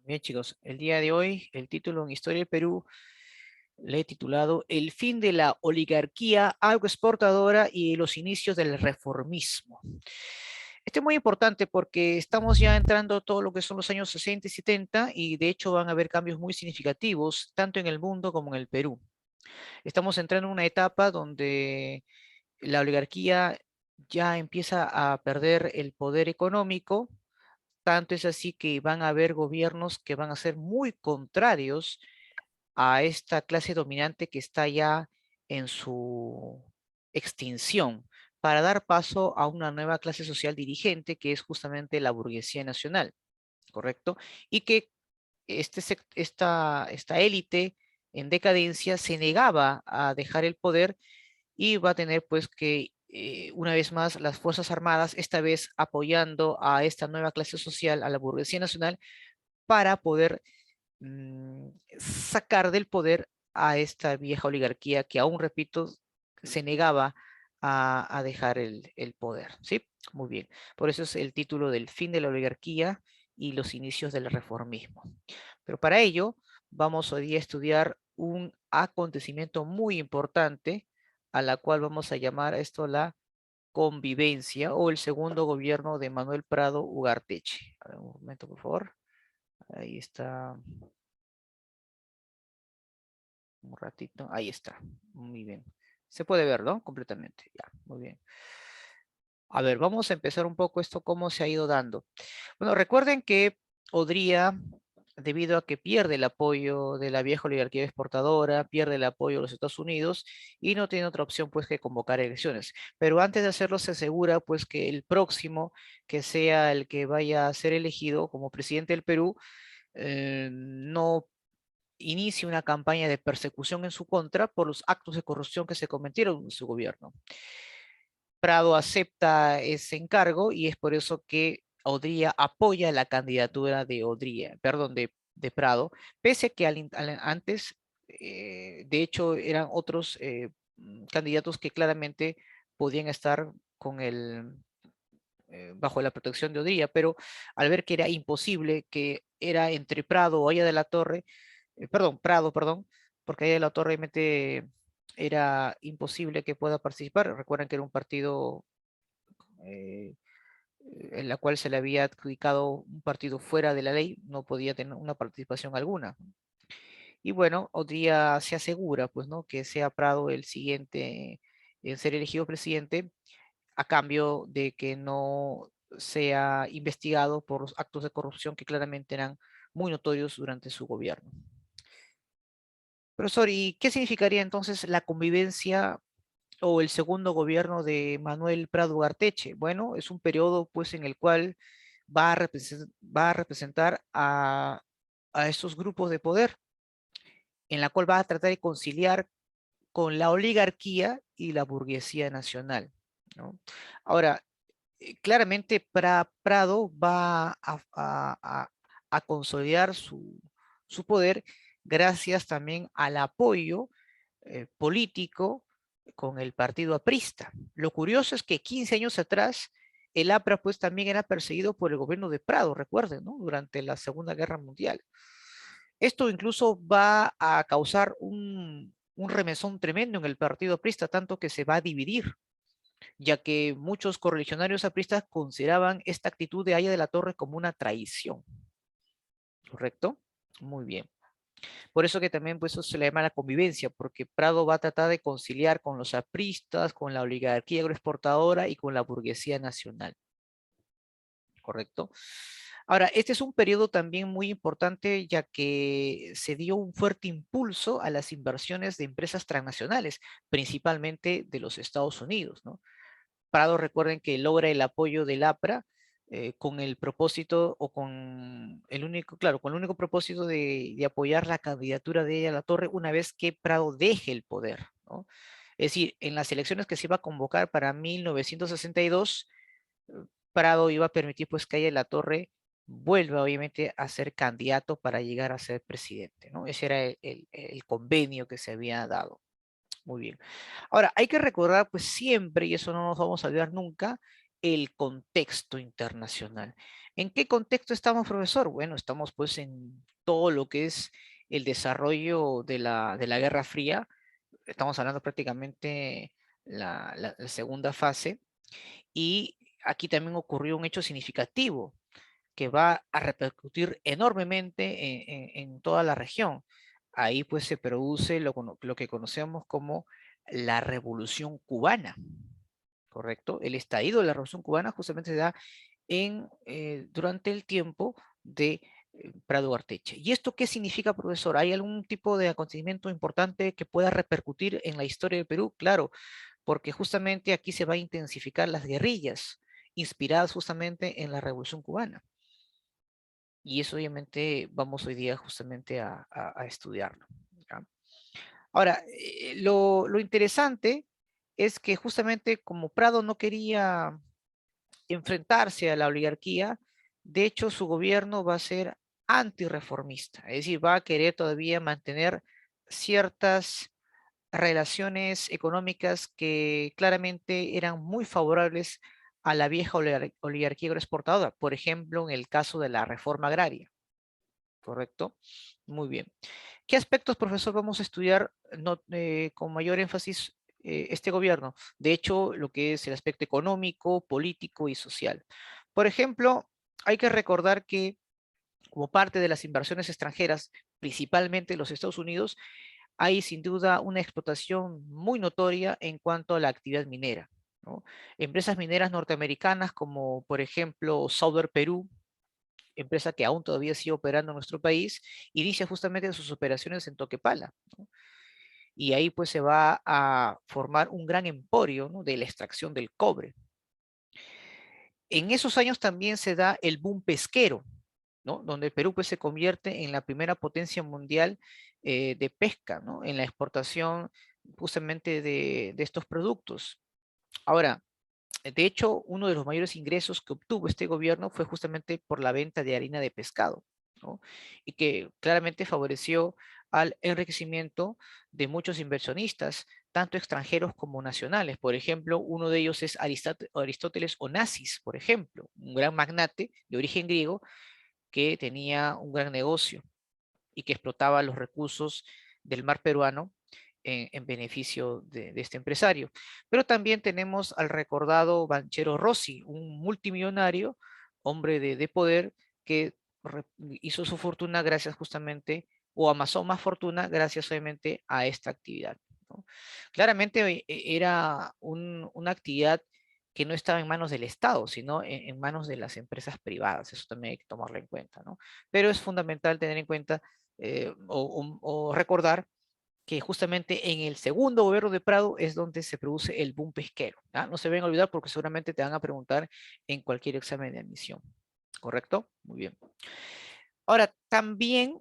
Bien, chicos, el día de hoy el título en Historia del Perú le he titulado El fin de la oligarquía agroexportadora y los inicios del reformismo. Este es muy importante porque estamos ya entrando a todo lo que son los años 60 y 70 y de hecho van a haber cambios muy significativos tanto en el mundo como en el Perú. Estamos entrando en una etapa donde la oligarquía ya empieza a perder el poder económico. Tanto es así que van a haber gobiernos que van a ser muy contrarios a esta clase dominante que está ya en su extinción, para dar paso a una nueva clase social dirigente que es justamente la burguesía nacional, ¿correcto? Y que esta élite en decadencia se negaba a dejar el poder y va a tener pues que una vez más las Fuerzas Armadas, esta vez apoyando a esta nueva clase social, a la burguesía nacional, para poder sacar del poder a esta vieja oligarquía que aún, repito, se negaba a dejar el poder, ¿sí? Muy bien. Por eso es el título del fin de la oligarquía y los inicios del reformismo. Pero para ello vamos hoy día a estudiar un acontecimiento muy importante a la cual vamos a llamar a esto la convivencia o el segundo gobierno de Manuel Prado Ugarteche. A ver, un momento, por favor. Ahí está. Un ratito. Ahí está. Muy bien. Se puede ver, ¿no? Completamente. Ya, muy bien. A ver, vamos a empezar un poco esto, cómo se ha ido dando. Bueno, recuerden que Odría, debido a que pierde el apoyo de la vieja oligarquía exportadora, pierde el apoyo de los Estados Unidos y no tiene otra opción pues que convocar elecciones. Pero antes de hacerlo se asegura pues que el próximo que sea el que vaya a ser elegido como presidente del Perú no inicie una campaña de persecución en su contra por los actos de corrupción que se cometieron en su gobierno. Prado acepta ese encargo y es por eso que Odría apoya la candidatura de Odría, perdón, de Prado, pese a que antes, de hecho, eran otros candidatos que claramente podían estar con bajo la protección de Odría, pero al ver que era imposible, que era entre Prado o Aya de la Torre, perdón, Prado, perdón, porque Aya de la Torre realmente era imposible que pueda participar. Recuerden que era un partido eh, en la cual se le había adjudicado un partido fuera de la ley, no podía tener una participación alguna. Y bueno, Odría se asegura, pues, ¿no? Que sea Prado el siguiente en ser elegido presidente a cambio de que no sea investigado por los actos de corrupción que claramente eran muy notorios durante su gobierno. Profesor, ¿y qué significaría entonces la convivencia o el segundo gobierno de Manuel Prado Ugarteche? Bueno, es un periodo pues en el cual va a representar a estos grupos de poder, en la cual va a tratar de conciliar con la oligarquía y la burguesía nacional, ¿no? Ahora, claramente Prado va a consolidar su poder gracias también al apoyo político con el partido aprista. Lo curioso es que 15 años atrás el APRA pues también era perseguido por el gobierno de Prado, recuerden, ¿no? Durante la Segunda Guerra Mundial. Esto incluso va a causar un remesón tremendo en el partido aprista, tanto que se va a dividir, ya que muchos correligionarios apristas consideraban esta actitud de Aya de la Torre como una traición, ¿correcto? Muy bien. Por eso que también pues, eso se le llama la convivencia, porque Prado va a tratar de conciliar con los apristas, con la oligarquía agroexportadora y con la burguesía nacional, ¿correcto? Ahora, este es un periodo también muy importante ya que se dio un fuerte impulso a las inversiones de empresas transnacionales, principalmente de los Estados Unidos, ¿no? Prado, recuerden que logra el apoyo del APRA con el propósito o con el único, claro, con el único propósito de apoyar la candidatura de ella a la torre una vez que Prado deje el poder, ¿no? Es decir, en las elecciones que se iba a convocar para 1962, Prado iba a permitir pues que ella la torre vuelva obviamente a ser candidato para llegar a ser presidente, ¿no? Ese era el convenio que se había dado. Muy bien. Ahora, hay que recordar pues siempre, y eso no nos vamos a olvidar nunca, el contexto internacional. ¿En qué contexto estamos, profesor? Bueno, estamos pues en todo lo que es el desarrollo de la Guerra Fría. Estamos hablando prácticamente la segunda fase. Y aquí también ocurrió un hecho significativo que va a repercutir enormemente en toda la región. Ahí pues se produce lo que conocemos como la Revolución Cubana, ¿correcto? El estallido de la Revolución Cubana justamente se da durante el tiempo de Prado Arteche. ¿Y esto qué significa, profesor? ¿Hay algún tipo de acontecimiento importante que pueda repercutir en la historia del Perú? Claro, porque justamente aquí se va a intensificar las guerrillas, inspiradas justamente en la Revolución Cubana. Y eso obviamente vamos hoy día justamente a estudiarlo. ¿Ya? Ahora, lo interesante es que justamente como Prado no quería enfrentarse a la oligarquía, de hecho su gobierno va a ser antirreformista, es decir, va a querer todavía mantener ciertas relaciones económicas que claramente eran muy favorables a la vieja oligarquía agroexportadora, por ejemplo, en el caso de la reforma agraria, ¿correcto? Muy bien. ¿Qué aspectos, profesor, vamos a estudiar con mayor énfasis este gobierno? De hecho, lo que es el aspecto económico, político y social. Por ejemplo, hay que recordar que como parte de las inversiones extranjeras, principalmente los Estados Unidos, hay sin duda una explotación muy notoria en cuanto a la actividad minera, ¿no? Empresas mineras norteamericanas como por ejemplo Southern Perú, empresa que aún todavía sigue operando en nuestro país, inicia justamente sus operaciones en Toquepala, ¿no? Y ahí pues se va a formar un gran emporio, ¿no?, de la extracción del cobre. En esos años también se da el boom pesquero, ¿no?, donde el Perú pues se convierte en la primera potencia mundial de pesca, ¿no?, en la exportación justamente de estos productos. Ahora, de hecho, uno de los mayores ingresos que obtuvo este gobierno fue justamente por la venta de harina de pescado, ¿no? Y que claramente favoreció al enriquecimiento de muchos inversionistas, tanto extranjeros como nacionales. Por ejemplo, uno de ellos es Aristóteles Onassis, por ejemplo, un gran magnate de origen griego que tenía un gran negocio y que explotaba los recursos del mar peruano en beneficio de este empresario. Pero también tenemos al recordado Banchero Rossi, un multimillonario, hombre de poder, que hizo su fortuna gracias justamente, o amasó más fortuna gracias obviamente a esta actividad, ¿no? Claramente era una actividad que no estaba en manos del Estado, sino en manos de las empresas privadas. Eso también hay que tomarlo en cuenta, ¿no? Pero es fundamental tener en cuenta o recordar que justamente en el segundo gobierno de Prado es donde se produce el boom pesquero, ¿ah? No se ven a olvidar porque seguramente te van a preguntar en cualquier examen de admisión. ¿Correcto? Muy bien. Ahora, también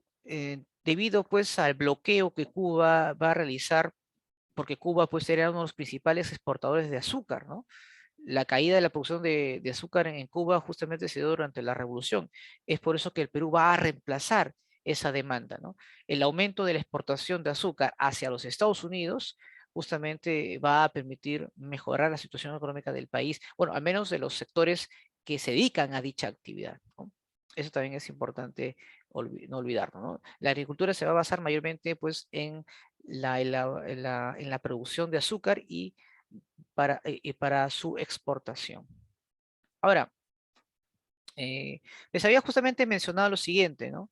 debido pues al bloqueo que Cuba va a realizar, porque Cuba pues era uno de los principales exportadores de azúcar, ¿no? La caída de la producción de azúcar en Cuba justamente se dio durante la revolución. Es por eso que el Perú va a reemplazar esa demanda, ¿no? El aumento de la exportación de azúcar hacia los Estados Unidos justamente va a permitir mejorar la situación económica del país, bueno, al menos de los sectores que se dedican a dicha actividad, ¿no? Eso también es importante no olvidarlo, ¿no? La agricultura se va a basar mayormente pues en la producción de azúcar y para su exportación. Ahora, les había justamente mencionado lo siguiente, ¿no?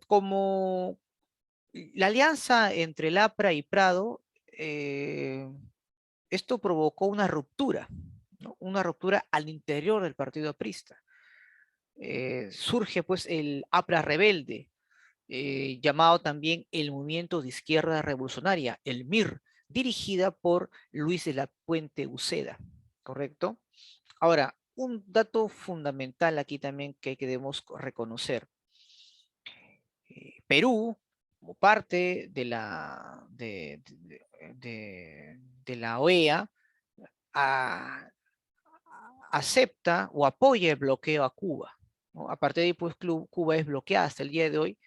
Como la alianza entre el APRA y Prado, esto provocó una ruptura, ¿no? Una ruptura al interior del partido aprista. Surge pues el APRA rebelde, llamado también el Movimiento de Izquierda Revolucionaria, el MIR, dirigida por Luis de la Puente Uceda, ¿correcto? Ahora, un dato fundamental aquí también que debemos reconocer. Perú, como parte de la OEA, a- acepta o apoya el bloqueo a Cuba, ¿no? A partir de ahí, pues, Cuba es bloqueada hasta el día de hoy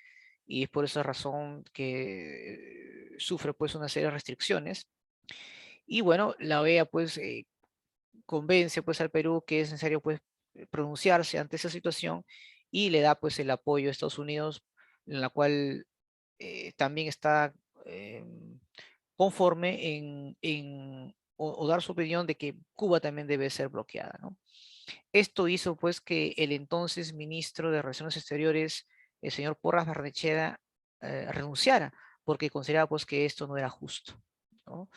y es por esa razón que sufre, pues, una serie de restricciones. Y bueno, la OEA, pues, convence pues al Perú que es necesario pues pronunciarse ante esa situación y le da pues el apoyo a Estados Unidos, en la cual también está eh, conforme o dar su opinión de que Cuba también debe ser bloqueada, ¿no? Esto hizo pues que el entonces ministro de Relaciones Exteriores, el señor Porras Barnechea, renunciara, porque consideraba pues que esto no era justo, ¿no?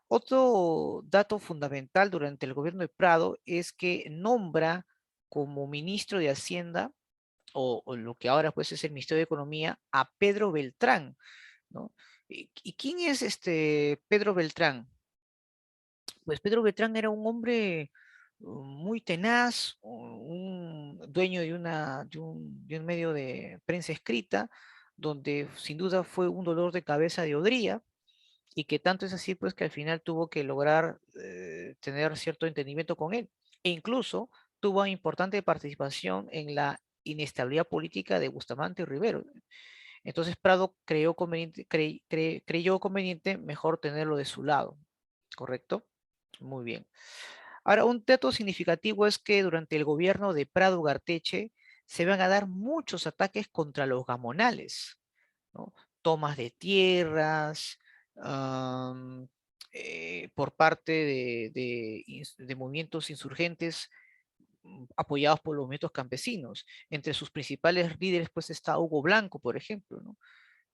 Otro dato fundamental durante el gobierno de Prado es que nombra como ministro de Hacienda, o lo que ahora pues es el Ministerio de Economía, a Pedro Beltrán, ¿no? ¿Y quién es este Pedro Beltrán? Pues Pedro Beltrán era un hombre muy tenaz, un dueño de un medio de prensa escrita, donde sin duda fue un dolor de cabeza de Odría, y que tanto es así, pues que al final tuvo que lograr tener cierto entendimiento con él, e incluso tuvo importante participación en la inestabilidad política de Bustamante y Rivero. Entonces Prado creyó conveniente mejor tenerlo de su lado, ¿correcto? Muy bien. Ahora, un dato significativo es que durante el gobierno de Prado Ugarteche se van a dar muchos ataques contra los gamonales, ¿no? Tomas de tierras, por parte de movimientos insurgentes apoyados por los movimientos campesinos. Entre sus principales líderes, pues está Hugo Blanco, por ejemplo, ¿no?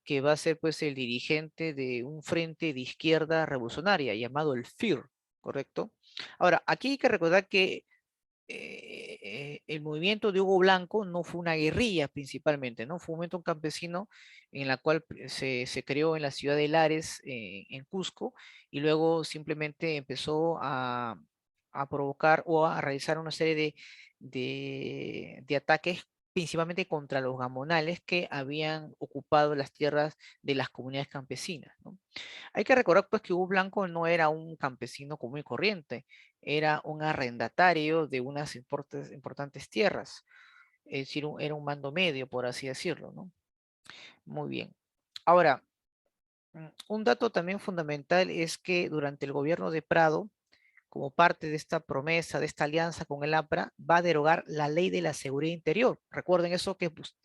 Que va a ser pues el dirigente de un frente de izquierda revolucionaria llamado el FIR, ¿correcto? Ahora, aquí hay que recordar que el movimiento de Hugo Blanco no fue una guerrilla principalmente, ¿no? Fue un movimiento campesino en la cual se creó en la ciudad de Lares, en Cusco, y luego simplemente empezó a provocar o a realizar una serie de ataques principalmente contra los gamonales que habían ocupado las tierras de las comunidades campesinas, ¿no? Hay que recordar pues que Hugo Blanco no era un campesino común y corriente, era un arrendatario de unas importantes tierras, es decir, era un mando medio, por así decirlo, ¿no? Muy bien. Ahora, un dato también fundamental es que durante el gobierno de Prado, como parte de esta promesa, de esta alianza con el APRA, va a derogar la ley de la seguridad interior. Recuerden eso que pues,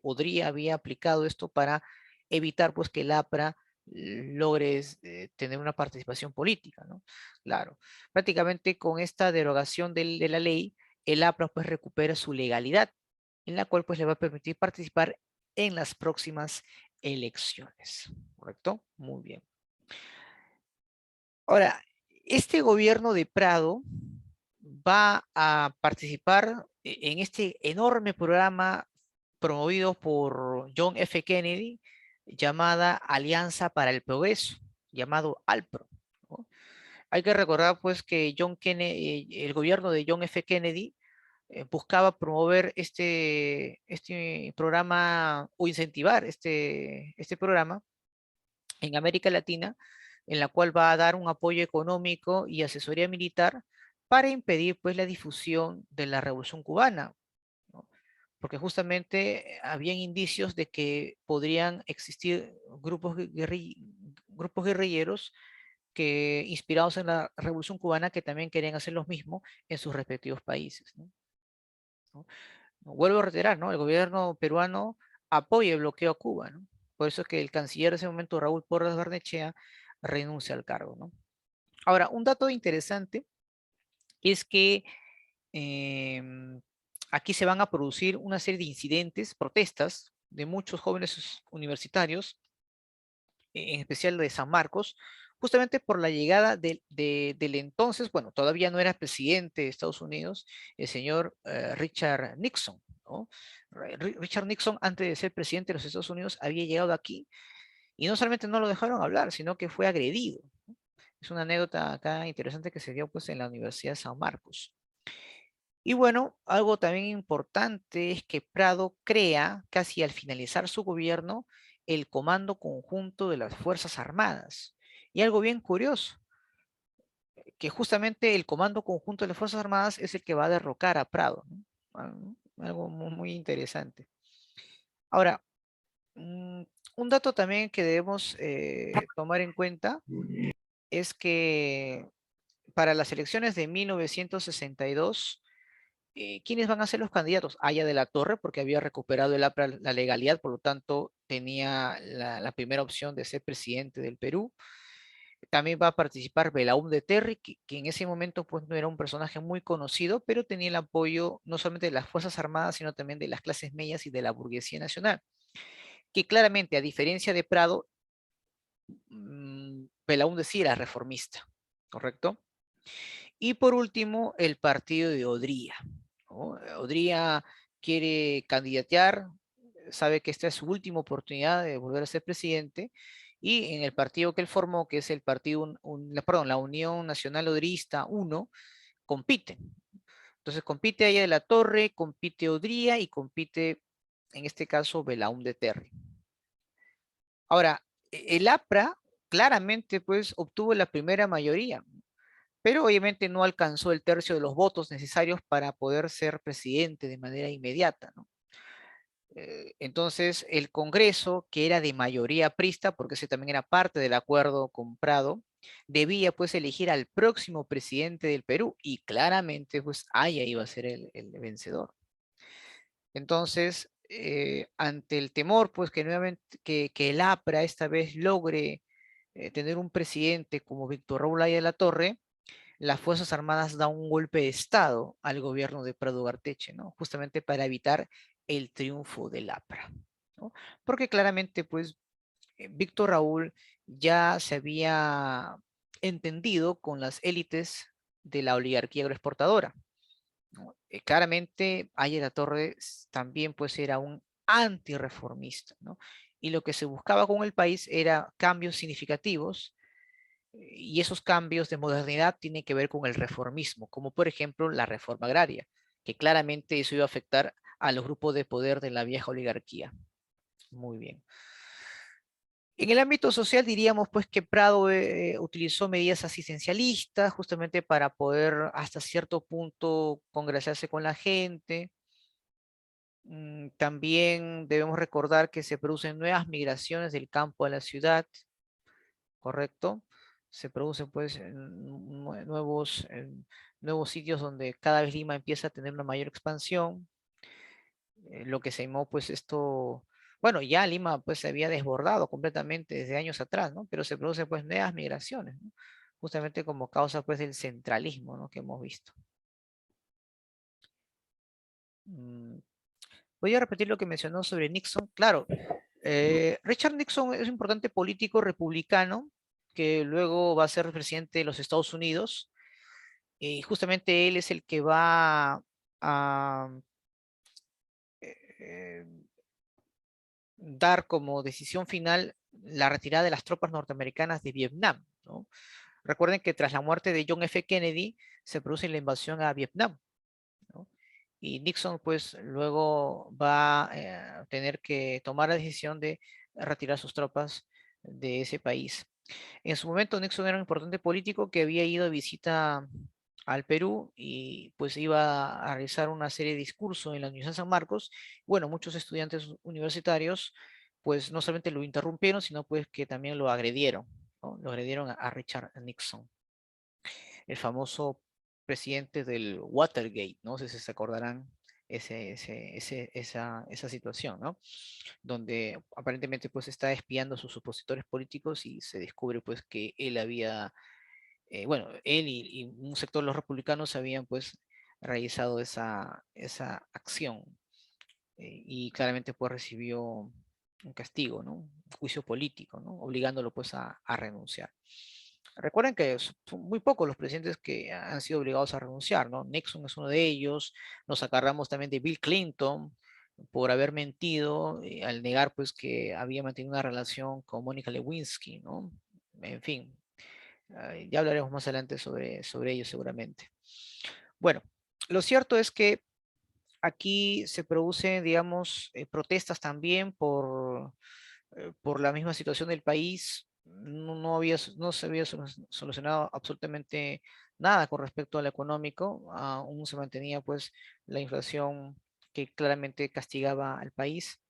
Odría había aplicado esto para evitar pues que el APRA logre tener una participación política, ¿no? Claro, prácticamente con esta derogación de la ley, el APRA pues recupera su legalidad, en la cual pues le va a permitir participar en las próximas elecciones, ¿correcto? Muy bien. Ahora, este gobierno de Prado va a participar en este enorme programa promovido por John F. Kennedy, llamada Alianza para el Progreso, llamado ALPRO, ¿no? Hay que recordar pues que el gobierno de John F. Kennedy buscaba promover este programa o incentivar este programa en América Latina, en la cual va a dar un apoyo económico y asesoría militar para impedir pues la difusión de la Revolución Cubana, ¿no? Porque justamente habían indicios de que podrían existir grupos guerrilleros que inspirados en la Revolución Cubana que también querían hacer lo mismo en sus respectivos países, ¿no? ¿No? Vuelvo a reiterar, ¿no? El gobierno peruano apoya el bloqueo a Cuba, ¿no? Por eso es que el canciller de ese momento, Raúl Porras Barnechea, renuncia al cargo, ¿no? Ahora, un dato interesante es que em, aquí se van a producir una serie de incidentes, protestas de muchos jóvenes universitarios, en especial de San Marcos, justamente por la llegada del entonces, bueno, todavía no era presidente de Estados Unidos, el señor Richard Nixon, ¿no? Richard Nixon, antes de ser presidente de los Estados Unidos, había llegado aquí y no solamente no lo dejaron hablar, sino que fue agredido, ¿no? Es una anécdota acá interesante que se dio pues en la Universidad de San Marcos. Y bueno, algo también importante es que Prado crea, casi al finalizar su gobierno, el Comando Conjunto de las Fuerzas Armadas. Y algo bien curioso, que justamente el Comando Conjunto de las Fuerzas Armadas es el que va a derrocar a Prado, ¿no? Algo muy interesante. Ahora, un dato también que debemos tomar en cuenta es que para las elecciones de 1962, ¿quiénes van a ser los candidatos? Aya de la Torre, porque había recuperado el APRA la legalidad, por lo tanto tenía la primera opción de ser presidente del Perú. También va a participar Belaúnde Terry, que en ese momento pues no era un personaje muy conocido, pero tenía el apoyo no solamente de las Fuerzas Armadas, sino también de las clases medias y de la burguesía nacional, que claramente, a diferencia de Prado, Belaúnde sí era reformista, ¿correcto? Y por último, el partido de Odría, ¿no? Odría quiere candidatear, sabe que esta es su última oportunidad de volver a ser presidente, y en el partido que él formó, que es el partido, perdón, la Unión Nacional Odrista 1, compiten. Entonces compite Aya de la Torre, compite Odría y compite, en este caso, Belaúnde Terry. Ahora, el APRA claramente pues obtuvo la primera mayoría, pero obviamente no alcanzó el tercio de los votos necesarios para poder ser presidente de manera inmediata, ¿no? Entonces, el Congreso, que era de mayoría prista, porque ese también era parte del acuerdo con Prado, debía pues elegir al próximo presidente del Perú y claramente pues Haya iba a ser el vencedor. Entonces, ante el temor pues que nuevamente que el APRA esta vez logre tener un presidente como Víctor Raúl Haya de la Torre, las Fuerzas Armadas dan un golpe de Estado al gobierno de Prado Garteche, ¿no? Justamente para evitar el triunfo del APRA, ¿no? Porque claramente, pues, Víctor Raúl ya se había entendido con las élites de la oligarquía agroexportadora, ¿no? Claramente, Ayer la Torre también, pues, era un antirreformista, ¿no? Y lo que se buscaba con el país era cambios significativos y esos cambios de modernidad tienen que ver con el reformismo, como por ejemplo la reforma agraria, que claramente eso iba a afectar a los grupos de poder de la vieja oligarquía. Muy bien. En el ámbito social diríamos pues que Prado utilizó medidas asistencialistas justamente para poder hasta cierto punto congraciarse con la gente. También debemos recordar que se producen nuevas migraciones del campo a la ciudad, ¿correcto? Se producen pues nuevos sitios donde cada vez Lima empieza a tener una mayor expansión, lo que se llamó pues esto, bueno, ya Lima pues se había desbordado completamente desde años atrás, ¿no? Pero se producen pues nuevas migraciones, ¿no? Justamente como causa pues del centralismo, ¿no? Que hemos visto. Mm, Voy a repetir lo que mencionó sobre Nixon. Claro, Richard Nixon es un importante político republicano que luego va a ser presidente de los Estados Unidos. Y justamente él es el que va a eh, dar como decisión final la retirada de las tropas norteamericanas de Vietnam, ¿no? Recuerden que tras la muerte de John F. Kennedy se produce la invasión a Vietnam, ¿no? Y Nixon pues luego va a tener que tomar la decisión de retirar sus tropas de ese país. En su momento Nixon era un importante político que había ido de visita al Perú y pues iba a realizar una serie de discursos en la Universidad de San Marcos. Bueno, muchos estudiantes universitarios pues no solamente lo interrumpieron, sino pues que también lo agredieron, ¿no? Lo agredieron a Richard Nixon, el famoso presidente del Watergate, ¿no? sé si se acordarán esa situación, ¿no? Donde aparentemente pues está espiando a sus opositores políticos y se descubre pues que él había, bueno, él y un sector de los republicanos habían pues realizado esa acción y claramente pues recibió un castigo, ¿no? Un juicio político, ¿no? Obligándolo pues a renunciar. Recuerden que son muy pocos los presidentes que han sido obligados a renunciar, ¿no? Nixon es uno de ellos, nos agarramos también de Bill Clinton por haber mentido al negar pues que había mantenido una relación con Mónica Lewinsky, ¿no? En fin, ya hablaremos más adelante sobre ello seguramente. Bueno, lo cierto es que aquí se producen, digamos, protestas también por la misma situación del país. No se había solucionado absolutamente nada con respecto al económico. Aún se mantenía pues la inflación que claramente castigaba al país.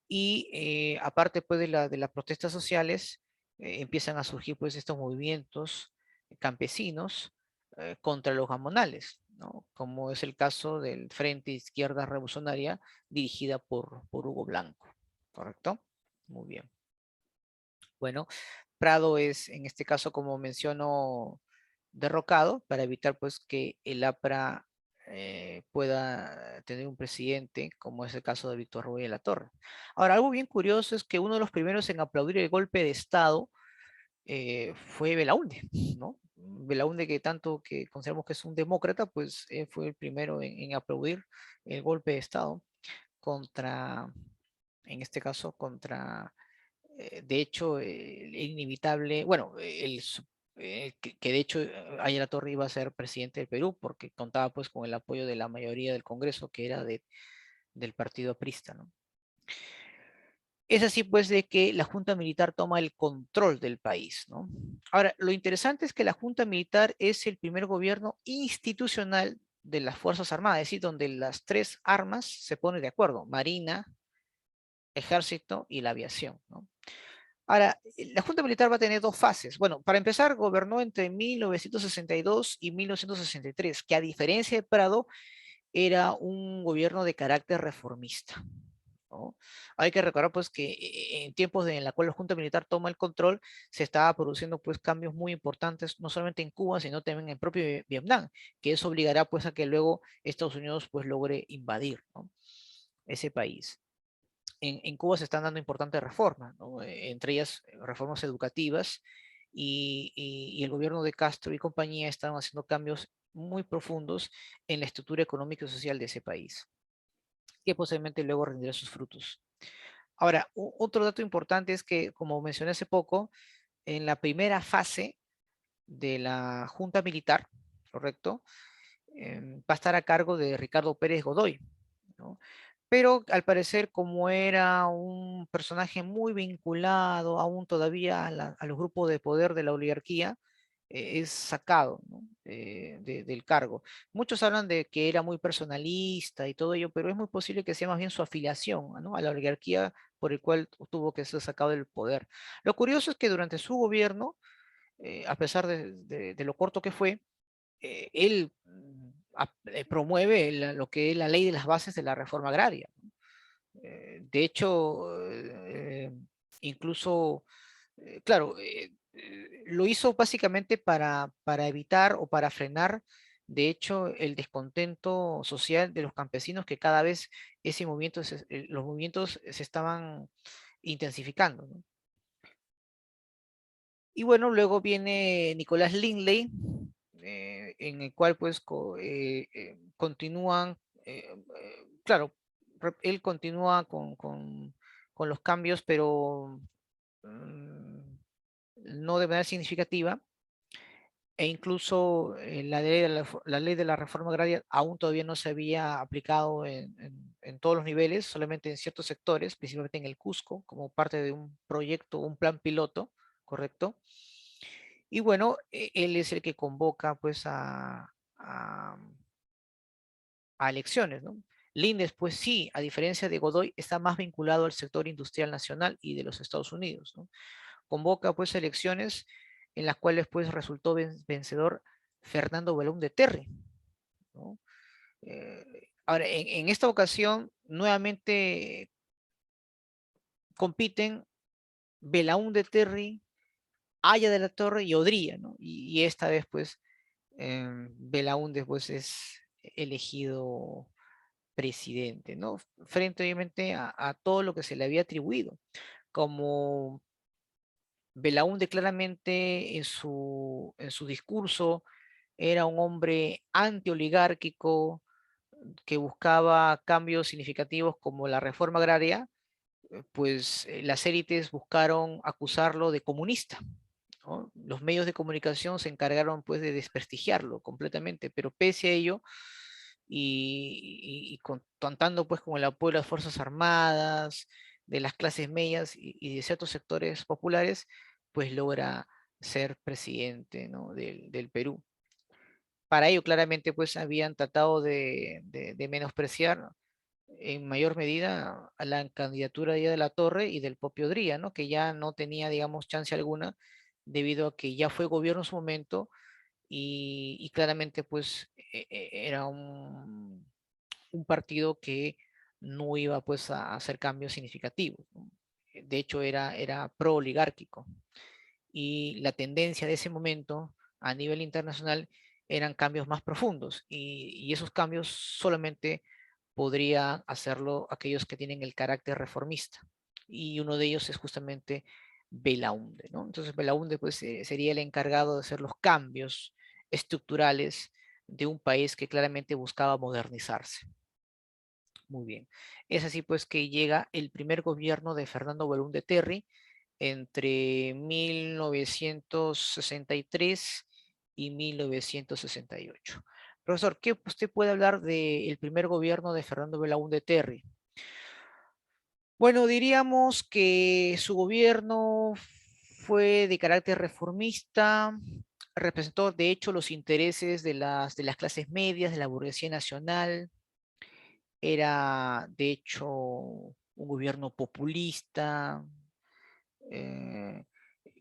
Y aparte pues de las protestas sociales, empiezan a surgir pues estos movimientos campesinos contra los gamonales, ¿no? Como es el caso del Frente Izquierda Revolucionaria dirigida por Hugo Blanco, ¿correcto? Muy bien. Bueno, Prado es en este caso, como menciono, derrocado para evitar pues que el APRA pueda tener un presidente, como es el caso de Víctor Roy de la Torre. Ahora, algo bien curioso es que uno de los primeros en aplaudir el golpe de Estado fue Belaúnde, ¿no? Belaúnde, que tanto que consideramos que es un demócrata, pues fue el primero en aplaudir el golpe de Estado contra, en este caso, contra, de hecho, el inevitable, bueno, que de hecho Aya La Torre iba a ser presidente del Perú porque contaba pues con el apoyo de la mayoría del Congreso, que era del partido aprista, ¿no? Es así pues de que la Junta Militar toma el control del país, ¿no? Ahora, lo interesante es que la Junta Militar es el primer gobierno institucional de las Fuerzas Armadas, es decir, donde las tres armas se ponen de acuerdo, Marina, Ejército y la aviación, ¿no? Ahora, la Junta Militar va a tener dos fases. Bueno, para empezar, gobernó entre 1962 y 1963, que a diferencia de Prado, era un gobierno de carácter reformista, ¿no? Hay que recordar pues que en tiempos en la cual la Junta Militar toma el control, se estaba produciendo pues cambios muy importantes, no solamente en Cuba, sino también en el propio Vietnam, que eso obligará pues a que luego Estados Unidos pues logre invadir, ¿no?, ese país. En Cuba se están dando importantes reformas, ¿no? Entre ellas reformas educativas, y el gobierno de Castro y compañía están haciendo cambios muy profundos en la estructura económica y social de ese país, que posiblemente luego rendirá sus frutos. Ahora, otro dato importante es que, como mencioné hace poco, en la primera fase de la Junta Militar, ¿correcto? Va a estar a cargo de Ricardo Pérez Godoy, ¿no? Pero al parecer, como era un personaje muy vinculado aún todavía a los grupos de poder de la oligarquía, es sacado, ¿no?, del cargo. Muchos hablan de que era muy personalista y todo ello, pero es muy posible que sea más bien su afiliación, ¿no?, a la oligarquía, por el cual tuvo que ser sacado del poder. Lo curioso es que durante su gobierno, a pesar de lo corto que fue, él promueve lo que es la ley de las bases de la reforma agraria. De hecho, incluso, claro, lo hizo básicamente para evitar o para frenar, de hecho, el descontento social de los campesinos, que cada vez ese movimiento los movimientos se estaban intensificando, ¿no? Y bueno, luego viene Nicolás Linley, en el cual pues continúan, claro, él continúa con los cambios, pero mm, no de manera significativa, e incluso la ley de la reforma agraria aún todavía no se había aplicado en todos los niveles, solamente en ciertos sectores, principalmente en el Cusco, como parte de un proyecto, un plan piloto, ¿correcto? Y bueno, él es el que convoca pues a elecciones, ¿no? Lindes, pues sí, a diferencia de Godoy, está más vinculado al sector industrial nacional y de los Estados Unidos, ¿no? Convoca pues elecciones en las cuales pues resultó vencedor Fernando Belón de Terry, ¿no? Ahora, en esta ocasión, nuevamente compiten Belaún de Terry, Aya de la Torre y Odría, ¿no? Y esta vez pues Belaúnde pues es elegido presidente, ¿no? Frente obviamente a todo lo que se le había atribuido. Como Belaúnde claramente en su discurso era un hombre antioligárquico que buscaba cambios significativos como la reforma agraria, pues las élites buscaron acusarlo de comunista, ¿no? Los medios de comunicación se encargaron pues de desprestigiarlo completamente, pero pese a ello, contando pues con el apoyo de las Fuerzas Armadas, de las clases medias y de ciertos sectores populares, pues logra ser presidente, ¿no?, del Perú. Para ello, claramente, pues habían tratado de menospreciar en mayor medida a la candidatura de la Torre y del propio Dría, ¿no?, que ya no tenía, digamos, chance alguna, debido a que ya fue gobierno en su momento, y claramente pues era un partido que no iba pues a hacer cambios significativos, ¿no? De hecho era pro-oligárquico y la tendencia de ese momento a nivel internacional eran cambios más profundos y esos cambios solamente podría hacerlo aquellos que tienen el carácter reformista y uno de ellos es justamente Belaúnde, ¿no? Entonces Belaúnde pues sería el encargado de hacer los cambios estructurales de un país que claramente buscaba modernizarse. Muy bien. Es así pues que llega el primer gobierno de Fernando Belaúnde Terry entre 1963 y 1968. Profesor, ¿qué usted puede hablar del primer gobierno de Fernando Belaúnde Terry? Bueno, diríamos que su gobierno fue de carácter reformista, representó de hecho los intereses de las clases medias, de la burguesía nacional, era de hecho un gobierno populista, eh,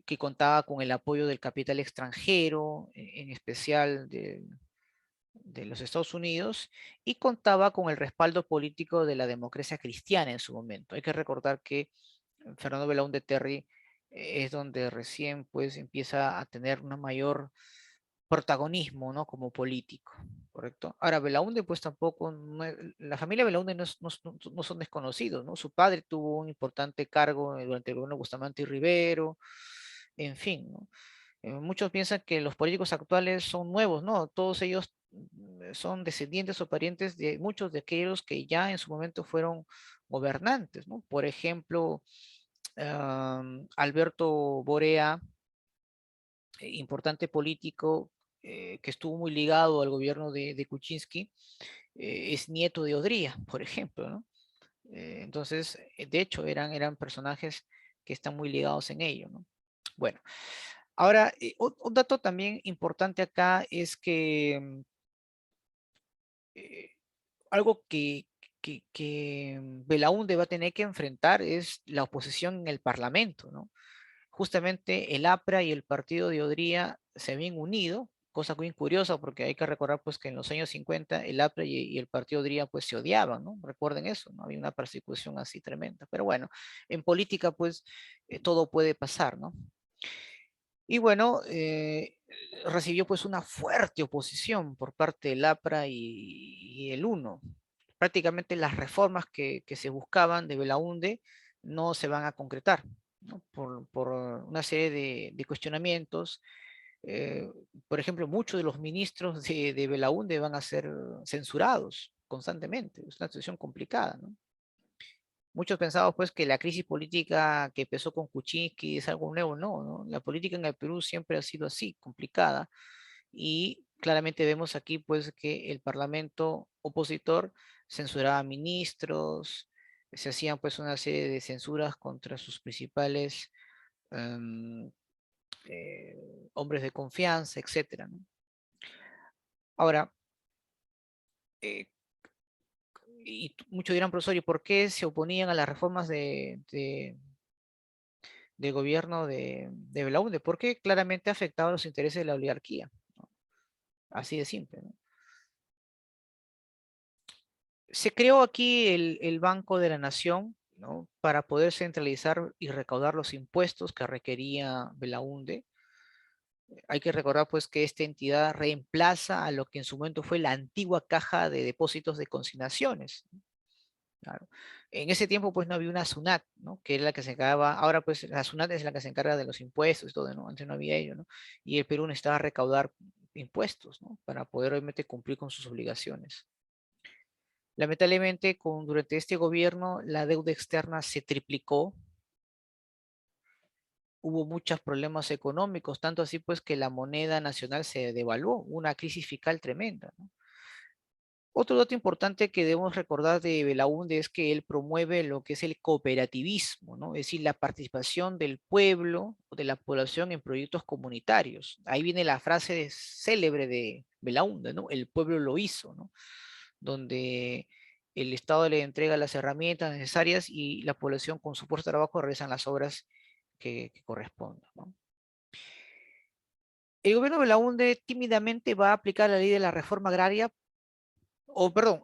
que contaba con el apoyo del capital extranjero, en especial de los Estados Unidos, y contaba con el respaldo político de la democracia cristiana en su momento. Hay que recordar que Fernando Belaúnde Terry es donde recién pues empieza a tener una mayor protagonismo, ¿no? Como político, ¿correcto? Ahora, Belaúnde, pues tampoco, la familia Belaúnde no son desconocidos, ¿no? Su padre tuvo un importante cargo durante el gobierno de Bustamante y Rivero, en fin, ¿no? Muchos piensan que los políticos actuales son nuevos, ¿no? Todos ellos son descendientes o parientes de muchos de aquellos que ya en su momento fueron gobernantes, ¿no? Por ejemplo, Alberto Borea, importante político que estuvo muy ligado al gobierno de Kuczynski, es nieto de Odría, por ejemplo, ¿no? Entonces, de hecho, eran personajes que están muy ligados en ello, ¿no? Bueno, ahora, un dato también importante acá es que eh, algo que Belaúnde va a tener que enfrentar es la oposición en el Parlamento, ¿no? Justamente el APRA y el partido de Odría se habían unido, cosa muy curiosa porque hay que recordar pues que en los años 50 el APRA y el partido de Odría pues se odiaban, ¿no? Recuerden eso, ¿no? Había una persecución así tremenda. Pero bueno, en política pues todo puede pasar, ¿no? Y bueno, recibió pues una fuerte oposición por parte del APRA y el UNO. Prácticamente las reformas que se buscaban de Belaúnde no se van a concretar, ¿no? Por una serie de cuestionamientos. Eh, por ejemplo, muchos de los ministros de Belaúnde van a ser censurados constantemente. Es una situación complicada, ¿no? Muchos pensamos pues que la crisis política que empezó con Kuczynski es algo nuevo, no, ¿no? La política en el Perú siempre ha sido así, complicada, y claramente vemos aquí pues que el parlamento opositor censuraba ministros, se hacían pues una serie de censuras contra sus principales em, hombres de confianza, etcétera, ¿no? Ahora, eh, muchos dirán, profesor, ¿y por qué se oponían a las reformas de gobierno de Belaúnde? Porque claramente afectaba los intereses de la oligarquía, ¿no? Así de simple, ¿no? Se creó aquí el Banco de la Nación, ¿no? Para poder centralizar y recaudar los impuestos que requería Belaúnde. Hay que recordar pues que esta entidad reemplaza a lo que en su momento fue la antigua caja de depósitos de consignaciones, ¿no? Claro. En ese tiempo pues no había una SUNAT, ¿no? Que era la que se encargaba, ahora pues la SUNAT es la que se encarga de los impuestos y todo, ¿no? Antes no había ello, ¿no? Y el Perú necesitaba recaudar impuestos, ¿no? Para poder obviamente cumplir con sus obligaciones. Lamentablemente, durante este gobierno la deuda externa se triplicó, hubo muchos problemas económicos, tanto así pues que la moneda nacional se devaluó, una crisis fiscal tremenda, ¿no? Otro dato importante que debemos recordar de Belaúnde es que él promueve lo que es el cooperativismo, ¿no? Es decir, la participación del pueblo o de la población en proyectos comunitarios. Ahí viene la frase célebre de Belaúnde, ¿no? El pueblo lo hizo, ¿no? Donde el Estado le entrega las herramientas necesarias y la población con su fuerza de trabajo realizan las obras que correspondan, ¿no? El gobierno de Belaúnde tímidamente va a aplicar la ley de la reforma agraria, o perdón,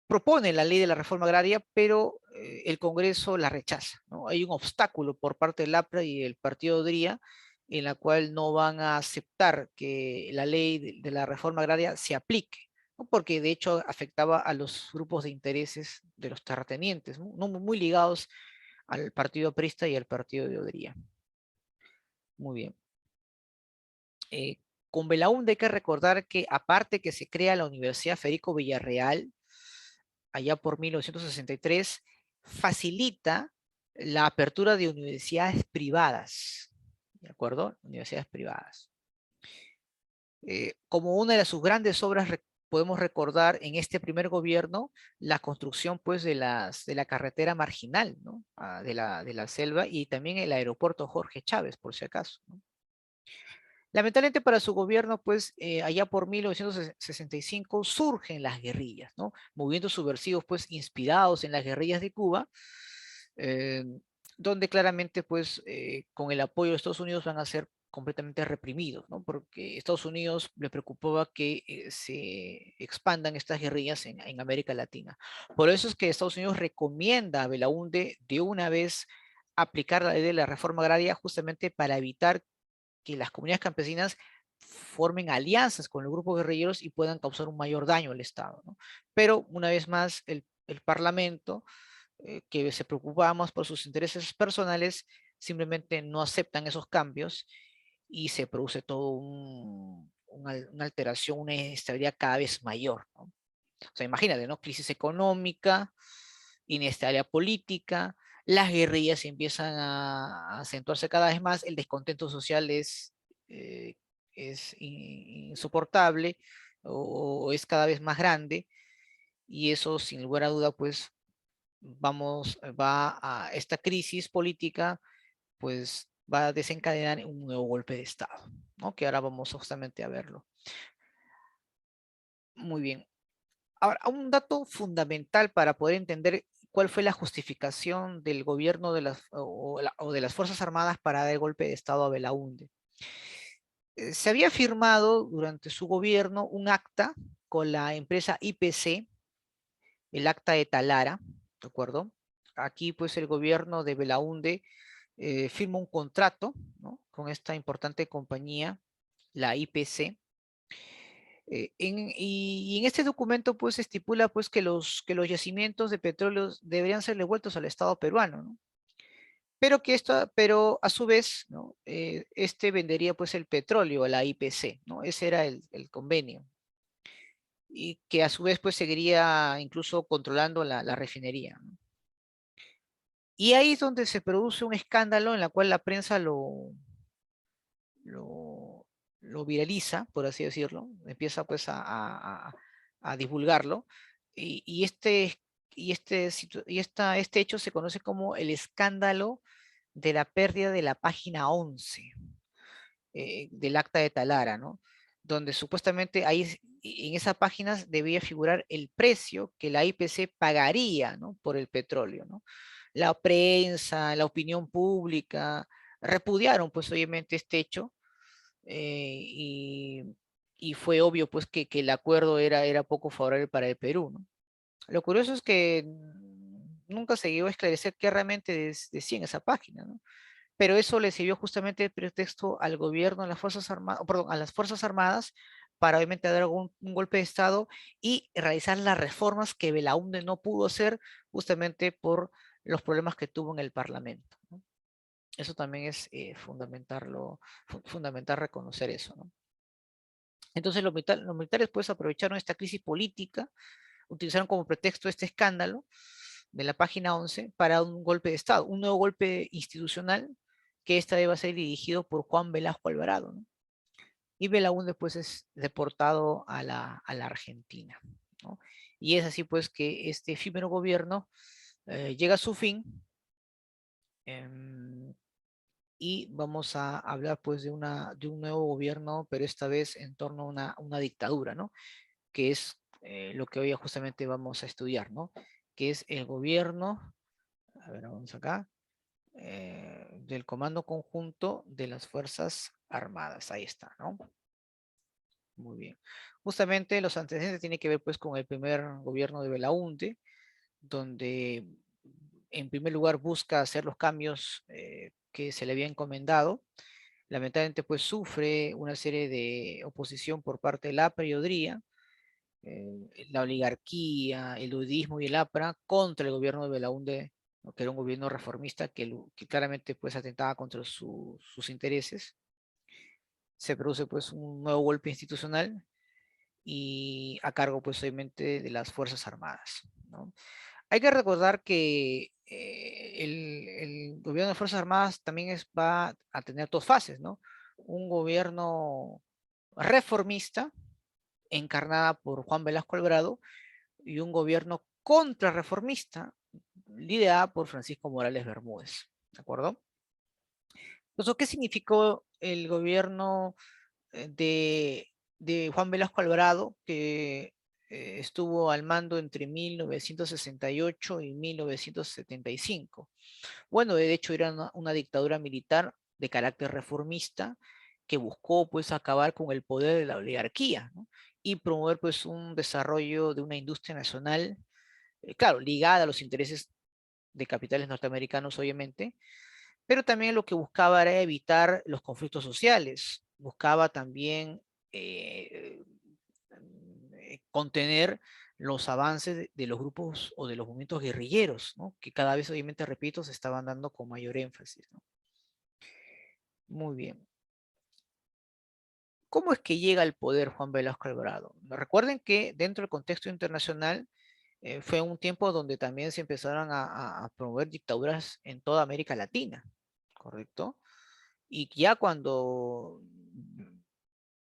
propone la ley de la reforma agraria, pero el Congreso la rechaza, ¿no? Hay un obstáculo por parte del APRA y el partido DRIA en la cual no van a aceptar que la ley de la reforma agraria se aplique, ¿no? Porque de hecho afectaba a los grupos de intereses de los terratenientes, ¿no? Muy ligados al partido aprista y al partido de Odría. Muy bien. Eh, con Belaúnde hay que recordar que aparte que se crea la Universidad Federico Villarreal, allá por 1963, facilita la apertura de universidades privadas, ¿de acuerdo? Universidades privadas. Como una de sus grandes obras podemos recordar en este primer gobierno la construcción pues de la carretera marginal, ¿no? De la selva y también el aeropuerto Jorge Chávez, por si acaso, ¿no? Lamentablemente para su gobierno, pues allá por 1965 surgen las guerrillas, ¿no? Movimientos subversivos, pues inspirados en las guerrillas de Cuba, eh, donde claramente, pues con el apoyo de Estados Unidos van a ser completamente reprimidos, ¿no? Porque Estados Unidos le preocupaba que se expandan estas guerrillas en América Latina. Por eso es que Estados Unidos recomienda a Belaúnde de una vez aplicar la ley de la reforma agraria justamente para evitar que las comunidades campesinas formen alianzas con los grupos guerrilleros y puedan causar un mayor daño al Estado, ¿no? Pero una vez más, el Parlamento, que se preocupaba más por sus intereses personales, simplemente no aceptan esos cambios y se produce todo una alteración, una inestabilidad cada vez mayor, ¿no? O sea, imagínate, ¿no? Crisis económica, inestabilidad política, las guerrillas empiezan a acentuarse cada vez más, el descontento social eh, es insoportable o es cada vez más grande y eso sin lugar a duda pues va a esta crisis política pues va a desencadenar un nuevo golpe de Estado, ¿no? Que ahora vamos justamente a verlo. Muy bien. Ahora, un dato fundamental para poder entender cuál fue la justificación del gobierno o de las Fuerzas Armadas para dar el golpe de Estado a Belaúnde. Se había firmado durante su gobierno un acta con la empresa IPC, el acta de Talara, ¿de acuerdo? Aquí pues el gobierno de Belaúnde firma un contrato, ¿no? Con esta importante compañía, la IPC, y en este documento pues estipula pues que los yacimientos de petróleo deberían ser devueltos al Estado peruano, ¿no? Pero a su vez, ¿no? Este vendería pues el petróleo a la IPC, ¿no? Ese era el convenio. Y que a su vez pues seguiría incluso controlando la refinería, ¿no? Y ahí es donde se produce un escándalo en la cual la prensa lo, lo viraliza, por así decirlo, empieza pues a divulgarlo, y este hecho se conoce como el escándalo de la pérdida de la página 11 del acta de Talara, ¿no? Donde supuestamente ahí en esa página debía figurar el precio que la IPC pagaría, ¿no? Por el petróleo, ¿no? La prensa, la opinión pública repudiaron pues obviamente este hecho, eh, y, y fue obvio pues que el acuerdo era poco favorable para el Perú, ¿no? Lo curioso es que nunca se llegó a esclarecer qué realmente decía en esa página, ¿no? Pero eso le sirvió justamente de pretexto al gobierno, a las Fuerzas Armadas, perdón, a las Fuerzas Armadas para obviamente dar un golpe de Estado y realizar las reformas que Belaúnde no pudo hacer justamente por los problemas que tuvo en el Parlamento, ¿no? Eso también es fundamental reconocer eso, ¿no? Entonces los militares pues aprovecharon esta crisis política, utilizaron como pretexto este escándalo de la página 11 para un golpe de Estado, un nuevo golpe institucional que esta vez va a ser dirigido por Juan Velasco Alvarado, ¿no? Y Belaúnde después es deportado a la Argentina, ¿no? Y es así pues que este efímero gobierno llega a su fin, eh, y vamos a hablar pues de un nuevo gobierno, pero esta vez en torno a una dictadura, ¿no? Que es lo que hoy justamente vamos a estudiar, ¿no? Que es el gobierno, a ver, vamos acá, del Comando Conjunto de las Fuerzas Armadas. Ahí está, ¿no? Muy bien. Justamente los antecedentes tienen que ver pues con el primer gobierno de Belaúnde, donde en primer lugar busca hacer los cambios que se le había encomendado. Lamentablemente pues sufre una serie de oposición por parte del APRA y Odría, la oligarquía, el udismo y el APRA contra el gobierno de Belaúnde, ¿no? Que era un gobierno reformista que claramente pues atentaba contra sus intereses. Se produce pues un nuevo golpe institucional y a cargo pues obviamente de las Fuerzas Armadas, ¿no? Hay que recordar que el gobierno de Fuerzas Armadas también va a tener dos fases, ¿no? Un gobierno reformista, encarnada por Juan Velasco Alvarado, y un gobierno contrarreformista, liderada por Francisco Morales Bermúdez, ¿de acuerdo? Entonces, ¿qué significó el gobierno de Juan Velasco Alvarado, que estuvo al mando entre 1968 y 1975? Bueno, de hecho era una dictadura militar de carácter reformista que buscó pues acabar con el poder de la oligarquía, ¿no? Y promover pues un desarrollo de una industria nacional, claro, ligada a los intereses de capitales norteamericanos, obviamente, pero también lo que buscaba era evitar los conflictos sociales, buscaba también eh, contener los avances de los grupos o de los movimientos guerrilleros, ¿no? Que cada vez, obviamente, repito, se estaban dando con mayor énfasis, ¿no? Muy bien. ¿Cómo es que llega al poder Juan Velasco Alvarado? Recuerden que dentro del contexto internacional fue un tiempo donde también se empezaron a promover dictaduras en toda América Latina, ¿correcto? Y ya cuando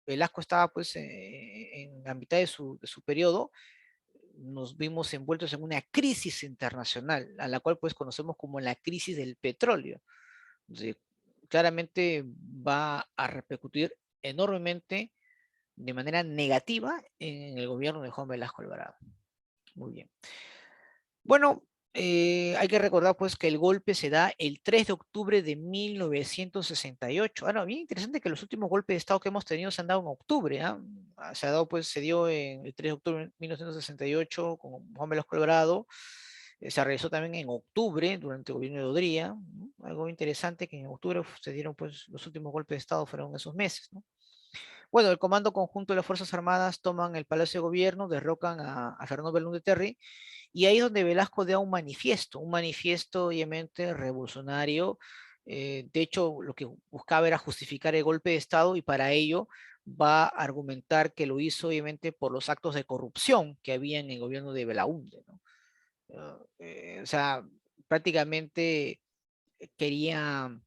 Velasco estaba pues en la mitad de su periodo, nos vimos envueltos en una crisis internacional, a la cual pues conocemos como la crisis del petróleo. Entonces, claramente va a repercutir enormemente de manera negativa en el gobierno de Juan Velasco Alvarado. Muy bien. Bueno, hay que recordar pues que el golpe se da el 3 de octubre de 1968. Ahora, bien interesante que los últimos golpes de Estado que hemos tenido se han dado en octubre, ¿ah? Se ha dado pues, se dio en el 3 de octubre de 1968 con Juan Velasco Alvarado. Se realizó también en octubre durante el gobierno de Odría, ¿no? Algo interesante que en octubre se dieron pues los últimos golpes de Estado fueron esos meses, ¿no? Bueno, el Comando Conjunto de las Fuerzas Armadas toman el Palacio de Gobierno, derrocan a Fernando Belaúnde Terry, y ahí es donde Velasco da un manifiesto obviamente revolucionario. De hecho, lo que buscaba era justificar el golpe de Estado y para ello va a argumentar que lo hizo obviamente por los actos de corrupción que había en el gobierno de Belaúnde, ¿no? O sea, prácticamente quería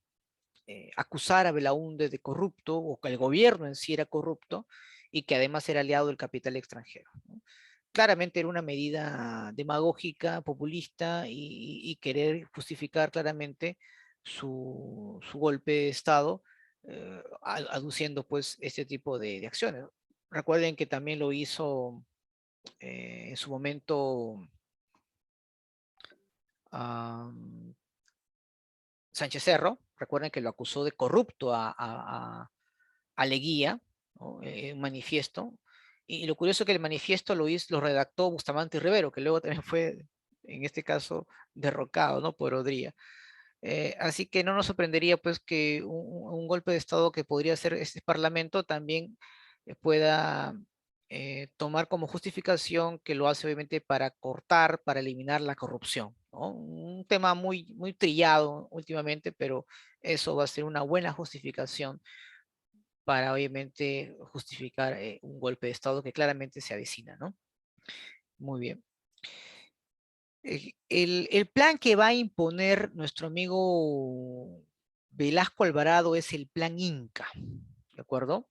acusar a Belaúnde de corrupto o que el gobierno en sí era corrupto y que además era aliado del capital extranjero, ¿no? Claramente era una medida demagógica, populista y querer justificar claramente su golpe de Estado, aduciendo pues este tipo de acciones. Recuerden que también lo hizo en su momento um, Sánchez Cerro, recuerden que lo acusó de corrupto a Leguía, ¿no? Un manifiesto. Y lo curioso es que el manifiesto lo redactó Bustamante y Rivero, que luego también fue, en este caso, derrocado, ¿no? Por Odría. Así que no nos sorprendería pues que un golpe de Estado que podría ser este Parlamento también pueda tomar como justificación que lo hace obviamente para cortar, para eliminar la corrupción, ¿no? Un tema muy trillado últimamente, pero eso va a ser una buena justificación para obviamente justificar un golpe de Estado que claramente se avecina, ¿no? Muy bien. El plan que va a imponer nuestro amigo Velasco Alvarado es el plan Inca, ¿de acuerdo?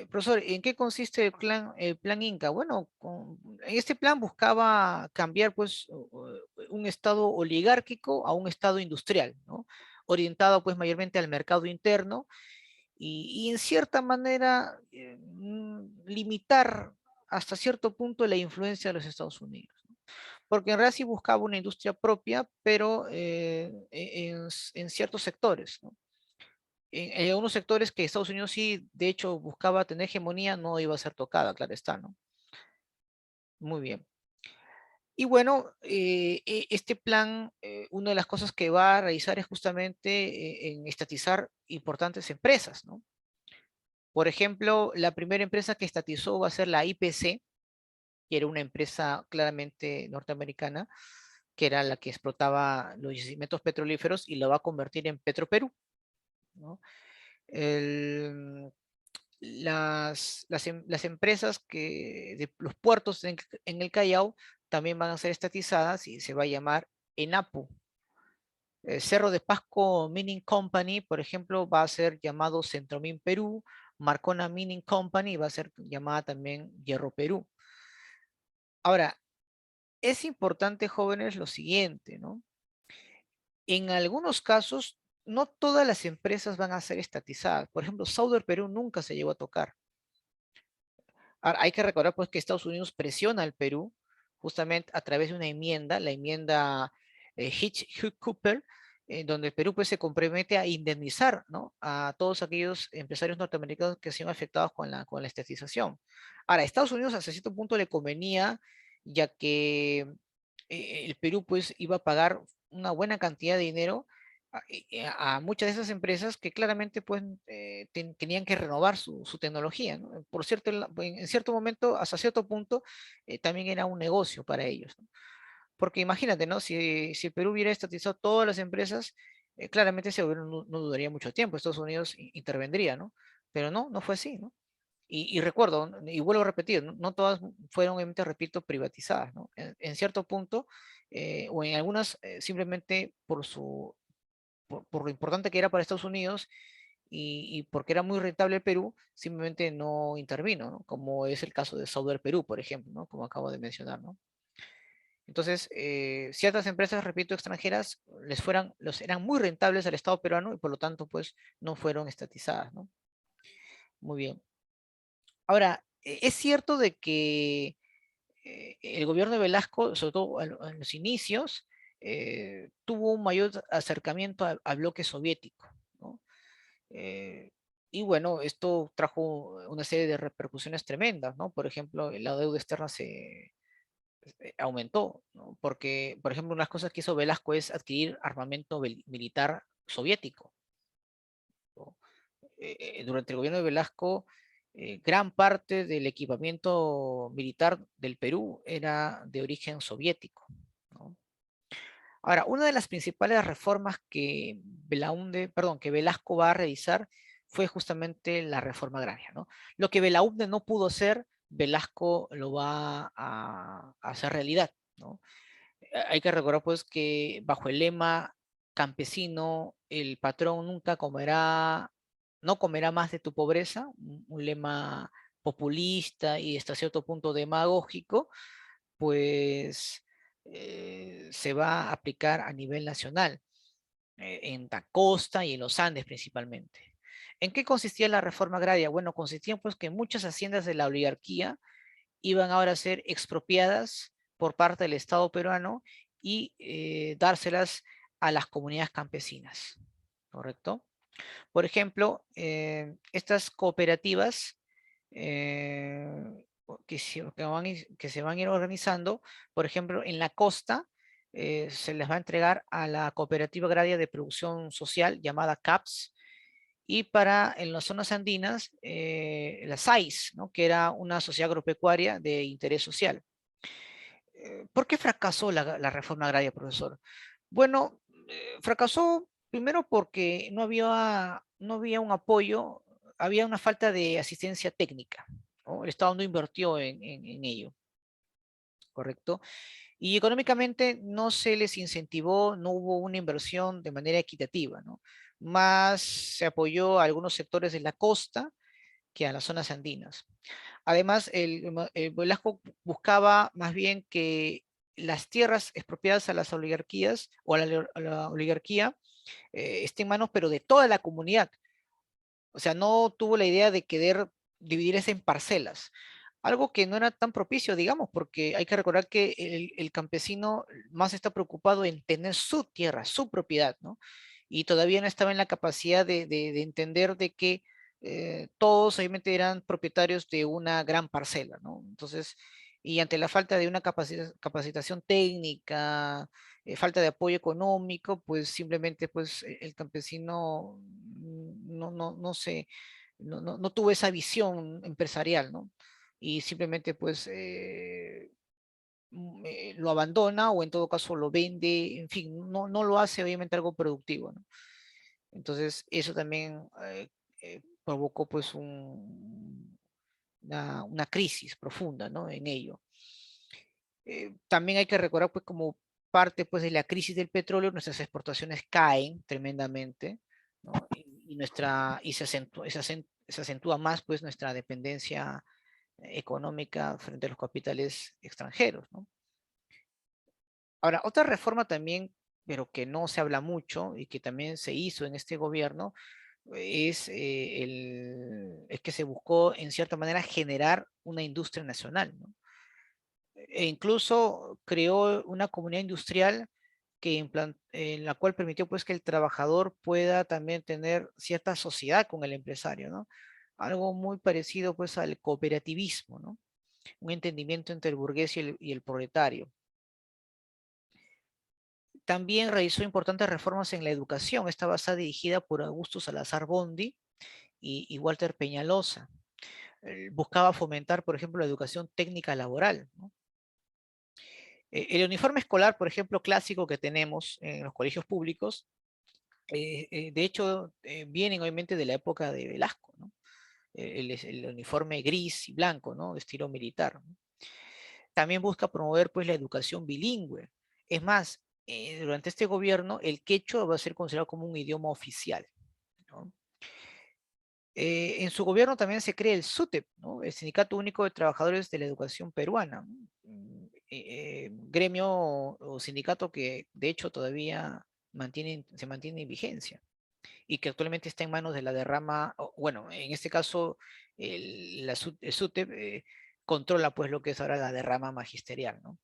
Profesor, ¿en qué consiste el plan Inca? Bueno, en este plan buscaba cambiar pues un estado oligárquico a un estado industrial, ¿no? Orientado pues mayormente al mercado interno y en cierta manera limitar hasta cierto punto la influencia de los Estados Unidos, ¿no? porque en realidad sí buscaba una industria propia, pero en ciertos sectores, ¿no? En algunos sectores que Estados Unidos sí, de hecho, buscaba tener hegemonía, no iba a ser tocada, claro está, ¿no? Muy bien. Y bueno, este plan, una de las cosas que va a realizar es justamente en estatizar importantes empresas, ¿no? Por ejemplo, la primera empresa que estatizó va a ser la IPC, que era una empresa claramente norteamericana, que era la que explotaba los yacimientos petrolíferos y lo va a convertir en Petroperú, ¿no? El- las empresas de los puertos en el Callao también van a ser estatizadas y se va a llamar ENAPU. Cerro de Pasco Mining Company, por ejemplo, va a ser llamado Centromin Perú. Marcona Mining Company va a ser llamada también Hierro Perú. Ahora, es importante, jóvenes, lo siguiente, ¿no? En algunos casos, no todas las empresas van a ser estatizadas. Por ejemplo, Sauder Perú nunca se llegó a tocar. Ahora, hay que recordar pues que Estados Unidos presiona al Perú justamente a través de una enmienda, la enmienda Hitch-Cooper, donde el Perú pues se compromete a indemnizar, ¿no?, a todos aquellos empresarios norteamericanos que se han afectados con la estatización. Ahora, a Estados Unidos hasta cierto punto le convenía, ya que el Perú pues iba a pagar una buena cantidad de dinero a muchas de esas empresas que claramente pues tenían que renovar su tecnología, ¿no? Por cierto, en cierto momento, hasta cierto punto, también era un negocio para ellos, ¿no? Porque imagínate, ¿no? Si el Perú hubiera estatizado todas las empresas, claramente ese gobierno no duraría mucho tiempo, Estados Unidos intervendría, ¿no? Pero no, no fue así, ¿no? Y recuerdo, ¿no?, y vuelvo a repetir, no, no todas fueron, obviamente, repito, privatizadas, ¿no? En cierto punto, o en algunas, simplemente por lo importante que era para Estados Unidos y porque era muy rentable el Perú, simplemente no intervino, ¿no? Como es el caso de Sauder Perú, por ejemplo, ¿no? Como acabo de mencionar, ¿no? Entonces, ciertas empresas, repito, extranjeras, eran muy rentables al Estado peruano y por lo tanto, pues, no fueron estatizadas, ¿no? Muy bien. Ahora, es cierto de que el gobierno de Velasco, sobre todo en los inicios, tuvo un mayor acercamiento al bloque soviético, ¿no? Eh, y bueno, esto trajo una serie de repercusiones tremendas, ¿no? Por ejemplo, la deuda externa se aumentó, ¿no? Porque, por ejemplo, unas cosas que hizo Velasco es adquirir armamento militar soviético, ¿no? Durante el gobierno de Velasco, gran parte del equipamiento militar del Perú era de origen soviético, ¿no? Ahora, una de las principales reformas que que Velasco va a realizar fue justamente la reforma agraria, ¿no? Lo que Belaúnde no pudo hacer, Velasco lo va a hacer realidad, ¿no? Hay que recordar pues que bajo el lema campesino, el patrón nunca comerá, no comerá más de tu pobreza, un lema populista y hasta cierto punto demagógico, pues se va a aplicar a nivel nacional, en la costa y en los Andes principalmente. ¿En qué consistía la reforma agraria? Bueno, consistía pues que muchas haciendas de la oligarquía iban ahora a ser expropiadas por parte del Estado peruano y dárselas a las comunidades campesinas, ¿correcto? Por ejemplo, estas cooperativas que se van a ir organizando, por ejemplo, en la costa, se les va a entregar a la Cooperativa Agraria de Producción Social llamada CAPS, y para en las zonas andinas, la SAIS, ¿no?, que era una sociedad agropecuaria de interés social. ¿Por qué fracasó la reforma agraria, profesor? Bueno, fracasó primero porque no había un apoyo, había una falta de asistencia técnica, ¿no? El Estado no invirtió en ello, ¿correcto? Y económicamente no se les incentivó, no hubo una inversión de manera equitativa, ¿no? Más se apoyó a algunos sectores de la costa que a las zonas andinas. Además, el Velasco buscaba más bien que las tierras expropiadas a las oligarquías o a la oligarquía estén en manos, pero de toda la comunidad. O sea, no tuvo la idea de querer dividir eso en parcelas. algo que no era tan propicio, digamos, porque hay que recordar que el campesino más está preocupado en tener su tierra, su propiedad, ¿no? Y todavía no estaba en la capacidad de entender de que todos obviamente eran propietarios de una gran parcela, ¿no? Entonces, y ante la falta de una capacitación técnica, falta de apoyo económico, pues simplemente pues el campesino no tuvo esa visión empresarial, ¿no? Y simplemente pues lo abandona o en todo caso lo vende, en fin, no lo hace obviamente algo productivo, ¿no? Entonces eso también provocó pues una crisis profunda, ¿no? En ello. También hay que recordar pues como parte pues de la crisis del petróleo, nuestras exportaciones caen tremendamente, ¿no? Y se acentúa más pues nuestra dependencia económica frente a los capitales extranjeros, ¿no? Ahora, otra reforma también, pero que no se habla mucho y que también se hizo en este gobierno, es que se buscó en cierta manera generar una industria nacional, ¿no? E incluso creó una comunidad industrial en la cual permitió pues que el trabajador pueda también tener cierta sociedad con el empresario, ¿no? Algo muy parecido pues al cooperativismo, ¿no? Un entendimiento entre el burgués y el proletario. También realizó importantes reformas en la educación. Esta va a estar dirigida por Augusto Salazar Bondi y Walter Peñalosa. Buscaba fomentar, por ejemplo, la educación técnica laboral, ¿no? El uniforme escolar, por ejemplo, clásico que tenemos en los colegios públicos, de hecho, vienen obviamente de la época de Velasco, ¿no? El uniforme gris y blanco, ¿no? De estilo militar, ¿no? También busca promover pues la educación bilingüe. Es más, durante este gobierno el quechua va a ser considerado como un idioma oficial, ¿no? En su gobierno también se crea el SUTEP, ¿no? El Sindicato Único de Trabajadores de la Educación Peruana, gremio o sindicato que de hecho todavía se mantiene en vigencia y que actualmente está en manos de la derrama, bueno, en este caso el SUTEP controla pues lo que es ahora la derrama magisterial, ¿no?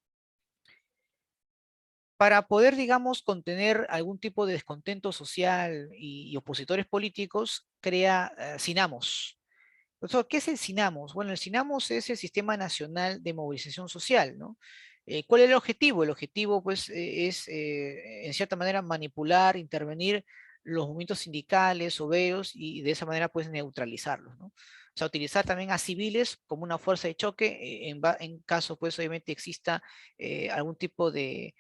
Para poder, digamos, contener algún tipo de descontento social y opositores políticos, crea Sinamos. Profesor, ¿qué es el Sinamos? Bueno, el Sinamos es el Sistema Nacional de Movilización Social, ¿no? ¿Cuál es el objetivo? El objetivo, pues, es, en cierta manera, manipular, intervenir los movimientos sindicales, obreros, y de esa manera, pues, neutralizarlos, ¿no? O sea, utilizar también a civiles como una fuerza de choque en caso, pues, obviamente exista algún tipo de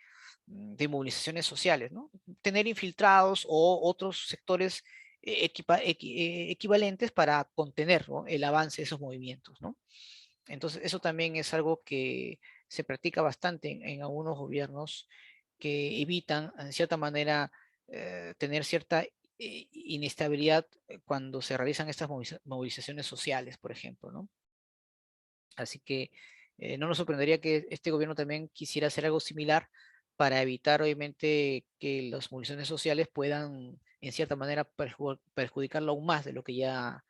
movilizaciones sociales, ¿no? Tener infiltrados o otros sectores equivalentes para contener, ¿no? El avance de esos movimientos, ¿no? Entonces, eso también es algo que se practica bastante en algunos gobiernos que evitan, en cierta manera, tener cierta inestabilidad cuando se realizan estas movilizaciones sociales, por ejemplo, ¿no? Así que no nos sorprendería que este gobierno también quisiera hacer algo similar para evitar, obviamente, que las movilizaciones sociales puedan, en cierta manera, perjudicarlo aún más de lo que ya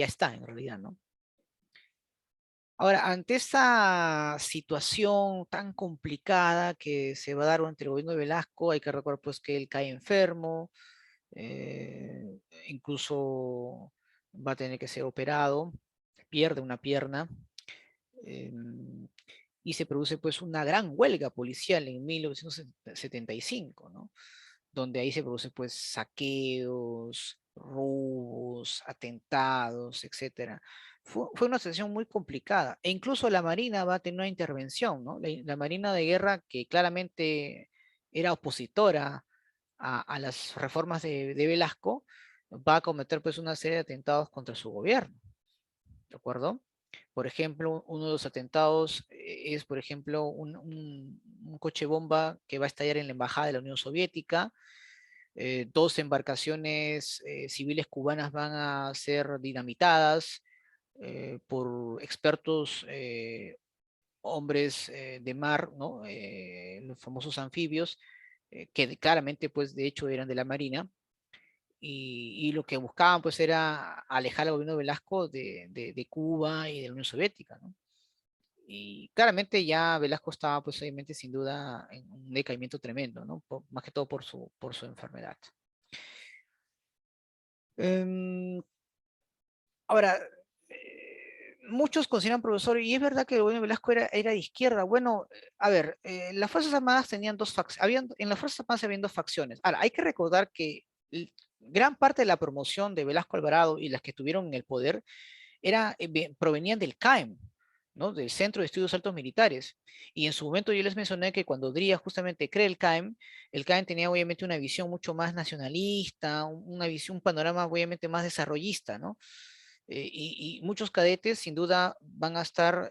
está, en realidad, ¿no? Ahora, ante esta situación tan complicada que se va a dar entre el gobierno de Velasco, hay que recordar pues que él cae enfermo, eh, incluso va a tener que ser operado, pierde una pierna, em, y se produce pues una gran huelga policial en 1975, ¿no? Donde ahí se produce pues saqueos, robos, atentados, etcétera. Fue una situación muy complicada e incluso la Marina va a tener una intervención, ¿no? La Marina de Guerra que claramente era opositora a las reformas de Velasco, va a cometer pues una serie de atentados contra su gobierno, ¿de acuerdo? Por ejemplo, uno de los atentados es, por ejemplo, un coche bomba que va a estallar en la embajada de la Unión Soviética. Dos embarcaciones civiles cubanas van a ser dinamitadas por expertos hombres de mar, ¿no? Los famosos anfibios, que claramente, pues, de hecho, eran de la Marina y lo que buscaban pues era alejar al gobierno de Velasco de Cuba y de la Unión Soviética, ¿no? Y claramente ya Velasco estaba pues obviamente sin duda en un decaimiento tremendo, ¿no? Más que todo por su enfermedad. Em, Ahora, muchos consideran profesor, y es verdad que el gobierno de Velasco era de izquierda. Bueno, a ver, las Fuerzas Armadas tenían dos facciones, en las Fuerzas Armadas habían dos facciones. Ahora, hay que recordar que gran parte de la promoción de Velasco Alvarado y las que estuvieron en el poder provenían del CAEM, ¿no? Del Centro de Estudios Altos Militares. Y en su momento yo les mencioné que cuando Dría justamente crea el CAEM tenía obviamente una visión mucho más nacionalista, una visión, un panorama obviamente más desarrollista, ¿no? Y muchos cadetes sin duda van a estar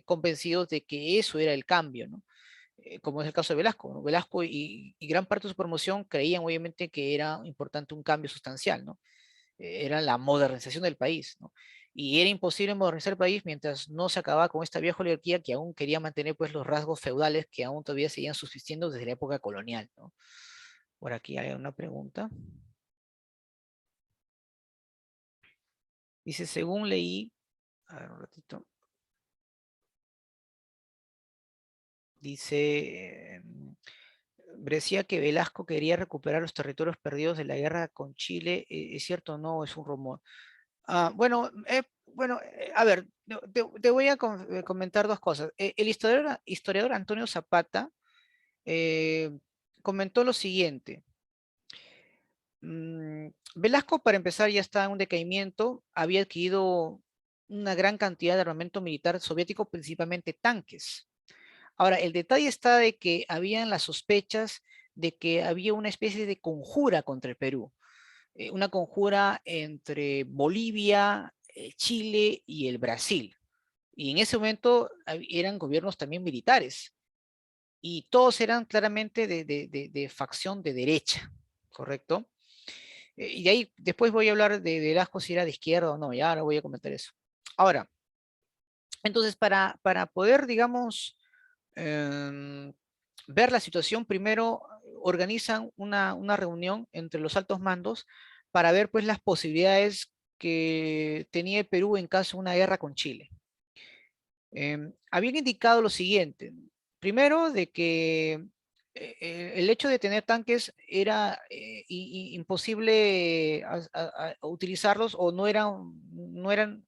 convencidos de que eso era el cambio, ¿no? Como es el caso de Velasco, ¿no? Velasco y gran parte de su promoción creían obviamente que era importante un cambio sustancial, ¿no? Era la modernización del país, ¿no? Y era imposible modernizar el país mientras no se acababa con esta vieja oligarquía que aún quería mantener pues los rasgos feudales que aún todavía seguían subsistiendo desde la época colonial, ¿no? Por aquí hay una pregunta. Dice, según leí, a ver un ratito, dice, decía que Velasco quería recuperar los territorios perdidos de la guerra con Chile. ¿Es cierto o no? Es un rumor. Bueno, a ver, te voy a comentar dos cosas. El historiador Antonio Zapata eh, comentó lo siguiente. Velasco, para empezar, ya está en un decaimiento, había adquirido una gran cantidad de armamento militar soviético, principalmente tanques. Ahora, el detalle está de que habían las sospechas de que había una especie de conjura contra el Perú, una conjura entre Bolivia, Chile y el Brasil. Y en ese momento eran gobiernos también militares y todos eran claramente de facción de derecha, ¿correcto? Y de ahí después voy a hablar de Velasco si era de izquierda o no, ya ahora voy a comentar eso. Ahora, entonces para poder, digamos, em, ver la situación, primero organizan una reunión entre los altos mandos para ver pues las posibilidades que tenía el Perú en caso de una guerra con Chile. Habían indicado lo siguiente, primero de que el hecho de tener tanques era imposible a utilizarlos o no eran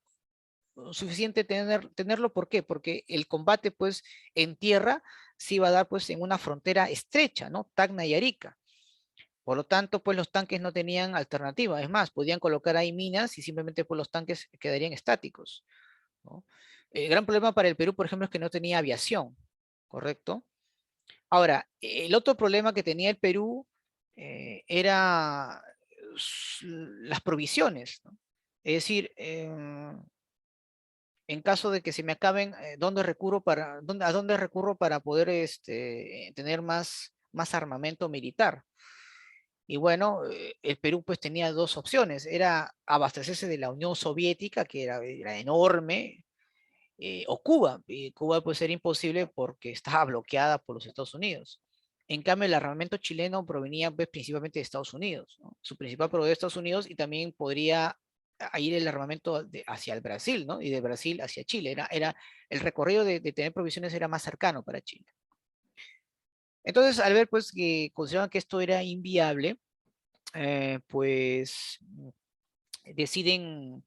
suficiente tenerlo. ¿Por qué? Porque el combate pues en tierra se iba a dar pues en una frontera estrecha, ¿no? Tacna y Arica. Por lo tanto, pues los tanques no tenían alternativa. Es más, podían colocar ahí minas y simplemente pues los tanques quedarían estáticos, ¿no? El gran problema para el Perú, por ejemplo, es que no tenía aviación, ¿correcto? Ahora, el otro problema que tenía el Perú era las provisiones, ¿no? Es decir, en caso de que se me acaben, a dónde recurro para poder tener más armamento militar? Y bueno, el Perú pues tenía dos opciones, era abastecerse de la Unión Soviética, que era enorme, o Cuba. Y Cuba pues era imposible porque estaba bloqueada por los Estados Unidos. En cambio, el armamento chileno provenía pues, principalmente de Estados Unidos, ¿no? Su principal proveedor de Estados Unidos y también podría ir el armamento hacia el Brasil, ¿no? Y de Brasil hacia Chile. El recorrido de tener provisiones era más cercano para Chile. Entonces, al ver pues que consideraban que esto era inviable, pues deciden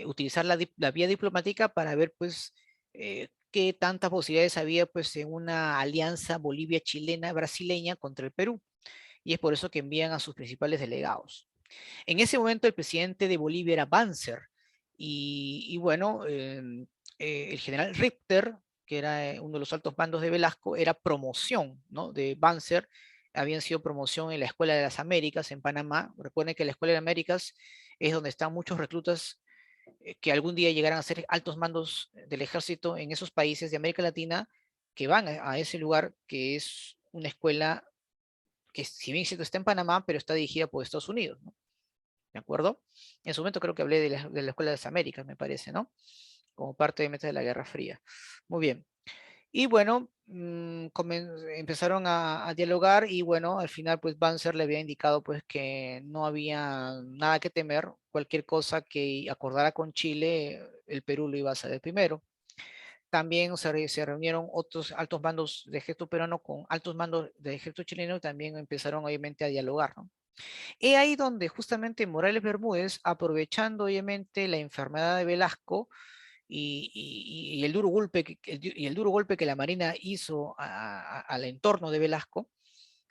utilizar la vía diplomática para ver pues qué tantas posibilidades había pues en una alianza Bolivia-chilena brasileña contra el Perú. Y es por eso que envían a sus principales delegados. En ese momento el presidente de Bolivia era Banzer y bueno, el general Richter, que era uno de los altos mandos de Velasco, era promoción, ¿no? De Banzer, habían sido promoción en la Escuela de las Américas en Panamá. Recuerden que la Escuela de las Américas es donde están muchos reclutas que algún día llegarán a ser altos mandos del ejército en esos países de América Latina que van a ese lugar que es una escuela que si bien cierto está en Panamá, pero está dirigida por Estados Unidos, ¿no? ¿De acuerdo? En su momento creo que hablé de la Escuela de las Américas, me parece, ¿no? Como parte de la Guerra Fría. Muy bien. Y bueno, empezaron a dialogar y bueno, al final pues Banzer le había indicado pues que no había nada que temer, cualquier cosa que acordara con Chile, el Perú lo iba a hacer primero. También se reunieron otros altos mandos de ejército peruano con altos mandos de ejército chileno y también empezaron obviamente a dialogar, ¿no? Y ahí donde justamente Morales Bermúdez, aprovechando obviamente la enfermedad de Velasco y el duro golpe y el duro golpe que la Marina hizo al entorno de Velasco,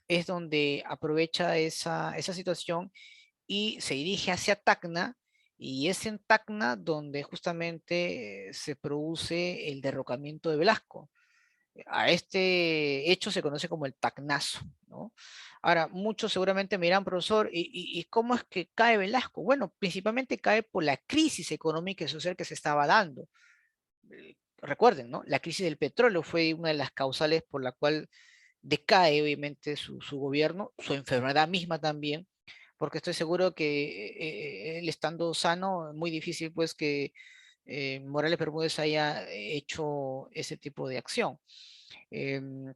es donde aprovecha esa situación y se dirige hacia Tacna, y es en Tacna donde justamente se produce el derrocamiento de Velasco. A este hecho se conoce como el Tacnazo, ¿no? Ahora, muchos seguramente me dirán, profesor, ¿y cómo es que cae Velasco? Bueno, principalmente cae por la crisis económica y social que se estaba dando. Recuerden, ¿no? La crisis del petróleo fue una de las causales por la cual decae obviamente su gobierno, su enfermedad misma también, porque estoy seguro que él estando sano, muy difícil pues que Morales Bermúdez haya hecho ese tipo de acción. Em,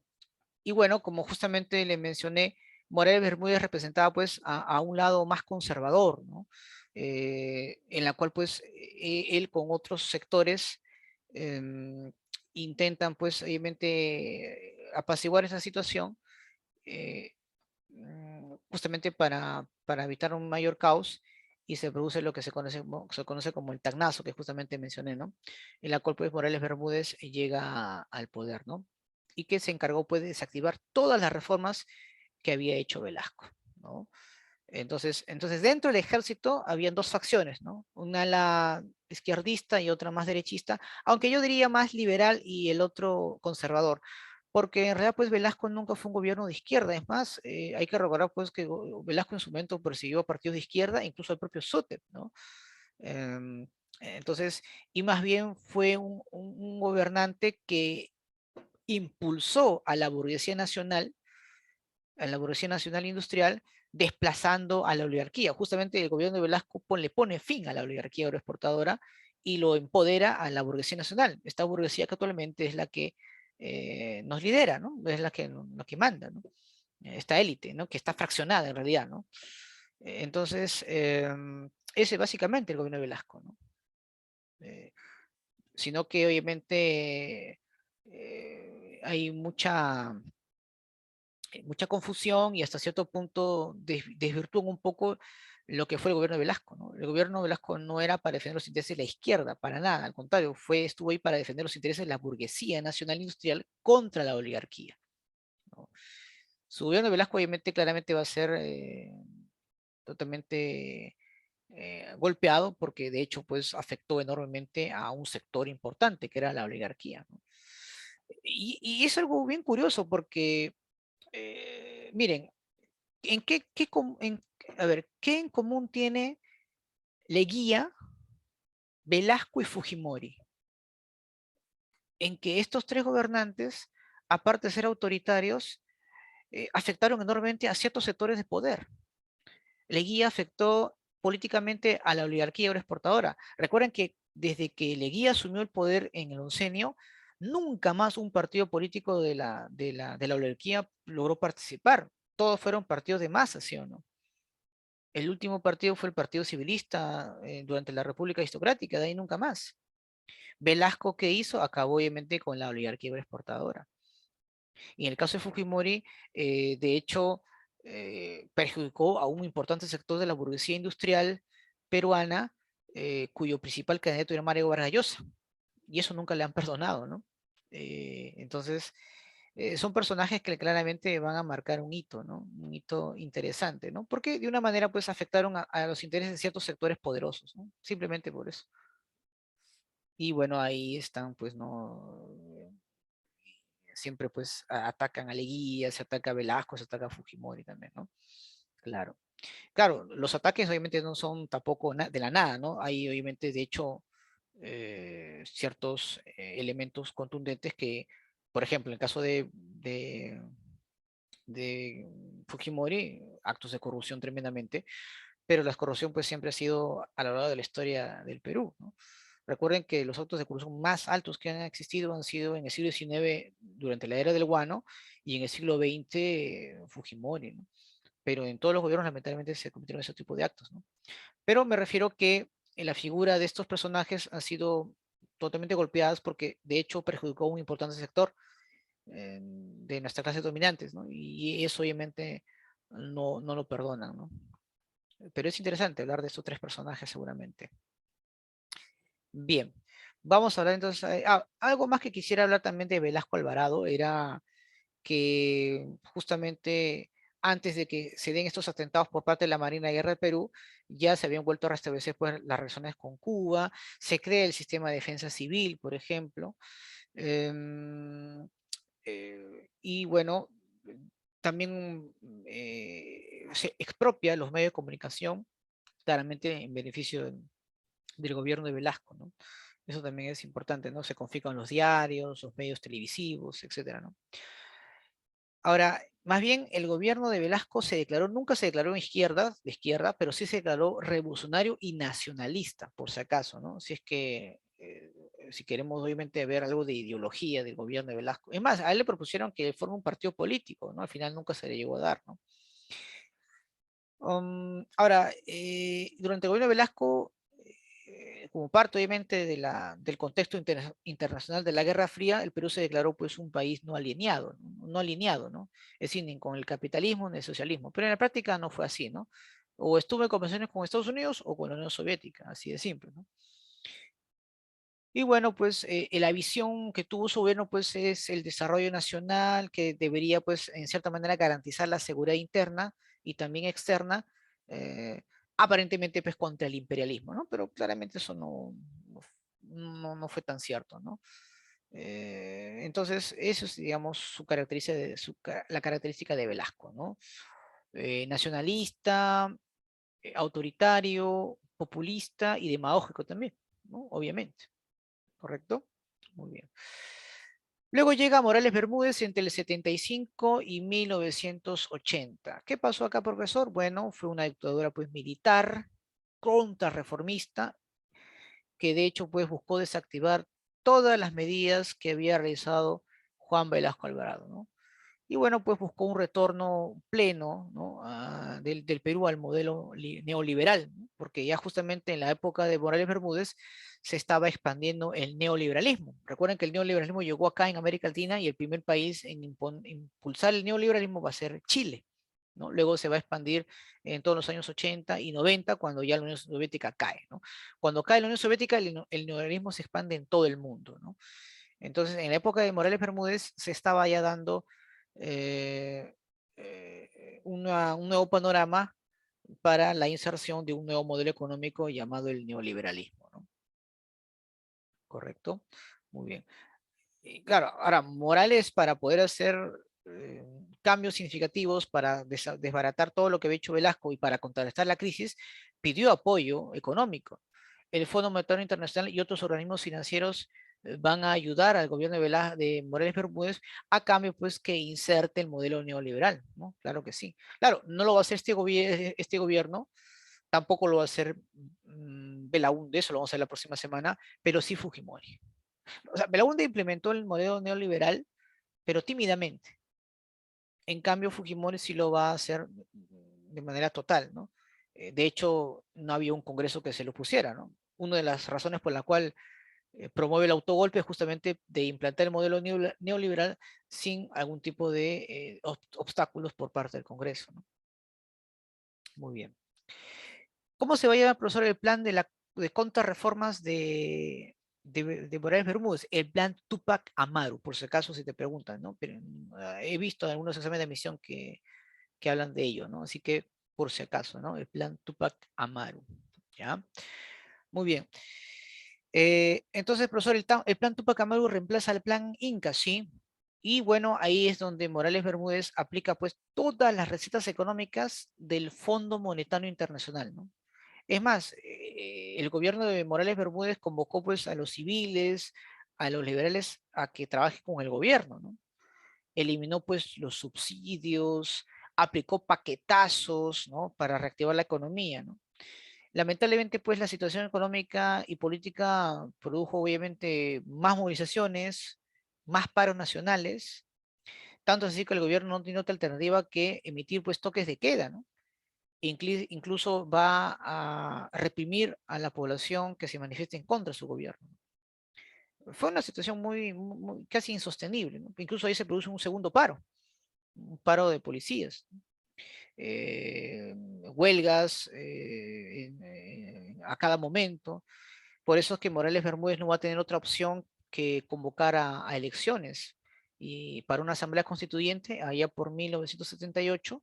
y bueno, como justamente le mencioné, Morales Bermúdez representaba pues a un lado más conservador, ¿no? En la cual pues él con otros sectores em, intentan pues obviamente apaciguar esa situación, eh, justamente para evitar un mayor caos, y se produce lo que se conoce como el tagnazo que justamente mencioné, ¿no? En la cual pues Morales Bermúdez llega al poder, ¿no? Y que se encargó pues de desactivar todas las reformas que había hecho Velasco, ¿no? Entonces dentro del ejército habían dos facciones, ¿no? Una la izquierdista y otra más derechista, aunque yo diría más liberal y el otro conservador, porque en realidad pues Velasco nunca fue un gobierno de izquierda. Es más, hay que recordar pues que Velasco en su momento persiguió a partidos de izquierda, incluso al propio Suter, ¿no? Em, entonces, y más bien fue un gobernante que impulsó a la burguesía nacional industrial, desplazando a la oligarquía. Justamente el gobierno de Velasco le pone fin a la oligarquía agroexportadora y lo empodera a la burguesía nacional. Esta burguesía que actualmente es la que nos lidera, ¿no? Es la que manda, ¿no? Esta élite, ¿no? Que está fraccionada en realidad, ¿no? Entonces, ese es básicamente el gobierno de Velasco, ¿no? Eh, Sino que obviamente hay mucha confusión y hasta cierto punto desvirtúan un poco lo que fue el gobierno de Velasco, ¿no? El gobierno de Velasco no era para defender los intereses de la izquierda, para nada, al contrario, estuvo ahí para defender los intereses de la burguesía nacional industrial contra la oligarquía, ¿no? Su gobierno de Velasco obviamente claramente va a ser totalmente golpeado porque de hecho pues afectó enormemente a un sector importante que era la oligarquía, ¿no? Y es algo bien curioso porque, miren, ¿en a ver, ¿qué en común tiene Leguía, Velasco y Fujimori? En que estos tres gobernantes, aparte de ser autoritarios, afectaron enormemente a ciertos sectores de poder. Leguía afectó políticamente a la oligarquía agroexportadora. Recuerden que desde que Leguía asumió el poder en el oncenio, nunca más un partido político de la oligarquía logró participar. Todos fueron partidos de masa, ¿sí o no? El último partido fue el Partido Civilista durante la República Aristocrática, de ahí nunca más. Velasco, ¿qué hizo? Acabó obviamente con la oligarquía exportadora. Y en el caso de Fujimori, de hecho, perjudicó a un importante sector de la burguesía industrial peruana, cuyo principal candidato era Mario Vargas Llosa. Y eso nunca le han perdonado, ¿no? Entonces, son personajes que claramente van a marcar un hito, ¿no? Un hito interesante, ¿no? Porque de una manera, pues, afectaron a los intereses de ciertos sectores poderosos, ¿no? Simplemente por eso. Y bueno, ahí están, pues, ¿no? Siempre, pues, atacan a Leguía, se ataca a Velasco, se ataca a Fujimori también, ¿no? Claro. Claro, los ataques obviamente no son tampoco de la nada, ¿no? Hay obviamente, de hecho, ciertos elementos contundentes que, por ejemplo, en el caso de Fujimori, actos de corrupción tremendamente, pero la corrupción pues siempre ha sido a lo largo de la historia del Perú, ¿no? Recuerden que los actos de corrupción más altos que han existido han sido en el siglo XIX durante la era del guano y en el siglo XX Fujimori, ¿no? Pero en todos los gobiernos lamentablemente se cometieron ese tipo de actos, ¿no? Pero me refiero que en la figura de estos personajes han sido totalmente golpeadas porque de hecho perjudicó a un importante sector de nuestra clase dominantes, ¿no? Y eso obviamente no lo perdonan, ¿no? Pero es interesante hablar de estos tres personajes seguramente. Bien, vamos a hablar entonces, algo más que quisiera hablar también de Velasco Alvarado era que justamente antes de que se den estos atentados por parte de la Marina de Guerra del Perú, ya se habían vuelto a restablecer pues, las relaciones con Cuba, se crea el sistema de defensa civil, por ejemplo, em, y bueno, también se expropia los medios de comunicación, claramente en beneficio del gobierno de Velasco, ¿no? Eso también es importante, ¿no? Se confiscan los diarios, los medios televisivos, etcétera, ¿no? Ahora, más bien el gobierno de Velasco se declaró, nunca se declaró de izquierda, pero sí se declaró revolucionario y nacionalista, por si acaso, ¿no? Si es que, si queremos obviamente ver algo de ideología del gobierno de Velasco. Es más, a él le propusieron que forme un partido político, ¿no? Al final nunca se le llegó a dar, ¿no? Ahora, durante el gobierno de Velasco, como parte obviamente de del contexto internacional de la Guerra Fría, el Perú se declaró pues un país no alineado, ¿no? Es decir, ni con el capitalismo ni el socialismo, pero en la práctica no fue así, ¿no? O estuvo en convenciones con Estados Unidos o con la Unión Soviética, así de simple, ¿no? Y bueno, pues la visión que tuvo su gobierno pues es el desarrollo nacional que debería pues en cierta manera garantizar la seguridad interna y también externa, eh, aparentemente pues contra el imperialismo, ¿no? Pero claramente eso no fue tan cierto, ¿no? Entonces, eso es, digamos, la característica de Velasco, ¿no? Nacionalista, autoritario, populista y demagógico también, ¿no? Obviamente. ¿Correcto? Muy bien. Luego llega Morales Bermúdez entre el 75 y 1980. ¿Qué pasó acá, profesor? Bueno, fue una dictadura pues militar, contrarreformista, que de hecho pues buscó desactivar todas las medidas que había realizado Juan Velasco Alvarado, ¿no? Y bueno, pues buscó un retorno pleno, ¿no? Del Perú al modelo neoliberal, ¿no? Porque ya justamente en la época de Morales Bermúdez se estaba expandiendo el neoliberalismo. Recuerden que el neoliberalismo llegó acá en América Latina y el primer país en impulsar el neoliberalismo va a ser Chile, ¿no? Luego se va a expandir en todos los años 80 y 90 cuando ya la Unión Soviética cae, ¿no? Cuando cae la Unión Soviética el neoliberalismo se expande en todo el mundo, ¿no? Entonces, en la época de Morales Bermúdez se estaba ya dando eh, un nuevo panorama para la inserción de un nuevo modelo económico llamado el neoliberalismo, ¿no? ¿Correcto? Muy bien. Y claro, ahora, Morales para poder hacer eh, cambios significativos para desbaratar todo lo que había hecho Velasco y para contrarrestar la crisis, pidió apoyo económico. El Fondo Monetario Internacional y otros organismos financieros van a ayudar al gobierno de Morales Bermúdez a cambio pues que inserte el modelo neoliberal, ¿no? Claro que sí. Claro, no lo va a hacer este gobierno, tampoco lo va a hacer Belaúnde, eso lo vamos a ver la próxima semana, pero sí Fujimori. O sea, Belaúnde implementó el modelo neoliberal, pero tímidamente. En cambio, Fujimori sí lo va a hacer de manera total, ¿no? De hecho, no había un congreso que se lo pusiera, ¿no? Una de las razones por la cual promueve el autogolpe es justamente de implantar el modelo neoliberal sin algún tipo de obstáculos por parte del Congreso, ¿no? Muy bien. ¿Cómo se va a llamar, profesor, el plan de contrarreformas de Morales Bermúdez? El plan Tupac Amaru, por si acaso si te preguntan, ¿no? Pero he visto algunos exámenes de admisión que hablan de ello, ¿no? Así que, por si acaso, ¿no? El plan Tupac Amaru, ¿ya? Muy bien. Entonces, profesor, el plan Tupac Amaru reemplaza al plan Inca, ¿sí? Y bueno, ahí es donde Morales Bermúdez aplica pues todas las recetas económicas del Fondo Monetario Internacional, ¿no? Es más, el gobierno de Morales Bermúdez convocó pues a los civiles, a los liberales a que trabajen con el gobierno, ¿no? Eliminó pues los subsidios, aplicó paquetazos, ¿no? Para reactivar la economía, ¿no? Lamentablemente, pues la situación económica y política produjo obviamente más movilizaciones, más paros nacionales, tanto así que el gobierno no tiene otra alternativa que emitir pues toques de queda, ¿no? Incluso va a reprimir a la población que se manifieste en contra de su gobierno. Fue una situación casi insostenible, ¿no? Incluso ahí se produce un segundo paro, un paro de policías, eh, huelgas a cada momento. Por eso es que Morales Bermúdez no va a tener otra opción que convocar a elecciones y para una asamblea constituyente allá por 1978,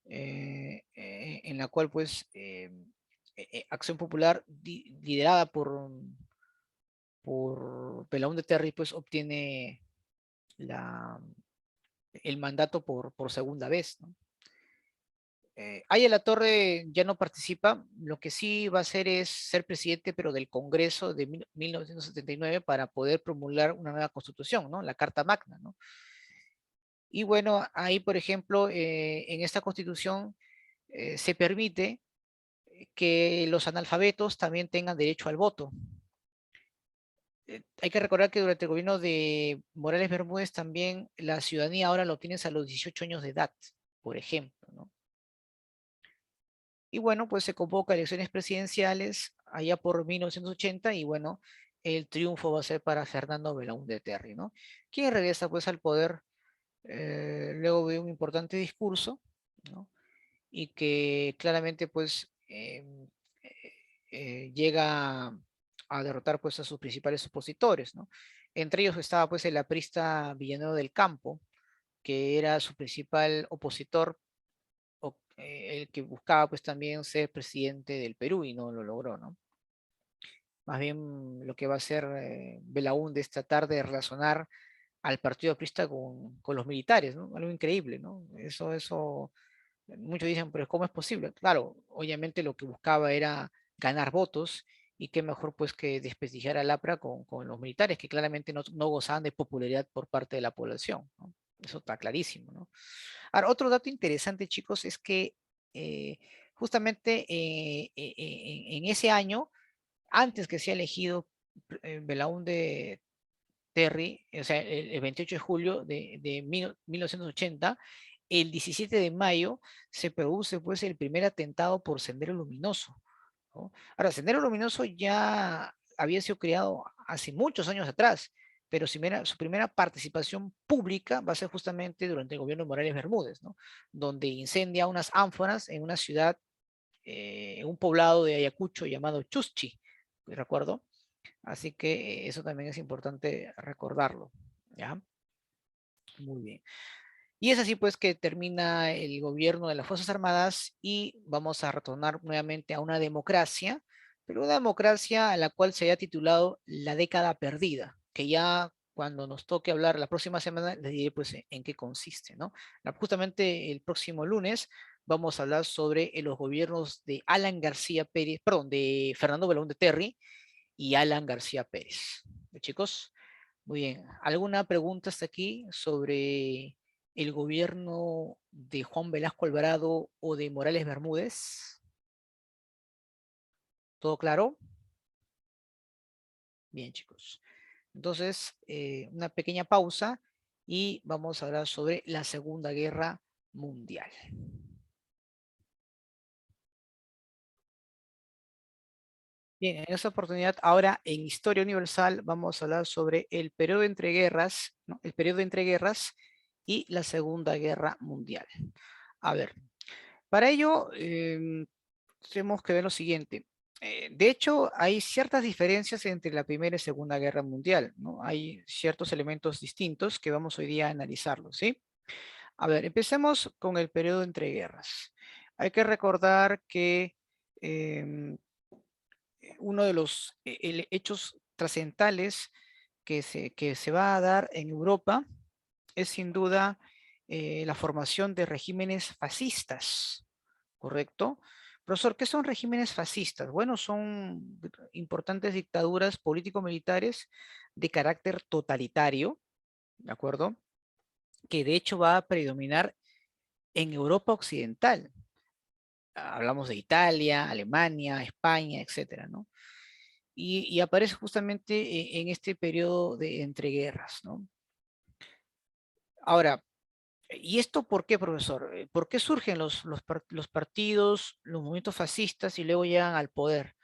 en la cual pues Acción Popular liderada por Belaúnde Terry pues obtiene la, el mandato por segunda vez, ¿no? Aya La Torre ya no participa, lo que sí va a hacer es ser presidente, pero del Congreso de 1979 para poder promulgar una nueva constitución, ¿no? La Carta Magna, ¿no? Y bueno, ahí, por ejemplo, en esta constitución se permite que los analfabetos también tengan derecho al voto. Hay que recordar que durante el gobierno de Morales Bermúdez también la ciudadanía ahora lo tienes a los 18 años de edad, por ejemplo, ¿no? Y bueno, pues se convoca elecciones presidenciales allá por 1980 y bueno, el triunfo va a ser para Fernando Belaúnde Terry, ¿no? Quien regresa pues al poder luego de un importante discurso, ¿no? Y que claramente pues llega a derrotar pues a sus principales opositores, ¿no? Entre ellos estaba pues el aprista Villanueva del Campo, que era su principal opositor, el que buscaba pues también ser presidente del Perú y no lo logró, ¿no? Más bien lo que va a hacer Belaúnde es tratar de relacionar al partido aprista con los militares, ¿no? Algo increíble, ¿no? Eso, muchos dicen, pero ¿cómo es posible? Claro, obviamente lo que buscaba era ganar votos y qué mejor pues que desprestigiar al APRA con los militares, que claramente no gozaban de popularidad por parte de la población, ¿no? Eso está clarísimo, ¿no? Ahora, otro dato interesante, chicos, es que eh, justamente en ese año, antes que sea elegido Belaúnde Terry, o sea, el 28 de julio de 1980, el 17 de mayo se produce pues el primer atentado por Sendero Luminoso, ¿no? Ahora, Sendero Luminoso ya había sido creado hace muchos años atrás, pero su primera participación pública va a ser justamente durante el gobierno de Morales Bermúdez, ¿no? Donde incendia unas ánforas en una ciudad, en un poblado de Ayacucho llamado Chuschi, ¿recuerdo? Así que eso también es importante recordarlo, ¿ya? Muy bien. Y es así pues que termina el gobierno de las Fuerzas Armadas y vamos a retornar nuevamente a una democracia, pero una democracia a la cual se haya titulado la década perdida, que ya cuando nos toque hablar la próxima semana les diré pues en qué consiste, ¿no? Justamente el próximo lunes vamos a hablar sobre los gobiernos de Alan García Pérez, perdón, de Fernando Belaúnde Terry y Alan García Pérez. Chicos, muy bien. ¿Alguna pregunta hasta aquí sobre el gobierno de Juan Velasco Alvarado o de Morales Bermúdez? ¿Todo claro? Bien, chicos. Entonces, una pequeña pausa y vamos a hablar sobre la Segunda Guerra Mundial. Bien, en esta oportunidad, ahora en Historia Universal, vamos a hablar sobre el periodo entre guerras, ¿no? El periodo entre guerras y la Segunda Guerra Mundial. A ver, para ello tenemos que ver lo siguiente. De hecho, hay ciertas diferencias entre la Primera y Segunda Guerra Mundial, ¿no? Hay ciertos elementos distintos que vamos hoy día a analizarlos, ¿sí? A ver, empecemos con el periodo entre guerras. Hay que recordar que em, uno de los hechos trascendentales que se va a dar en Europa es sin duda la formación de regímenes fascistas, ¿correcto? Profesor, ¿qué son regímenes fascistas? Bueno, son importantes dictaduras político-militares de carácter totalitario, ¿de acuerdo? Que de hecho va a predominar en Europa Occidental. hablamos de Italia, Alemania, España, etcétera, ¿no? Y aparece justamente en este periodo de entreguerras, ¿no? Ahora, ¿y esto por qué, profesor? ¿Por qué surgen los partidos, los movimientos fascistas y luego llegan al poder?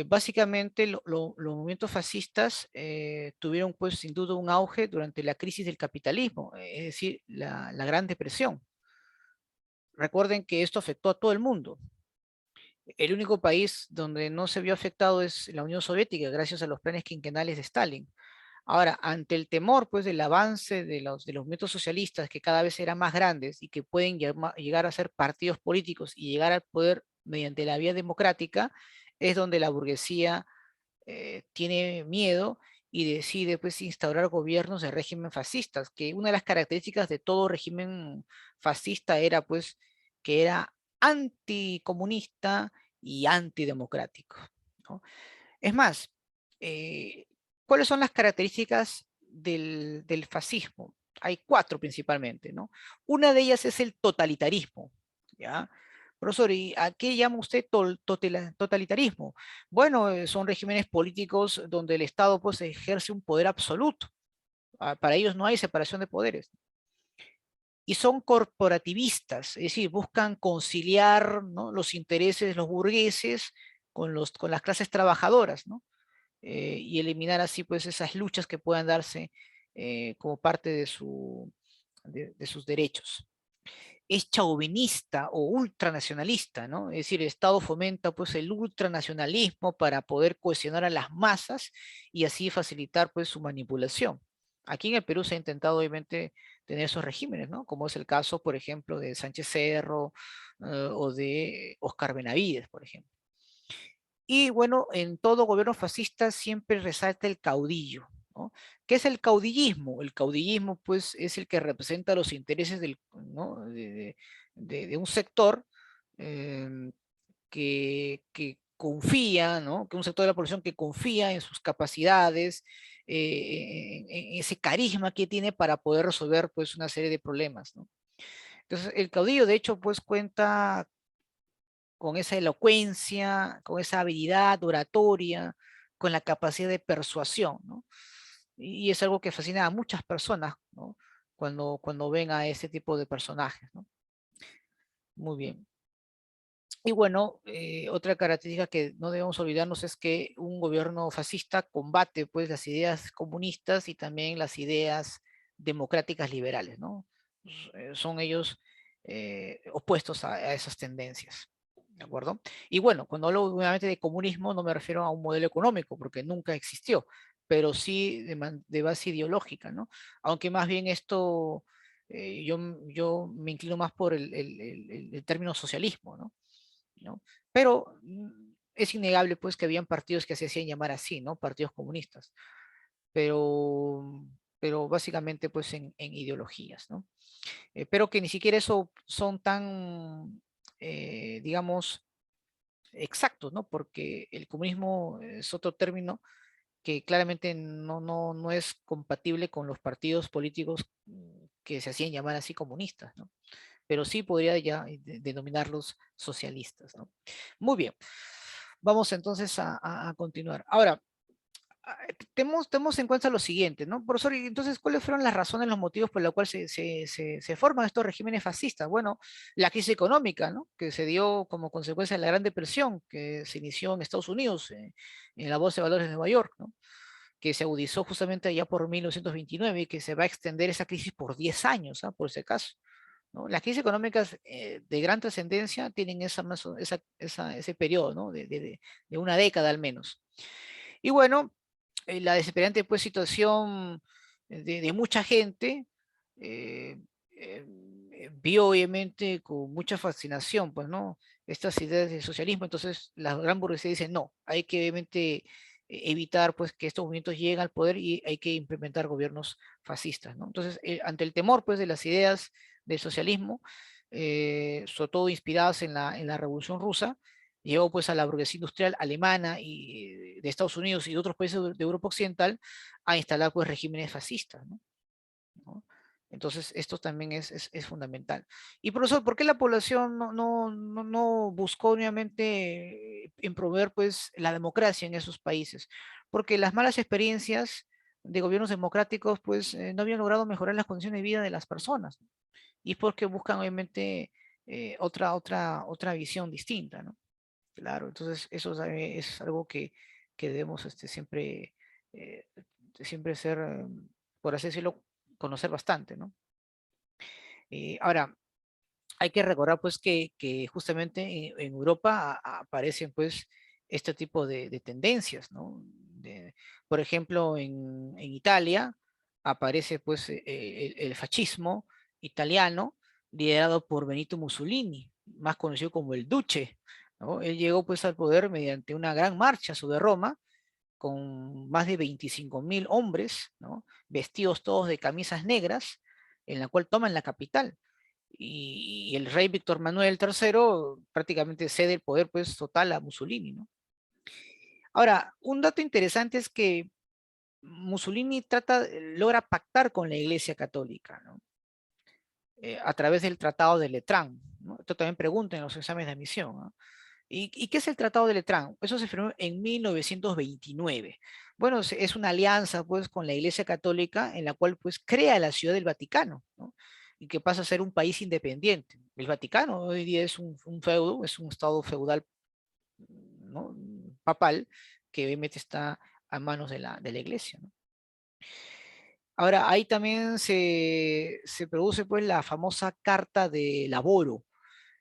Básicamente, los movimientos fascistas tuvieron, pues, sin duda un auge durante la crisis del capitalismo, es decir, la Gran Depresión. Recuerden que esto afectó a todo el mundo. El único país donde no se vio afectado es la Unión Soviética, gracias a los planes quinquenales de Stalin. Ahora, ante el temor, pues, del avance de los movimientos socialistas que cada vez eran más grandes y que pueden llegar a ser partidos políticos y llegar al poder mediante la vía democrática, es donde la burguesía tiene miedo y decide, pues, instaurar gobiernos de régimen fascistas, que una de las características de todo régimen fascista era, pues, que era anticomunista y antidemocrático, ¿no? Es más, eh, ¿cuáles son las características del fascismo? Hay cuatro principalmente, ¿no? Una de ellas es el totalitarismo, ¿ya? Profesor, ¿y a qué llama usted totalitarismo? Bueno, son regímenes políticos donde el Estado, pues, ejerce un poder absoluto. Para ellos no hay separación de poderes. Y son corporativistas, es decir, buscan conciliar, ¿no?, los intereses de los burgueses con las clases trabajadoras, ¿no? Y eliminar así, pues, esas luchas que puedan darse como parte de sus derechos. Es chauvinista o ultranacionalista, ¿no? Es decir, el Estado fomenta, pues, el ultranacionalismo para poder cohesionar a las masas y así facilitar, pues, su manipulación. Aquí en el Perú se ha intentado obviamente tener esos regímenes, ¿no? Como es el caso, por ejemplo, de Sánchez Cerro, o de Oscar Benavides, por ejemplo. Y bueno, en todo gobierno fascista siempre resalta el caudillo, ¿no? ¿Qué es el caudillismo? El caudillismo, pues, es el que representa los intereses ¿no?, de un sector em, que confía, ¿no? Que un sector de la población que confía en sus capacidades, en ese carisma que tiene para poder resolver, pues, una serie de problemas, ¿no? Entonces, el caudillo, de hecho, pues, cuenta con esa elocuencia, con esa habilidad oratoria, con la capacidad de persuasión, ¿no? Y es algo que fascina a muchas personas, ¿no? Cuando ven a ese tipo de personajes, ¿no? Muy bien. Y bueno, otra característica que no debemos olvidarnos es que un gobierno fascista combate, pues, las ideas comunistas y también las ideas democráticas liberales, ¿no? Son ellos opuestos a esas tendencias. ¿De acuerdo? Y bueno, cuando hablo nuevamente de comunismo no me refiero a un modelo económico, porque nunca existió, pero sí de base ideológica, ¿no? Aunque más bien esto, yo me inclino más por el término socialismo, ¿no? ¿No? Pero es innegable, pues, que habían partidos que se hacían llamar así, ¿no? Partidos comunistas, pero, pero básicamente, pues, en ideologías, ¿no? Pero que ni siquiera eso son tan, digamos, exactos, ¿no? Porque el comunismo es otro término que claramente no es compatible con los partidos políticos que se hacían llamar así comunistas, ¿no? Pero sí podría ya denominarlos socialistas, ¿no? Muy bien, vamos entonces a continuar. Ahora, tenemos en cuenta lo siguiente, ¿no? Profesor, y entonces, ¿cuáles fueron las razones, los motivos por los cuales se forman estos regímenes fascistas? Bueno, la crisis económica, ¿no?, que se dio como consecuencia de la Gran Depresión, que se inició en Estados Unidos, en la Bolsa de Valores de Nueva York, ¿no?, que se agudizó justamente allá por 1929 y que se va a extender esa crisis por 10 años, ¿ah?, por ese caso, ¿no? Las crisis económicas de gran trascendencia tienen ese periodo, ¿no?, de una década al menos. Y bueno, la desesperante, pues, situación de mucha gente eh, eh, vio obviamente con mucha fascinación, pues, ¿no?, estas ideas del socialismo. Entonces la gran burguesía dice, no, hay que obviamente evitar, pues, que estos movimientos lleguen al poder y hay que implementar gobiernos fascistas, ¿no? Entonces, ante el temor, pues, de las ideas del socialismo, sobre todo inspiradas en la Revolución Rusa, llevó, pues, a la burguesía industrial alemana y de Estados Unidos y de otros países de Europa Occidental a instalar, pues, regímenes fascistas, ¿no? ¿No? Entonces, esto también es fundamental. Y profesor, ¿por qué la población no buscó nuevamente en promover pues, la democracia en esos países? Porque las malas experiencias de gobiernos democráticos pues, no habían logrado mejorar las condiciones de vida de las personas. Y es porque buscan obviamente otra visión distinta, ¿no? Claro, entonces eso es algo que debemos eh, siempre ser, por así decirlo, conocer bastante, ¿no? Ahora, hay que recordar pues que justamente en Europa aparecen pues este tipo de tendencias, ¿no? Por ejemplo, en Italia aparece pues el fascismo italiano liderado por Benito Mussolini, más conocido como el Duce, ¿no? Él llegó pues al poder mediante una gran marcha sobre Roma con más de 25.000 hombres, ¿no? Vestidos todos de camisas negras, en la cual toman la capital y el rey Víctor Manuel III prácticamente cede el poder pues total a Mussolini, ¿no? Ahora, un dato interesante es que Mussolini logra pactar con la Iglesia Católica, ¿no? A través del Tratado de Letrán, ¿no? Esto también pregunta en los exámenes de admisión, ¿no? ¿Y qué es el Tratado de Letrán? Eso se firmó en 1929. Bueno, es una alianza pues con la Iglesia Católica en la cual pues crea la Ciudad del Vaticano, ¿no? Y que pasa a ser un país independiente. El Vaticano hoy día es un feudo, es un estado feudal, ¿no? Papal, que obviamente está a manos de la Iglesia, ¿no? Ahora, ahí también se produce pues la famosa Carta de Laboro.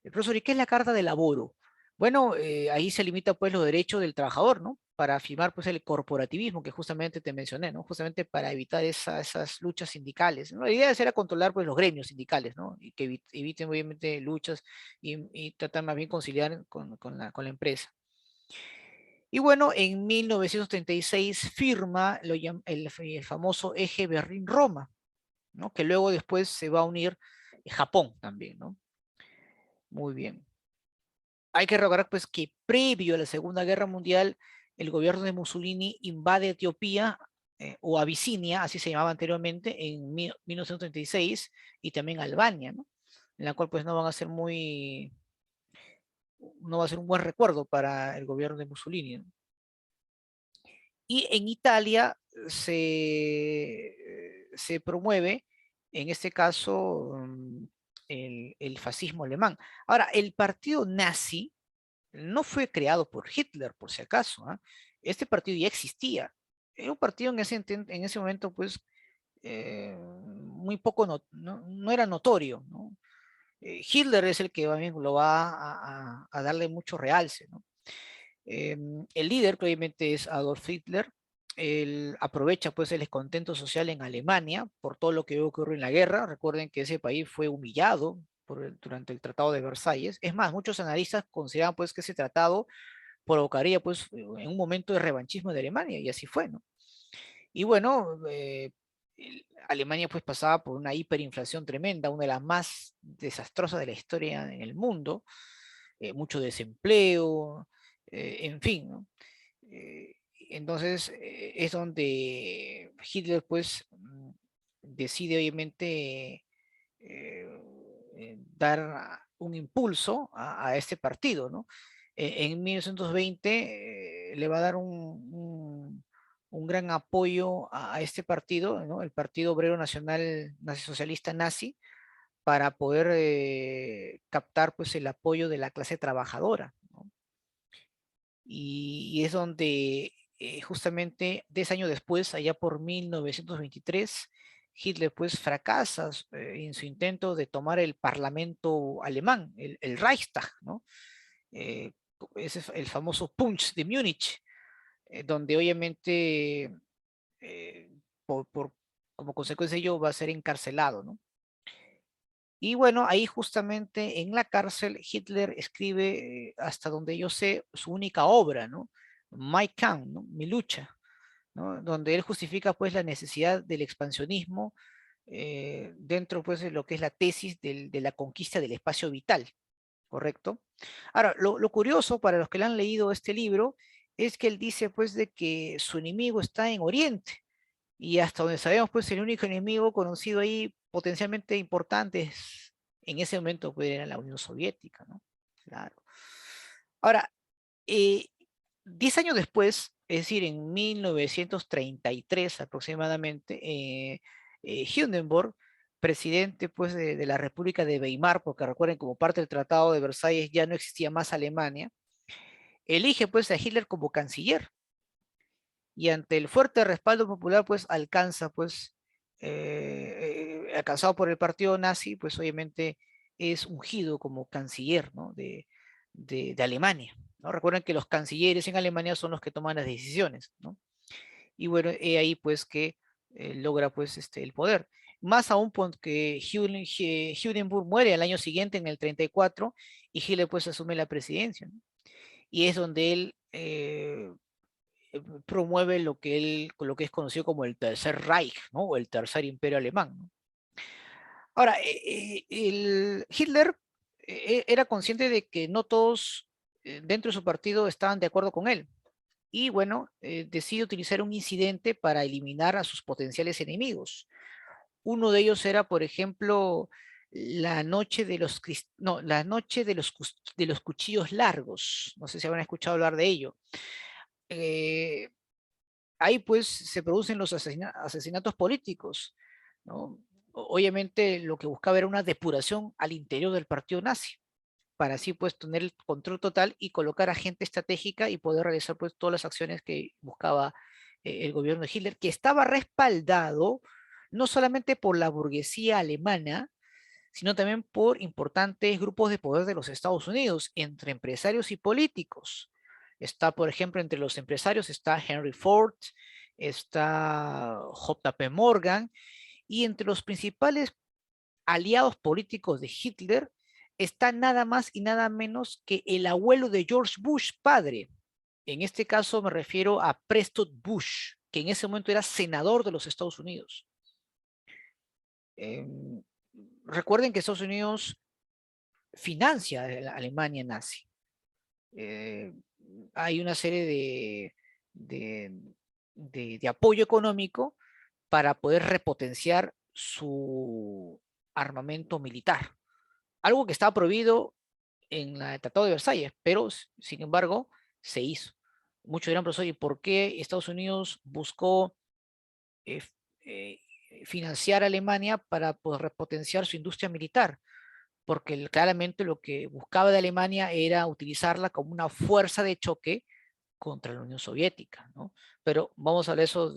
Profesor, ¿y qué es la Carta de Laboro? Bueno, ahí se limita pues los derechos del trabajador, ¿no? Para afirmar pues el corporativismo que justamente te mencioné, ¿no? Justamente para evitar esas luchas sindicales, ¿no? La idea era controlar pues los gremios sindicales, ¿no? Y que eviten obviamente luchas y tratar más bien conciliar con la empresa. Y bueno, en 1936 firma el famoso eje Berlín-Roma, ¿no? Que luego después se va a unir Japón también, ¿no? Muy bien. Hay que recordar pues que previo a la Segunda Guerra Mundial, el gobierno de Mussolini invade Etiopía o Abisinia, así se llamaba anteriormente, en 1936, y también Albania, ¿no? En la cual pues no va a ser un buen recuerdo para el gobierno de Mussolini, ¿no? Y en Italia se promueve, en este caso, el fascismo alemán. Ahora, el partido nazi no fue creado por Hitler, por si acaso, ¿ah? Este partido ya existía. Era un partido en ese momento, pues, muy poco, no era notorio, ¿no? Hitler es el que lo va a darle mucho realce, ¿no? El líder, que obviamente es Adolf Hitler, él aprovecha pues el descontento social en Alemania por todo lo que ocurrió en la guerra. Recuerden que ese país fue humillado durante el Tratado de Versalles. Es más, muchos analistas consideran pues que ese tratado provocaría pues en un momento de revanchismo de Alemania y así fue, ¿no? Y bueno, Alemania pues pasaba por una hiperinflación tremenda, una de las más desastrosas de la historia en el mundo, mucho desempleo, en fin, ¿no? Entonces es donde Hitler pues decide obviamente eh, dar un impulso a este partido, ¿no? En 1920 le va a dar un gran apoyo a este partido, ¿no? El Partido Obrero Nacional Socialista Nazi, para poder captar pues el apoyo de la clase trabajadora, ¿no? Y es donde justamente 10 años después, allá por 1923, Hitler pues fracasa en su intento de tomar el parlamento alemán, el Reichstag, ¿no? Eh, ese es el famoso Punch de Múnich, donde obviamente eh, como consecuencia de ello va a ser encarcelado, ¿no? Y bueno, ahí justamente en la cárcel Hitler escribe, hasta donde yo sé, su única obra, ¿no? Mein Kampf, ¿no? Mi lucha, ¿no? Donde él justifica pues la necesidad del expansionismo dentro pues de lo que es la tesis de la conquista del espacio vital, ¿correcto? Ahora, lo curioso para los que le han leído este libro es que él dice pues de que su enemigo está en Oriente, Y hasta donde sabemos, pues el único enemigo conocido ahí potencialmente importante en ese momento pues, era la Unión Soviética, ¿no? Claro. Ahora, eh, 10 años después, es decir, en 1933 aproximadamente, Hindenburg, presidente pues, de la República de Weimar, porque recuerden, como parte del Tratado de Versalles ya no existía más Alemania, elige pues a Hitler como canciller y ante el fuerte respaldo popular pues alcanza pues, alcanzado por el partido nazi, pues obviamente es ungido como canciller, ¿no? de Alemania, ¿no? Recuerden que los cancilleres en Alemania son los que toman las decisiones, ¿no? Y bueno, ahí pues que logra pues el poder. Más aún porque Hindenburg muere al año siguiente, en el 34, y Hitler pues asume la presidencia, ¿no? Y es donde él promueve lo que es conocido como el Tercer Reich, ¿no? O el Tercer Imperio Alemán, ¿no? Ahora, Hitler era consciente de que no todos dentro de su partido estaban de acuerdo con él. Y bueno, decide utilizar un incidente para eliminar a sus potenciales enemigos. Uno de ellos era, por ejemplo, la noche de los, no, la noche de los cuchillos largos. No sé si habrán escuchado hablar de ello. Eh, Ahí pues se producen los asesinatos políticos, ¿no? Obviamente lo que buscaba era una depuración al interior del partido nazi, para así pues tener el control total y colocar a gente estratégica y poder realizar pues todas las acciones que buscaba el gobierno de Hitler, que estaba respaldado no solamente por la burguesía alemana, sino también por importantes grupos de poder de los Estados Unidos, entre empresarios y políticos. Está, por ejemplo, entre los empresarios está Henry Ford, está JP Morgan, y entre los principales aliados políticos de Hitler está nada más y nada menos que el abuelo de George Bush, padre. En este caso me refiero a Preston Bush, que en ese momento era senador de los Estados Unidos. Eh, Recuerden que Estados Unidos financia a la Alemania nazi. Eh, Hay una serie de, de apoyo económico para poder repotenciar su armamento militar. Algo que estaba prohibido en el Tratado de Versalles, pero sin embargo se hizo. Muchos dirán, profesor, ¿y por qué Estados Unidos buscó eh, eh, financiar a Alemania para poder repotenciar su industria militar? Porque claramente lo que buscaba de Alemania era utilizarla como una fuerza de choque contra la Unión Soviética, ¿no? Pero vamos a ver eso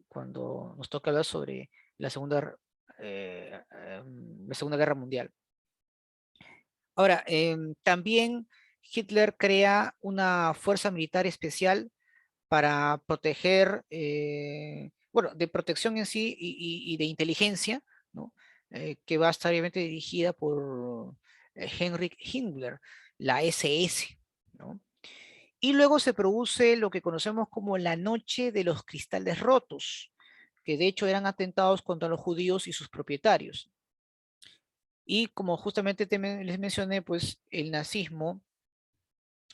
cuando nos toca hablar sobre la Segunda Guerra Mundial. Ahora, también Hitler crea una fuerza militar especial para proteger, bueno, de protección en sí y de inteligencia, ¿no? Que va a estar obviamente dirigida por Heinrich Himmler, la SS, ¿no? Y luego se produce lo que conocemos como la Noche de los Cristales Rotos, que de hecho eran atentados contra los judíos y sus propietarios. Y como justamente les mencioné, pues el nazismo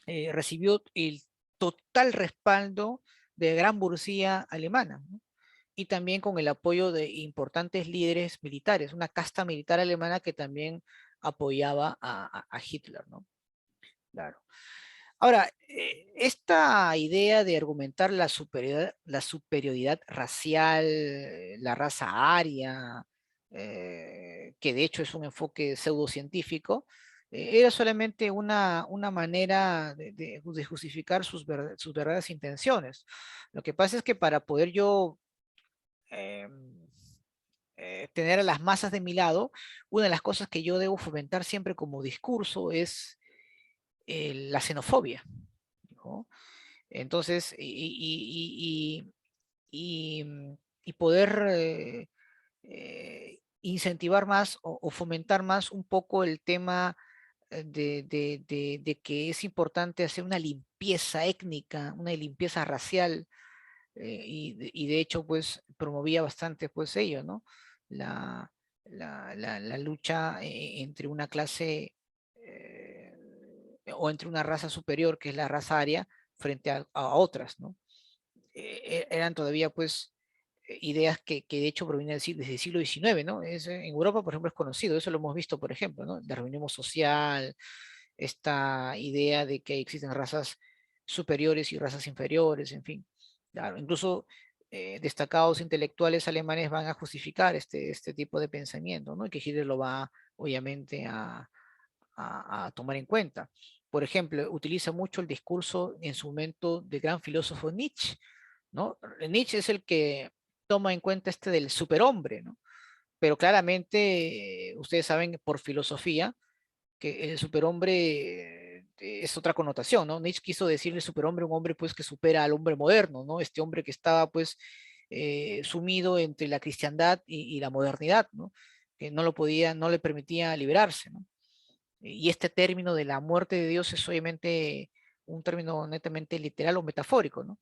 recibió el total respaldo de gran burguesía alemana, ¿no? Y también con el apoyo de importantes líderes militares, una casta militar alemana que también apoyaba a Hitler, ¿no? Claro. Ahora, esta idea de argumentar la superioridad racial, la raza aria, que de hecho es un enfoque pseudocientífico, era solamente una manera de justificar sus verdaderas intenciones. Lo que pasa es que para poder yo eh, tener a las masas de mi lado, una de las cosas que yo debo fomentar siempre como discurso es la xenofobia, ¿no? Entonces, y poder incentivar más o fomentar más un poco el tema de que es importante hacer una limpieza étnica, una limpieza racial, y de hecho, pues promovía bastante, pues ello, ¿no? La, la lucha entre una clase o entre una raza superior, que es la raza aria, frente a otras, ¿no? Eran todavía, pues, ideas que de hecho provienen desde el siglo XIX, ¿no? En Europa, por ejemplo, es conocido, eso lo hemos visto, por ejemplo, ¿no? El darwinismo social, esta idea de que existen razas superiores y razas inferiores, en fin. Claro, incluso destacados intelectuales alemanes van a justificar este tipo de pensamiento, ¿no? Y que Hitler lo va, obviamente, a tomar en cuenta. Por ejemplo, utiliza mucho el discurso en su momento del gran filósofo Nietzsche, ¿no? Nietzsche es el que toma en cuenta del superhombre, ¿no? Pero claramente, ustedes saben por filosofía que el superhombre es otra connotación, ¿no? Nietzsche quiso decirle superhombre, un hombre pues que supera al hombre moderno, ¿no? Este hombre que estaba pues sumido entre la cristiandad y la modernidad, ¿no? Que no lo podía, no le permitía liberarse, ¿no? Y este término de la muerte de Dios es obviamente un término netamente literal o metafórico, ¿no?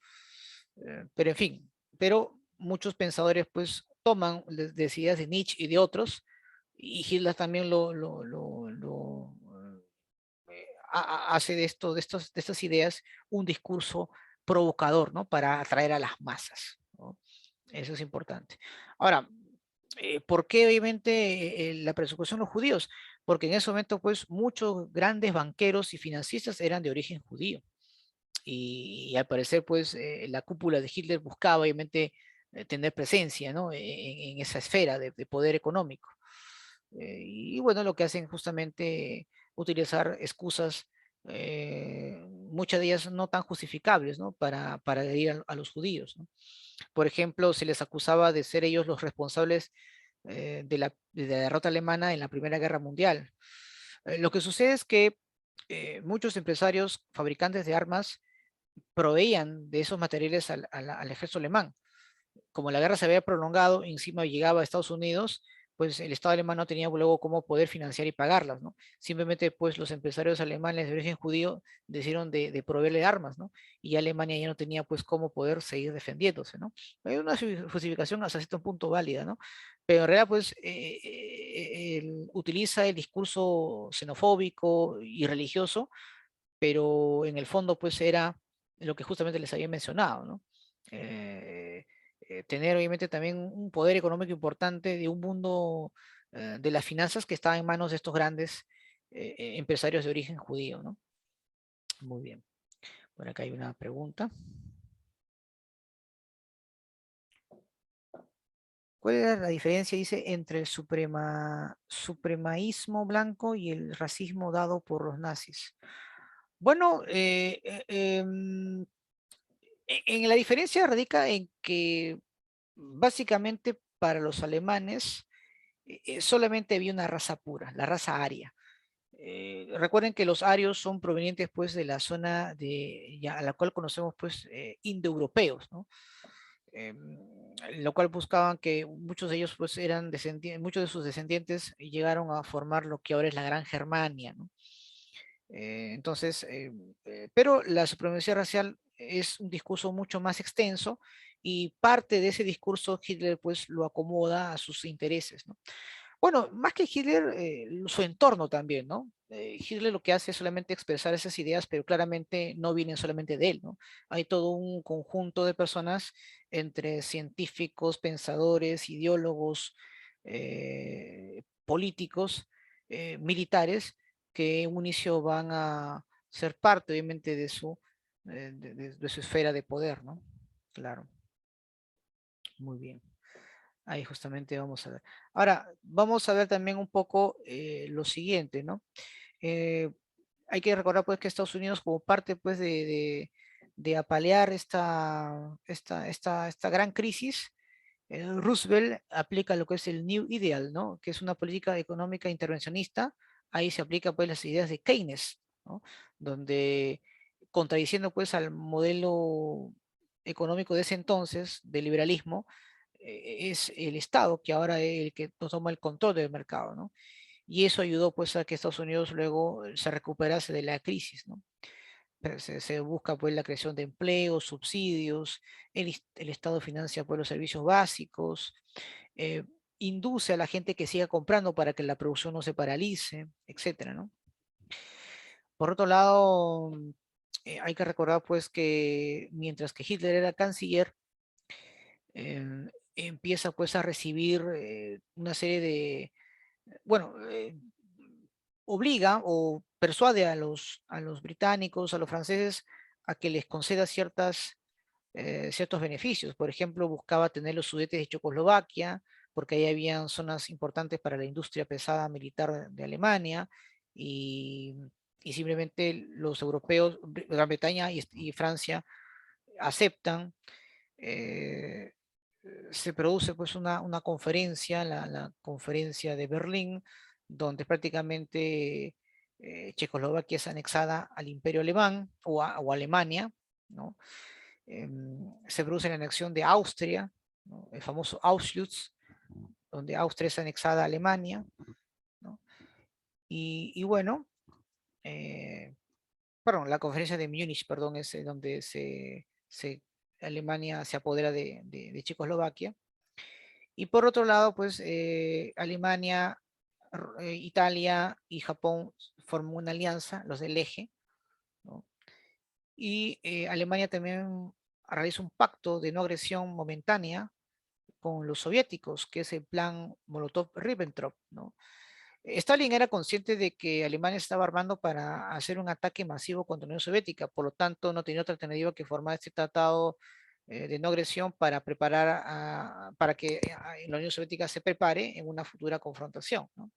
Pero en fin, pero muchos pensadores pues toman las ideas de Nietzsche y de otros, y Hitler también hace de estas ideas un discurso provocador, ¿no? Para atraer a las masas, ¿no? Eso es importante. Ahora, ¿por qué obviamente la persecución de los judíos? Porque en ese momento, pues, muchos grandes banqueros y financistas eran de origen judío. Y al parecer, pues, la cúpula de Hitler buscaba obviamente tener presencia, ¿no? En esa esfera de poder económico. Y bueno, lo que hacen justamente utilizar excusas, muchas de ellas no tan justificables, ¿no? Para agredir a los judíos, ¿no? Por ejemplo, se les acusaba de ser ellos los responsables de la derrota alemana en la Primera Guerra Mundial. Lo que sucede es que muchos empresarios, fabricantes de armas, proveían de esos materiales al ejército alemán. Como la guerra se había prolongado, encima llegaba a Estados Unidos, pues el Estado alemán no tenía luego cómo poder financiar y pagarlas, ¿no? Simplemente, pues los empresarios alemanes de origen judío decidieron de proveerle armas, ¿no? Y Alemania ya no tenía, pues, cómo poder seguir defendiéndose, ¿no? Hay una justificación hasta cierto punto válida, ¿no? Pero en realidad, pues, utiliza el discurso xenofóbico y religioso, pero en el fondo pues era lo que justamente les había mencionado, ¿no? Eh, Tener obviamente también un poder económico importante de un mundo de las finanzas que estaba en manos de estos grandes empresarios de origen judío, ¿no? Muy bien. Por acá hay una pregunta. ¿Cuál era la diferencia, dice, entre el supremaísmo blanco y el racismo dado por los nazis? Bueno, en la diferencia radica en que básicamente para los alemanes solamente había una raza pura, la raza aria. Recuerden que los arios son provenientes pues de la zona a la cual conocemos pues indoeuropeos, ¿no? Lo cual buscaban que muchos de ellos pues eran descendientes, muchos de sus descendientes llegaron a formar lo que ahora es la Gran Germania, ¿no? Entonces, pero la supremacía racial es un discurso mucho más extenso y parte de ese discurso Hitler pues lo acomoda a sus intereses, ¿no? Bueno, más que Hitler, su entorno también, ¿no? Hitler lo que hace es solamente expresar esas ideas, pero claramente no vienen solamente de él, ¿no? Hay todo un conjunto de personas entre científicos, pensadores, ideólogos, políticos, militares, que en un inicio van a ser parte, obviamente, de su esfera de poder, ¿no? Claro, muy bien. Ahí justamente vamos a ver. Ahora, vamos a ver también un poco lo siguiente, ¿no? Eh, Hay que recordar pues que Estados Unidos como parte pues de apalear esta gran crisis, Roosevelt aplica lo que es el New Ideal, ¿no? Que es una política económica intervencionista. Ahí se aplica pues las ideas de Keynes, ¿no? Donde contradiciendo pues al modelo económico de ese entonces, de liberalismo, es el Estado que ahora es el que toma el control del mercado, ¿no? Y eso ayudó pues a que Estados Unidos luego se recuperase de la crisis, ¿no? Pero se busca pues la creación de empleos, subsidios, el Estado financia pues los servicios básicos, eh, induce a la gente que siga comprando para que la producción no se paralice, etcétera, ¿no? Por otro lado, hay que recordar pues que mientras que Hitler era canciller, empieza pues a recibir una serie de, bueno, obliga o persuade a los británicos, a los franceses, a que les conceda ciertos beneficios. Por ejemplo, buscaba tener los Sudetes de Checoslovaquia, porque ahí habían zonas importantes para la industria pesada militar de Alemania, y, y simplemente los europeos, Gran Bretaña y Francia, aceptan. eh, Se produce pues una conferencia, la conferencia de Berlín, donde prácticamente Checoslovaquia es anexada al Imperio Alemán o Alemania, ¿no? Se produce la anexión de Austria, ¿no? El famoso Auschwitz, donde Austria es anexada a Alemania, ¿no? Y bueno, eh, perdón, la conferencia de Múnich, perdón, es donde Alemania se apodera de Checoslovaquia. Y por otro lado, pues Alemania, Italia y Japón forman una alianza, los del eje, ¿no? Y Alemania también realiza un pacto de no agresión momentánea con los soviéticos, que es el plan Molotov-Ribbentrop, ¿no? Stalin era consciente de que Alemania estaba armando para hacer un ataque masivo contra la Unión Soviética, por lo tanto no tenía otra alternativa que formar este tratado de no agresión para para que la Unión Soviética se prepare en una futura confrontación, ¿no?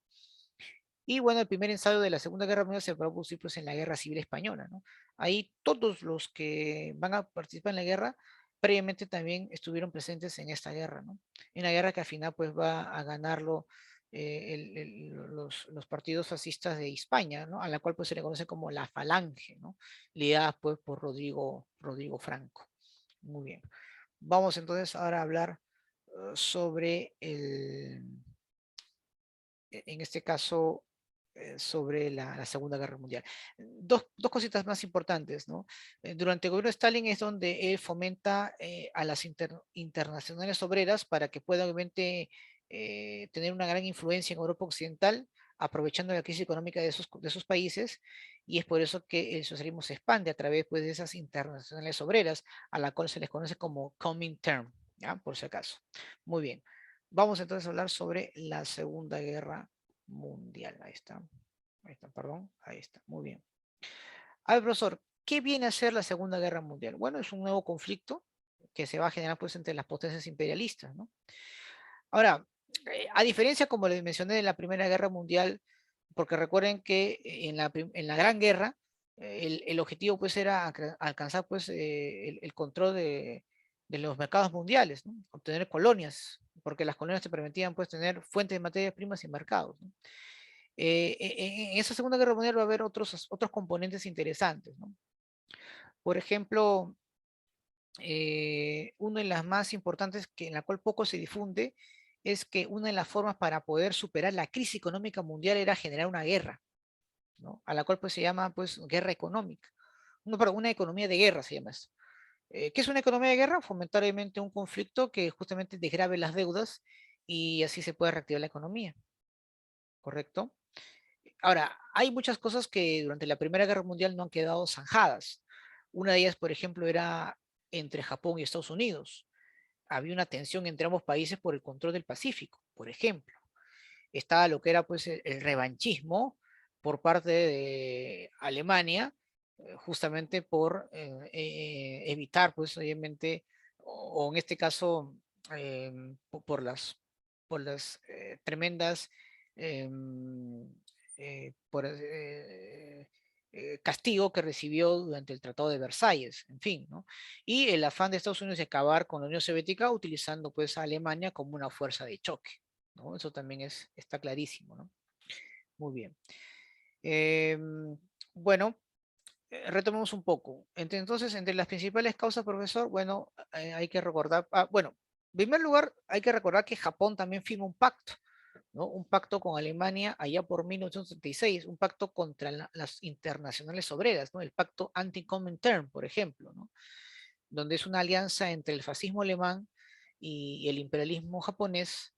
Y bueno, el primer ensayo de la Segunda Guerra Mundial se produjo pues, en la Guerra Civil Española, ¿no? Ahí todos los que van a participar en la guerra previamente también estuvieron presentes en esta guerra, ¿no? En la guerra que al final pues va a ganarlo los partidos fascistas de España, ¿no? A la cual pues se le conoce como la Falange, ¿no? Liderada pues por Rodrigo Franco. Muy bien. Vamos entonces ahora a hablar sobre en este caso, sobre la Segunda Guerra Mundial. Dos cositas más importantes, ¿no? Durante el gobierno de Stalin es donde él fomenta a las internacionales obreras para que puedan obviamente tener una gran influencia en Europa Occidental, aprovechando la crisis económica de esos países, y es por eso que el socialismo se expande a través pues, de esas internacionales obreras, a la cual se les conoce como Comintern, ¿ya? Por si acaso. Muy bien. Vamos entonces a hablar sobre la Segunda Guerra Mundial. Ahí está, perdón. Ahí está, muy bien. A ver, profesor, ¿qué viene a ser la Segunda Guerra Mundial? Bueno, es un nuevo conflicto que se va a generar pues entre las potencias imperialistas, ¿no? Ahora, a diferencia, como les mencioné, de la Primera Guerra Mundial, porque recuerden que en la Gran Guerra, el objetivo pues era alcanzar pues el control de los mercados mundiales, ¿no? Obtener colonias, porque las colonias te permitían pues tener fuentes de materias primas y mercados, ¿no? En esa Segunda Guerra Mundial va a haber otros componentes interesantes, ¿no? Por ejemplo, una de las más importantes, que en la cual poco se difunde, es que una de las formas para poder superar la crisis económica mundial era generar una guerra, ¿no? A la cual pues se llama pues guerra económica. No, perdón, una economía de guerra se llama eso. ¿Qué es una economía de guerra? Fomentar obviamente un conflicto que justamente desgrave las deudas y así se puede reactivar la economía, ¿correcto? Ahora, hay muchas cosas que durante la Primera Guerra Mundial no han quedado zanjadas. Una de ellas, por ejemplo, era entre Japón y Estados Unidos. Había una tensión entre ambos países por el control del Pacífico, por ejemplo. Estaba lo que era pues el revanchismo por parte de Alemania, justamente por evitar pues obviamente, o en este caso, por las tremendas em, castigo que recibió durante el Tratado de Versalles, en fin, ¿no? Y el afán de Estados Unidos de acabar con la Unión Soviética utilizando pues a Alemania como una fuerza de choque, ¿no? Eso también está clarísimo, ¿no? Muy bien. Em, bueno, retomemos un poco. Entonces, entre las principales causas, profesor, bueno, hay que recordar, bueno, en primer lugar, hay que recordar que Japón también firma un pacto, ¿no? Un pacto con Alemania allá por 1936, un pacto contra las internacionales obreras, ¿no? El pacto anti-Comintern, por ejemplo, ¿no? Donde es una alianza entre el fascismo alemán y el imperialismo japonés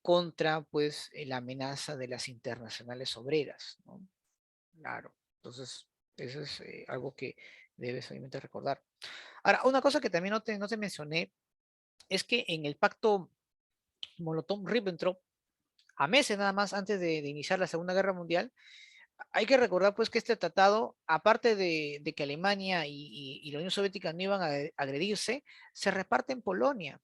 contra, pues, la amenaza de las internacionales obreras, ¿no? Claro, entonces, eso es algo que debes obviamente recordar. Ahora, una cosa que también no te mencioné es que en el pacto Molotov-Ribbentrop, a meses nada más antes de iniciar la Segunda Guerra Mundial, hay que recordar pues que este tratado, aparte de que Alemania y la Unión Soviética no iban a agredirse, se reparte en Polonia.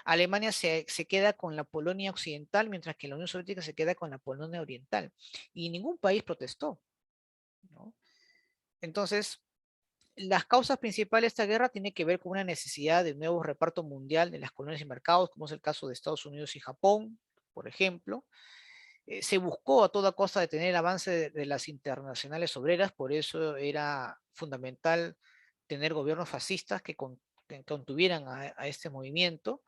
Alemania se queda con la Polonia occidental, mientras que la Unión Soviética se queda con la Polonia oriental. Y ningún país protestó, ¿no? Entonces, las causas principales de esta guerra tienen que ver con una necesidad de un nuevo reparto mundial de las colonias y mercados, como es el caso de Estados Unidos y Japón, por ejemplo. Se buscó a toda costa detener el avance de las internacionales obreras, por eso era fundamental tener gobiernos fascistas que contuvieran a este movimiento,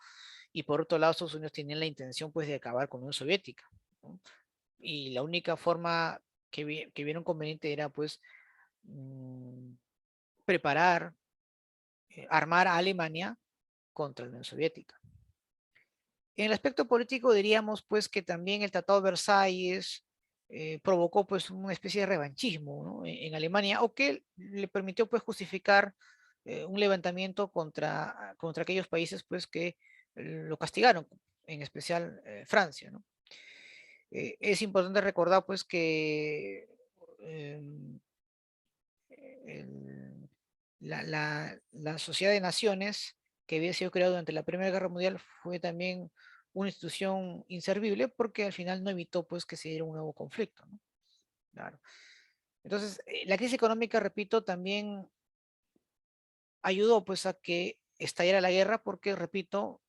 y por otro lado Estados Unidos tenía la intención pues de acabar con la Unión Soviética, ¿no? Y la única forma que vieron conveniente era pues mmm, preparar, armar a Alemania contra la Unión Soviética. En el aspecto político diríamos pues que también el Tratado de Versalles provocó pues una especie de revanchismo, ¿no? En Alemania, o que le permitió pues justificar un levantamiento contra aquellos países pues que lo castigaron, en especial Francia, ¿no? Es importante recordar pues que eh, el- la Sociedad de Naciones, que había sido creada durante la Primera Guerra Mundial, fue también una institución inservible porque al final no evitó pues que se diera un nuevo conflicto, ¿no? Claro. Entonces, la crisis económica, repito, también ayudó pues a que estallara la guerra porque, repito,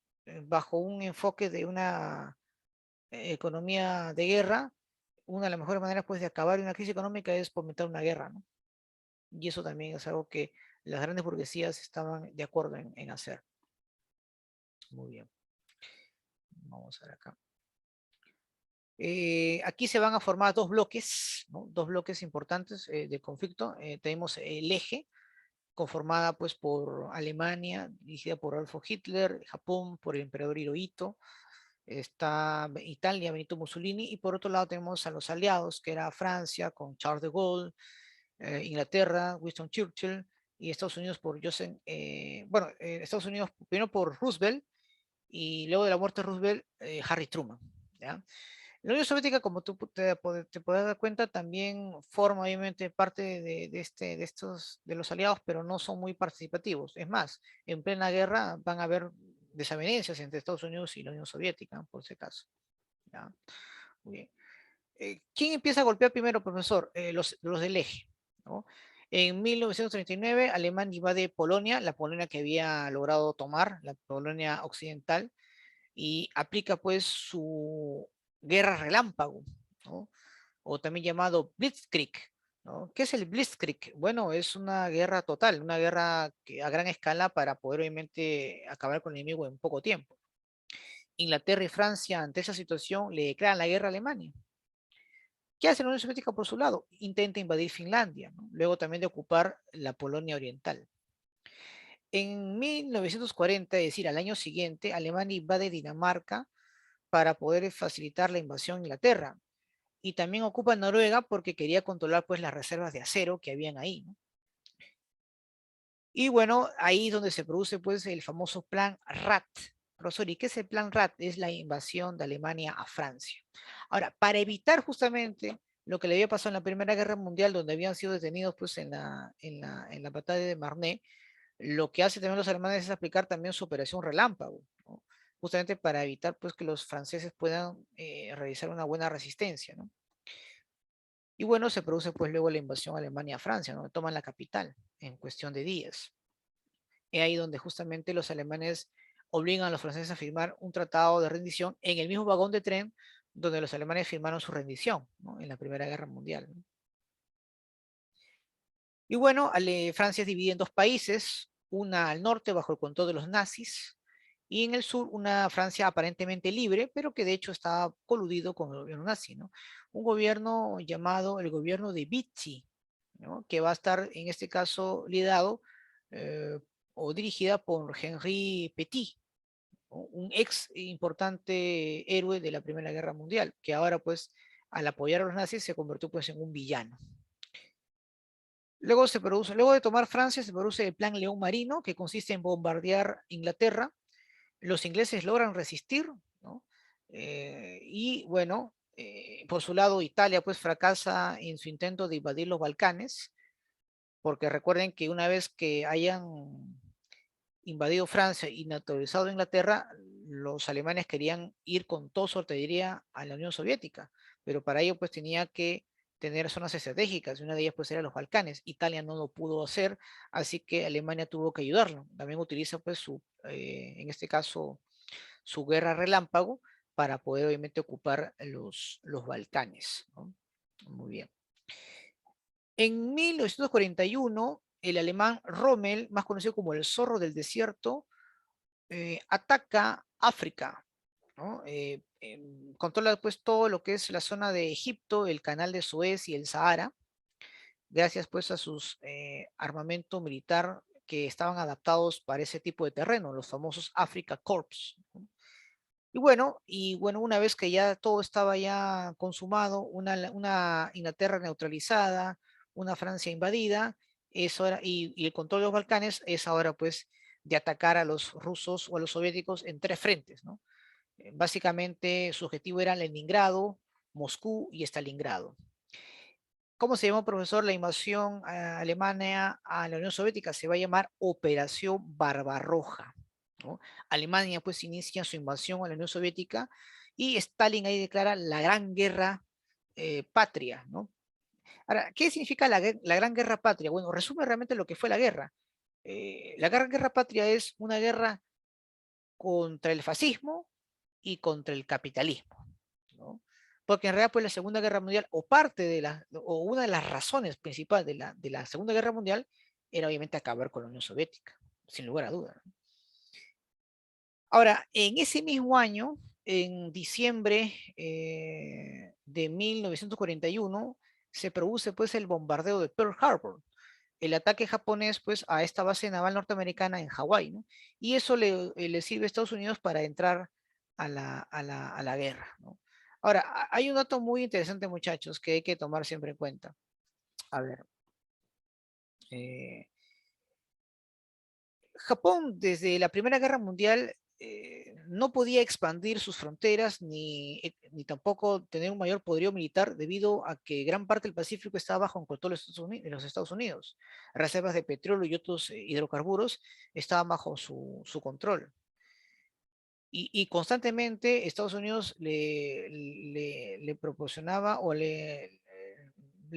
bajo un enfoque de una economía de guerra, una de las mejores maneras pues de acabar una crisis económica es fomentar una guerra, ¿no? Y eso también es algo que las grandes burguesías estaban de acuerdo en hacer. Muy bien, vamos a ver acá. Aquí se van a formar dos bloques, ¿no? Dos bloques importantes de conflicto. Tenemos el eje, conformada pues por Alemania, dirigida por Adolfo Hitler, Japón por el emperador Hirohito, está Italia, Benito Mussolini, y por otro lado tenemos a los aliados, que era Francia con Charles de Gaulle, Inglaterra, Winston Churchill, y Estados Unidos por Joseph, Estados Unidos primero por Roosevelt, y luego de la muerte de Roosevelt, Harry Truman, ¿ya? La Unión Soviética, como tú te puedes dar cuenta, también forma obviamente parte de los aliados, pero no son muy participativos. Es más, en plena guerra van a haber desavenencias entre Estados Unidos y la Unión Soviética, por ese caso. ¿Ya? Muy bien. ¿Quién empieza a golpear primero, profesor? Los del eje, ¿no? En 1939, Alemania invade Polonia, la Polonia que había logrado tomar, la Polonia occidental, y aplica pues su guerra relámpago, ¿no? O también llamado Blitzkrieg, ¿no? ¿Qué es el Blitzkrieg? Bueno, es una guerra total, una guerra a gran escala para poder obviamente acabar con el enemigo en poco tiempo. Inglaterra y Francia ante esa situación le declaran la guerra a Alemania. ¿Qué hace la Unión Soviética por su lado? Intenta invadir Finlandia, ¿no? Luego también de ocupar la Polonia Oriental. En 1940, es decir, al año siguiente, Alemania invade Dinamarca para poder facilitar la invasión a Inglaterra. Y también ocupa Noruega porque quería controlar pues las reservas de acero que habían ahí, ¿no? Y bueno, ahí es donde se produce pues el famoso plan RAT. Profesor, ¿y qué es el plan RAT? Es la invasión de Alemania a Francia. Ahora, para evitar justamente lo que le había pasado en la Primera Guerra Mundial, donde habían sido detenidos pues en la batalla de Marne, lo que hace también los alemanes es aplicar también su operación relámpago, ¿no? Justamente para evitar pues que los franceses puedan realizar una buena resistencia, ¿no? Y bueno, se produce pues luego la invasión Alemania a Francia, ¿no? Toman la capital en cuestión de días. Es ahí donde justamente los alemanes obligan a los franceses a firmar un tratado de rendición en el mismo vagón de tren donde los alemanes firmaron su rendición, ¿no? En la Primera Guerra Mundial, ¿no? Y bueno, Francia es dividida en dos países, una al norte bajo el control de los nazis y en el sur una Francia aparentemente libre, pero que de hecho estaba coludido con el gobierno nazi, ¿no? Un gobierno llamado el gobierno de Vichy, ¿no? Que va a estar en este caso liderado eh, o dirigida por Henri Petit, ¿no? Un ex importante héroe de la Primera Guerra Mundial, que ahora pues al apoyar a los nazis se convirtió pues en un villano. Luego de tomar Francia, se produce el Plan León Marino, que consiste en bombardear Inglaterra, los ingleses logran resistir, ¿no? Y bueno, por su lado, Italia pues fracasa en su intento de invadir los Balcanes, porque recuerden que una vez que hayan invadido Francia y naturalizado Inglaterra, los alemanes querían ir con toda su artillería a la Unión Soviética, pero para ello pues tenía que tener zonas estratégicas, y una de ellas pues era los Balcanes. Italia no lo pudo hacer, así que Alemania tuvo que ayudarlo. También utiliza pues en este caso, su guerra relámpago para poder obviamente ocupar los Balcanes, ¿no? Muy bien. En 1941, el alemán Rommel, más conocido como el zorro del desierto, ataca África, ¿no? Controla pues todo lo que es la zona de Egipto, el canal de Suez y el Sahara, gracias pues a sus armamento militar que estaban adaptados para ese tipo de terreno, los famosos Africa Corps, ¿no? Y bueno, una vez que ya todo estaba ya consumado, una Inglaterra neutralizada, una Francia invadida, y el control de los Balcanes es ahora pues de atacar a los rusos o a los soviéticos en tres frentes, ¿no? Básicamente su objetivo era Leningrado, Moscú y Stalingrado. ¿Cómo se llamó, profesor, la invasión alemana a la Unión Soviética? Se va a llamar Operación Barbarroja, ¿no? Alemania pues inicia su invasión a la Unión Soviética y Stalin ahí declara la Gran Guerra Patria, ¿no? Ahora, ¿qué significa la Gran Guerra Patria? Bueno, resume realmente lo que fue la guerra. La Gran Guerra Patria es una guerra contra el fascismo y contra el capitalismo, ¿no? Porque en realidad, pues la Segunda Guerra Mundial, o una de las razones principales de la Segunda Guerra Mundial, era obviamente acabar con la Unión Soviética, sin lugar a dudas, ¿no? Ahora, en ese mismo año, en diciembre de 1941, se produce pues el bombardeo de Pearl Harbor, el ataque japonés pues a esta base naval norteamericana en Hawái, ¿no? Y eso le sirve a Estados Unidos para entrar a la guerra, ¿no? Ahora, hay un dato muy interesante, muchachos, que hay que tomar siempre en cuenta. A ver, eh, Japón desde la Primera Guerra Mundial no podía expandir sus fronteras ni tampoco tener un mayor poderío militar debido a que gran parte del Pacífico estaba bajo control de los Estados Unidos. Reservas de petróleo y otros hidrocarburos estaban bajo su control. Y constantemente Estados Unidos le proporcionaba o le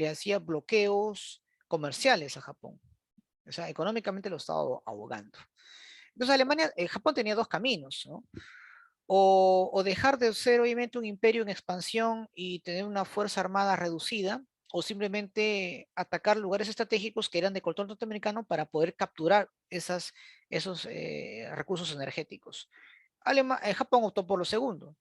hacía bloqueos comerciales a Japón. O sea, económicamente lo estaba ahogando. Entonces, Japón tenía dos caminos, ¿no? O dejar de ser obviamente un imperio en expansión y tener una fuerza armada reducida, o simplemente atacar lugares estratégicos que eran de control norteamericano para poder capturar esos recursos energéticos. Japón optó por lo segundo.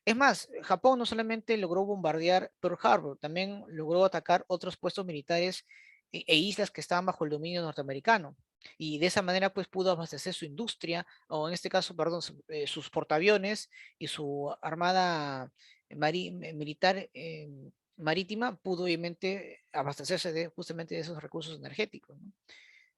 Es más, Japón no solamente logró bombardear Pearl Harbor, también logró atacar otros puestos militares islas que estaban bajo el dominio norteamericano. Y de esa manera, pues, pudo abastecer su industria, o en este caso, perdón, sus portaaviones y su armada militar marítima pudo obviamente abastecerse justamente de esos recursos energéticos, ¿no?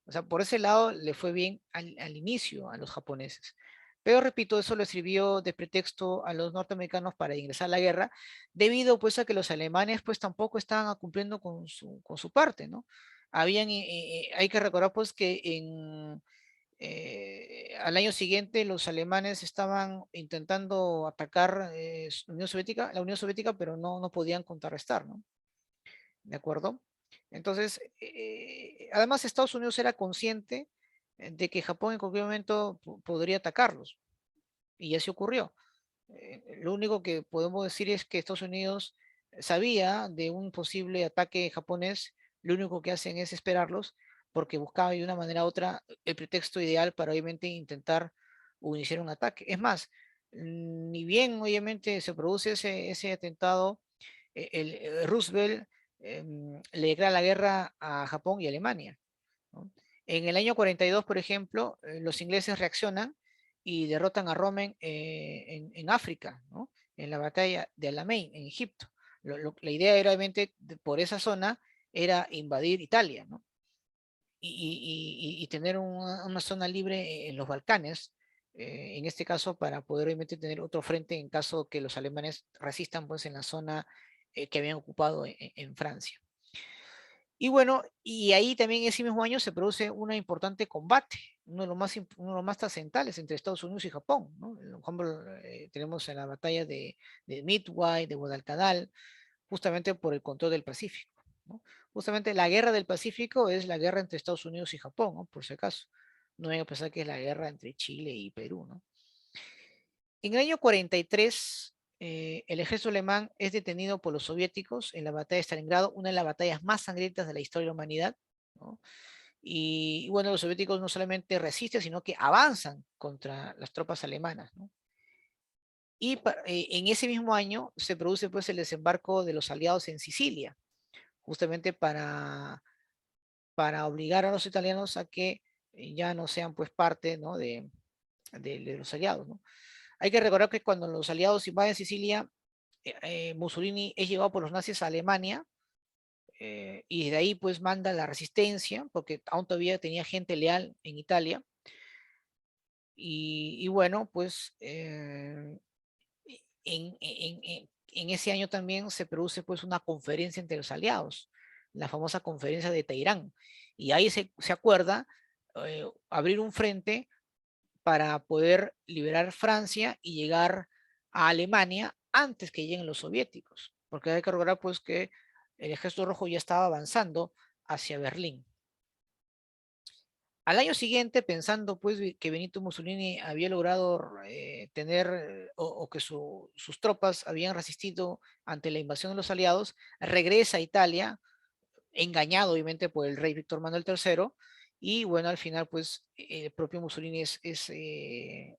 O sea, por ese lado le fue bien al inicio a los japoneses. Pero repito, eso le sirvió de pretexto a los norteamericanos para ingresar a la guerra, debido pues a que los alemanes pues tampoco estaban cumpliendo con su parte, ¿no? Hay que recordar pues que al año siguiente los alemanes estaban intentando atacar la Unión Soviética, pero no podían contrarrestar, ¿no? ¿De acuerdo? Entonces, además Estados Unidos era consciente de que Japón en cualquier momento podría atacarlos, y así ocurrió. Lo único que podemos decir es que Estados Unidos sabía de un posible ataque japonés, lo único que hacen es esperarlos, porque buscaba de una manera u otra el pretexto ideal para obviamente intentar iniciar un ataque. Es más, ni bien obviamente se produce ese atentado, Roosevelt le declara la guerra a Japón y Alemania, ¿no? En el año 42, por ejemplo, los ingleses reaccionan y derrotan a Rommel en África, ¿no? En la batalla de Alamein, en Egipto. La idea era, obviamente, por esa zona, era invadir Italia, ¿no? Y tener una zona libre en los Balcanes, en este caso para poder obviamente tener otro frente en caso que los alemanes resistan pues en la zona que habían ocupado en Francia. Y bueno, y ahí también ese mismo año se produce un importante combate, uno de los más trascendentales entre Estados Unidos y Japón, ¿no? Por ejemplo, tenemos en la batalla de Midway, de Guadalcanal, justamente por el control del Pacífico, ¿no? Justamente la guerra del Pacífico es la guerra entre Estados Unidos y Japón, ¿no? Por si acaso. No hay que pensar que es la guerra entre Chile y Perú, ¿no? En el año 43, el ejército alemán es detenido por los soviéticos en la batalla de Stalingrado, una de las batallas más sangrientas de la historia de la humanidad, ¿no? Y bueno, los soviéticos no solamente resisten, sino que avanzan contra las tropas alemanas, ¿no? Y en ese mismo año se produce pues el desembarco de los aliados en Sicilia, justamente para obligar a los italianos a que ya no sean pues parte, ¿no? de los aliados, ¿no? Hay que recordar que cuando los aliados invaden Sicilia, Mussolini es llevado por los nazis a Alemania, y de ahí pues manda la resistencia, porque aún todavía tenía gente leal en Italia, y bueno, pues en ese año también se produce pues una conferencia entre los aliados, la famosa conferencia de Teherán, y ahí se acuerda abrir un frente para poder liberar Francia y llegar a Alemania antes que lleguen los soviéticos, porque hay que recordar pues que el Ejército Rojo ya estaba avanzando hacia Berlín. Al año siguiente, pensando pues que Benito Mussolini había logrado tener o que sus tropas habían resistido ante la invasión de los aliados, regresa a Italia, engañado obviamente por el rey Víctor Manuel III, y bueno, al final pues el propio Mussolini es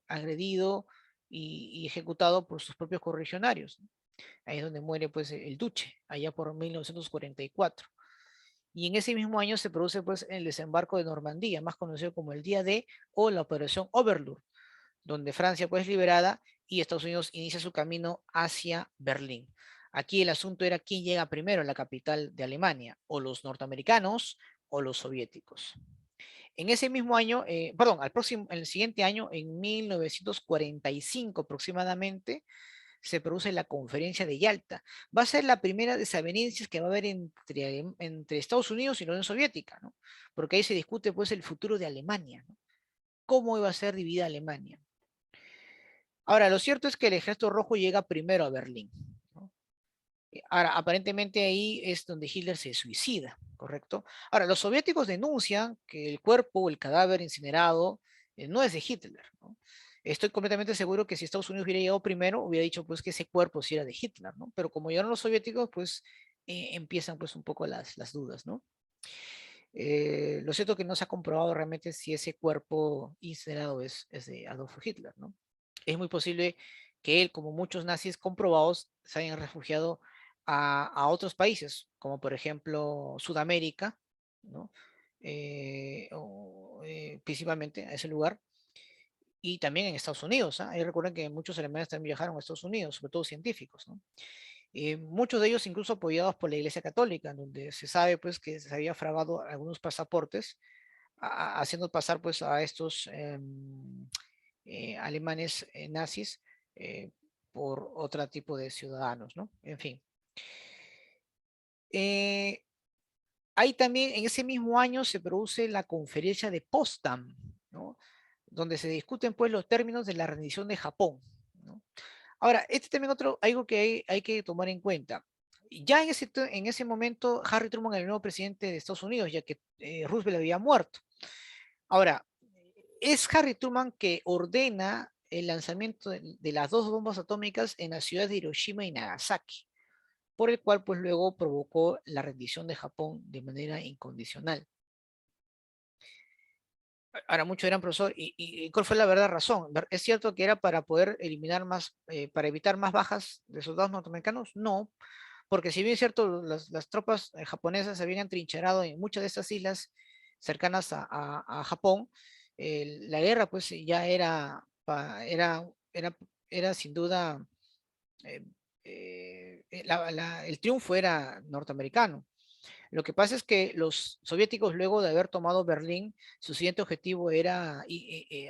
agredido y ejecutado por sus propios correligionarios, ¿no? Ahí es donde muere pues el Duce, allá por 1944. Y en ese mismo año se produce pues el desembarco de Normandía, más conocido como el Día D o la Operación Overlord, donde Francia pues liberada y Estados Unidos inicia su camino hacia Berlín. Aquí el asunto era quién llega primero a la capital de Alemania, o los norteamericanos o los soviéticos. En ese mismo año, perdón, en el siguiente año, en 1945 aproximadamente, se produce la conferencia de Yalta. Va a ser la primera desavenencias que va a haber entre Estados Unidos y la Unión Soviética, ¿no? Porque ahí se discute pues el futuro de Alemania, ¿no? ¿Cómo iba a ser dividida Alemania? Ahora, lo cierto es que el Ejército Rojo llega primero a Berlín, ¿no? Ahora, aparentemente ahí es donde Hitler se suicida, ¿correcto? Ahora, los soviéticos denuncian que el cuerpo o el cadáver incinerado no es de Hitler, ¿no? Estoy completamente seguro que si Estados Unidos hubiera llegado primero, hubiera dicho pues que ese cuerpo sí era de Hitler, ¿no? Pero como llegaron los soviéticos, pues empiezan pues un poco las dudas, ¿no? Lo cierto es que no se ha comprobado realmente si ese cuerpo incinerado es de Adolfo Hitler, ¿no? Es muy posible que él, como muchos nazis comprobados, se hayan refugiado a otros países, como por ejemplo Sudamérica, ¿no? Principalmente a ese lugar, y también en Estados Unidos, ¿ah? Ahí recuerden que muchos alemanes también viajaron a Estados Unidos, sobre todo científicos, ¿no? Muchos de ellos incluso apoyados por la Iglesia Católica, donde se sabe pues que se había fragado algunos pasaportes, haciendo pasar pues a estos alemanes nazis eh, por otro tipo de ciudadanos, ¿no? En fin. Eh, Ahí también, en ese mismo año, se produce la conferencia de Potsdam, ¿no? Donde se discuten pues los términos de la rendición de Japón, ¿no? Ahora, este también otro, algo que hay que tomar en cuenta. Ya en ese momento, Harry Truman era el nuevo presidente de Estados Unidos, ya que Roosevelt había muerto. Ahora, es Harry Truman que ordena el lanzamiento de las dos bombas atómicas en las ciudades de Hiroshima y Nagasaki, por el cual pues luego provocó la rendición de Japón de manera incondicional. Ahora muchos eran profesor, y ¿cuál fue la verdad razón? ¿Es cierto que era para poder eliminar más, para evitar más bajas de soldados norteamericanos? No, porque si bien es cierto, las tropas japonesas se habían entrincherado en muchas de estas islas cercanas a Japón, la guerra pues ya era sin duda, eh, el triunfo era norteamericano. Lo que pasa es que los soviéticos, luego de haber tomado Berlín, su siguiente objetivo era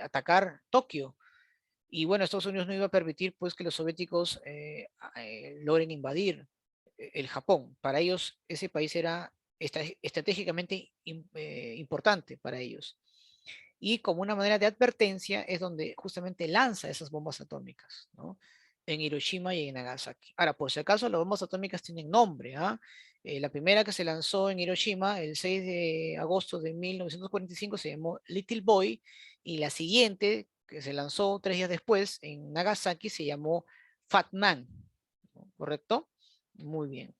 atacar Tokio, Y bueno, Estados Unidos no iba a permitir pues que los soviéticos logren invadir el Japón. Para ellos ese país era estratégicamente importante para ellos. Y como una manera de advertencia es donde justamente lanza esas bombas atómicas, ¿no? En Hiroshima y en Nagasaki. Ahora, por si acaso, las bombas atómicas tienen nombre, ¿ah? La primera que se lanzó en Hiroshima el 6 de agosto de 1945 se llamó Little Boy, y la siguiente, que se lanzó 3 días después en Nagasaki, se llamó Fat Man, ¿no? ¿Correcto? Muy bien.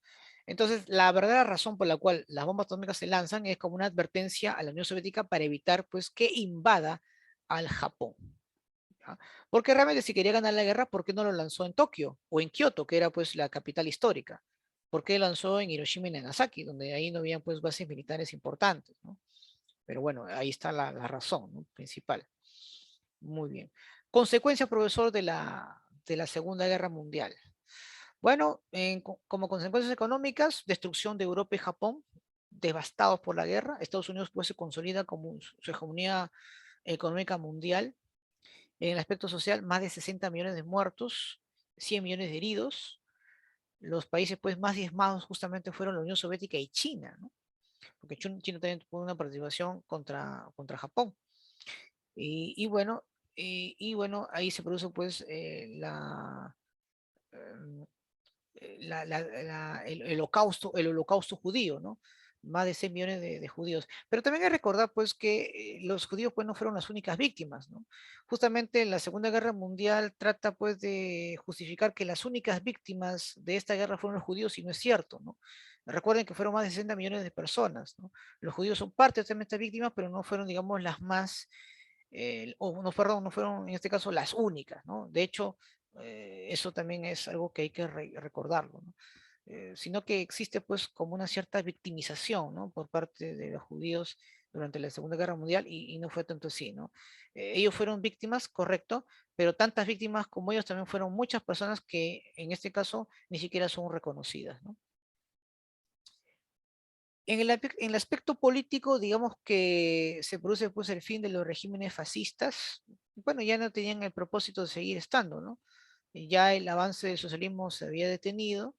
Entonces, la verdadera razón por la cual las bombas atómicas se lanzan es como una advertencia a la Unión Soviética para evitar pues que invada al Japón. ¿Ya? Porque realmente si quería ganar la guerra, ¿por qué no lo lanzó en Tokio o en Kioto, que era pues la capital histórica? ¿Por qué lanzó en Hiroshima y Nagasaki, donde ahí no habían pues bases militares importantes, ¿no? Pero bueno, ahí está la razón, ¿no? Principal. Muy bien. Consecuencia, profesor, de la Segunda Guerra Mundial. Bueno, como consecuencias económicas, destrucción de Europa y Japón, devastados por la guerra. Estados Unidos pues se consolida como su hegemonía económica mundial. En el aspecto social, más de 60 millones de muertos, 100 millones de heridos. Los países pues más diezmados justamente fueron la Unión Soviética y China, ¿no? Porque China también tuvo una participación contra Japón. Y bueno, y bueno, ahí se produce pues em, el holocausto judío, ¿no? Más de 6 millones de judíos. Pero también hay que recordar, pues, que los judíos, pues, no fueron las únicas víctimas, ¿no? Justamente la Segunda Guerra Mundial trata, pues, de justificar que las únicas víctimas de esta guerra fueron los judíos, y no es cierto, ¿no? Recuerden que fueron más de 60 millones de personas, ¿no? Los judíos son parte de estas víctimas, pero no fueron, digamos, las más, o no, perdón, no fueron en este caso las únicas, ¿no? De hecho, eso también es algo que hay que recordarlo, ¿no? Sino que existe pues como una cierta victimización, ¿no? Por parte de los judíos durante la Segunda Guerra Mundial, y no fue tanto así, ¿no? Ellos fueron víctimas, correcto, pero tantas víctimas como ellos también fueron muchas personas que en este caso ni siquiera son reconocidas, ¿no? En el aspecto político, digamos que se produce pues el fin de los regímenes fascistas. Bueno, ya no tenían el propósito de seguir estando, ¿no? Y ya el avance del socialismo se había detenido,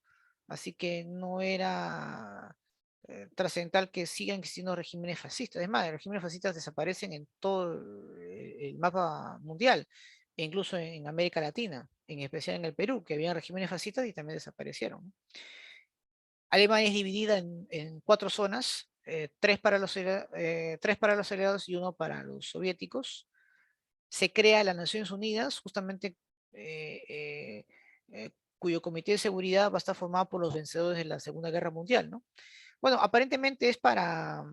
así que no era trascendental que sigan existiendo regímenes fascistas. Es más, los regímenes fascistas desaparecen en todo el mapa mundial, e incluso en América Latina, en especial en el Perú, que había regímenes fascistas y también desaparecieron, ¿no? Alemania es dividida en 4 zonas, tres para los aliados y uno para los soviéticos. Se crea las Naciones Unidas, justamente eh, eh, cuyo comité de seguridad va a estar formado por los vencedores de la Segunda Guerra Mundial, ¿no? Bueno, aparentemente es para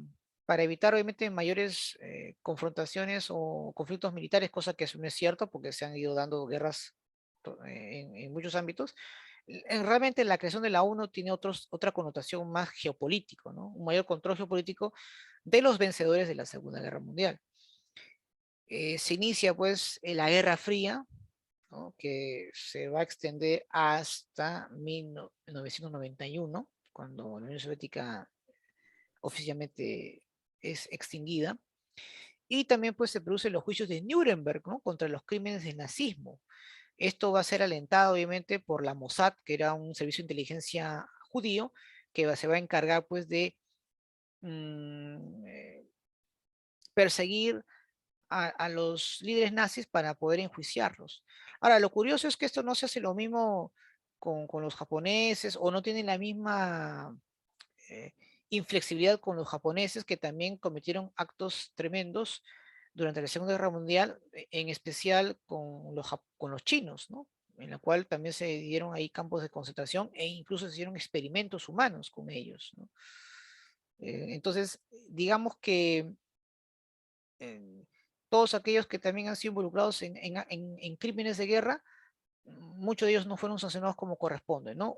evitar obviamente mayores confrontaciones o conflictos militares, cosa que eso no es cierto porque se han ido dando guerras en muchos ámbitos. Realmente la creación de la ONU tiene otra connotación más geopolítico, ¿no? Un mayor control geopolítico de los vencedores de la Segunda Guerra Mundial. Se inicia pues la Guerra Fría, ¿no? Que se va a extender hasta 1991, cuando la Unión Soviética oficialmente es extinguida. Y también pues se producen los juicios de Nuremberg, ¿no? Contra los crímenes del nazismo. Esto va a ser alentado obviamente por la Mossad, que era un servicio de inteligencia judío, que se va a encargar pues de mm, eh, perseguir a los líderes nazis para poder enjuiciarlos. Ahora, lo curioso es que esto no se hace lo mismo con los japoneses, o no tienen la misma eh, inflexibilidad con los japoneses, que también cometieron actos tremendos durante la Segunda Guerra Mundial, en especial con los chinos, ¿no? En la cual también se dieron ahí campos de concentración e incluso se hicieron experimentos humanos con ellos, ¿no? Entonces, digamos que eh, todos aquellos que también han sido involucrados en crímenes de guerra, muchos de ellos no fueron sancionados como corresponde, ¿no?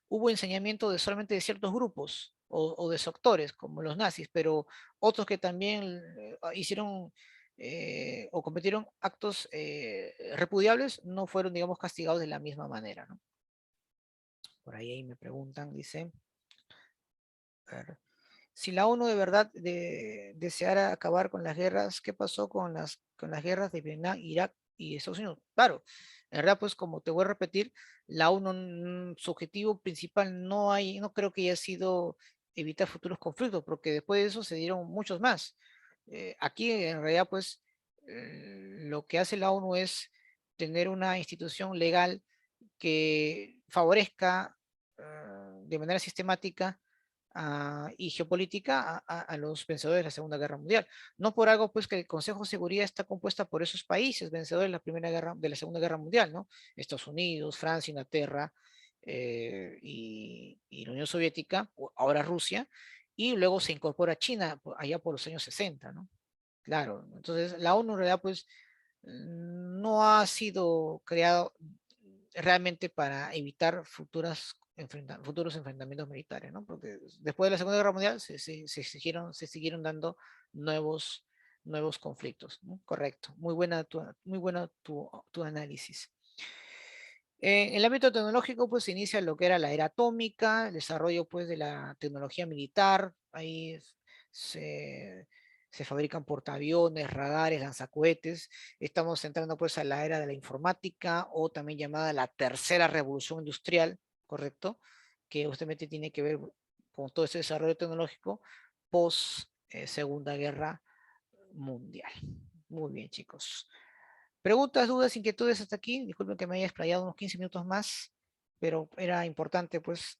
Hubo enseñamiento solamente de ciertos grupos o de sectores, como los nazis, pero otros que también hicieron o cometieron actos repudiables no fueron, digamos, castigados de la misma manera, ¿no? Por ahí me preguntan, dice, a ver, si la ONU de verdad deseara acabar con las guerras, ¿qué pasó con las guerras de Vietnam, Irak y Estados Unidos. Claro, en verdad, pues como te voy a repetir, la ONU, su objetivo principal no creo que haya sido evitar futuros conflictos, porque después de eso se dieron muchos más. Aquí en realidad, pues, lo que hace la ONU es tener una institución legal que favorezca de manera sistemática y geopolítica a los vencedores de la Segunda Guerra Mundial. No por algo, pues, que el Consejo de Seguridad está compuesta por esos países vencedores de la de la Segunda Guerra Mundial, ¿no? Estados Unidos, Francia, Inglaterra y la Unión Soviética, ahora Rusia, y luego se incorpora China allá por los años 60, ¿no? Claro, entonces la ONU en realidad, pues, no ha sido creado realmente para evitar futuros enfrentamientos militares, ¿no? Porque después de la Segunda Guerra Mundial se siguieron dando nuevos, nuevos conflictos, ¿no? Correcto. Muy buena tu análisis. En el ámbito tecnológico, pues se inicia lo que era la era atómica, el desarrollo pues de la tecnología militar, ahí se, se fabrican portaaviones, radares, lanzacohetes. Estamos entrando pues a la era de la informática o también llamada la tercera revolución industrial, ¿correcto? Que justamente tiene que ver con todo ese desarrollo tecnológico post Segunda Guerra Mundial. Muy bien, chicos. Preguntas, dudas, inquietudes hasta aquí. Disculpen que me haya explayado unos 15 minutos más, pero era importante pues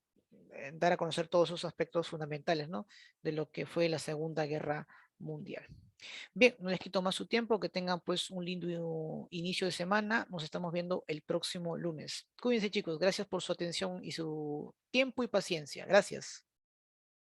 dar a conocer todos esos aspectos fundamentales, ¿no? De lo que fue la Segunda Guerra Mundial. Bien, no les quito más su tiempo, que tengan pues un lindo inicio de semana. Nos estamos viendo el próximo lunes. Cuídense, chicos. Gracias por su atención y su tiempo y paciencia. Gracias.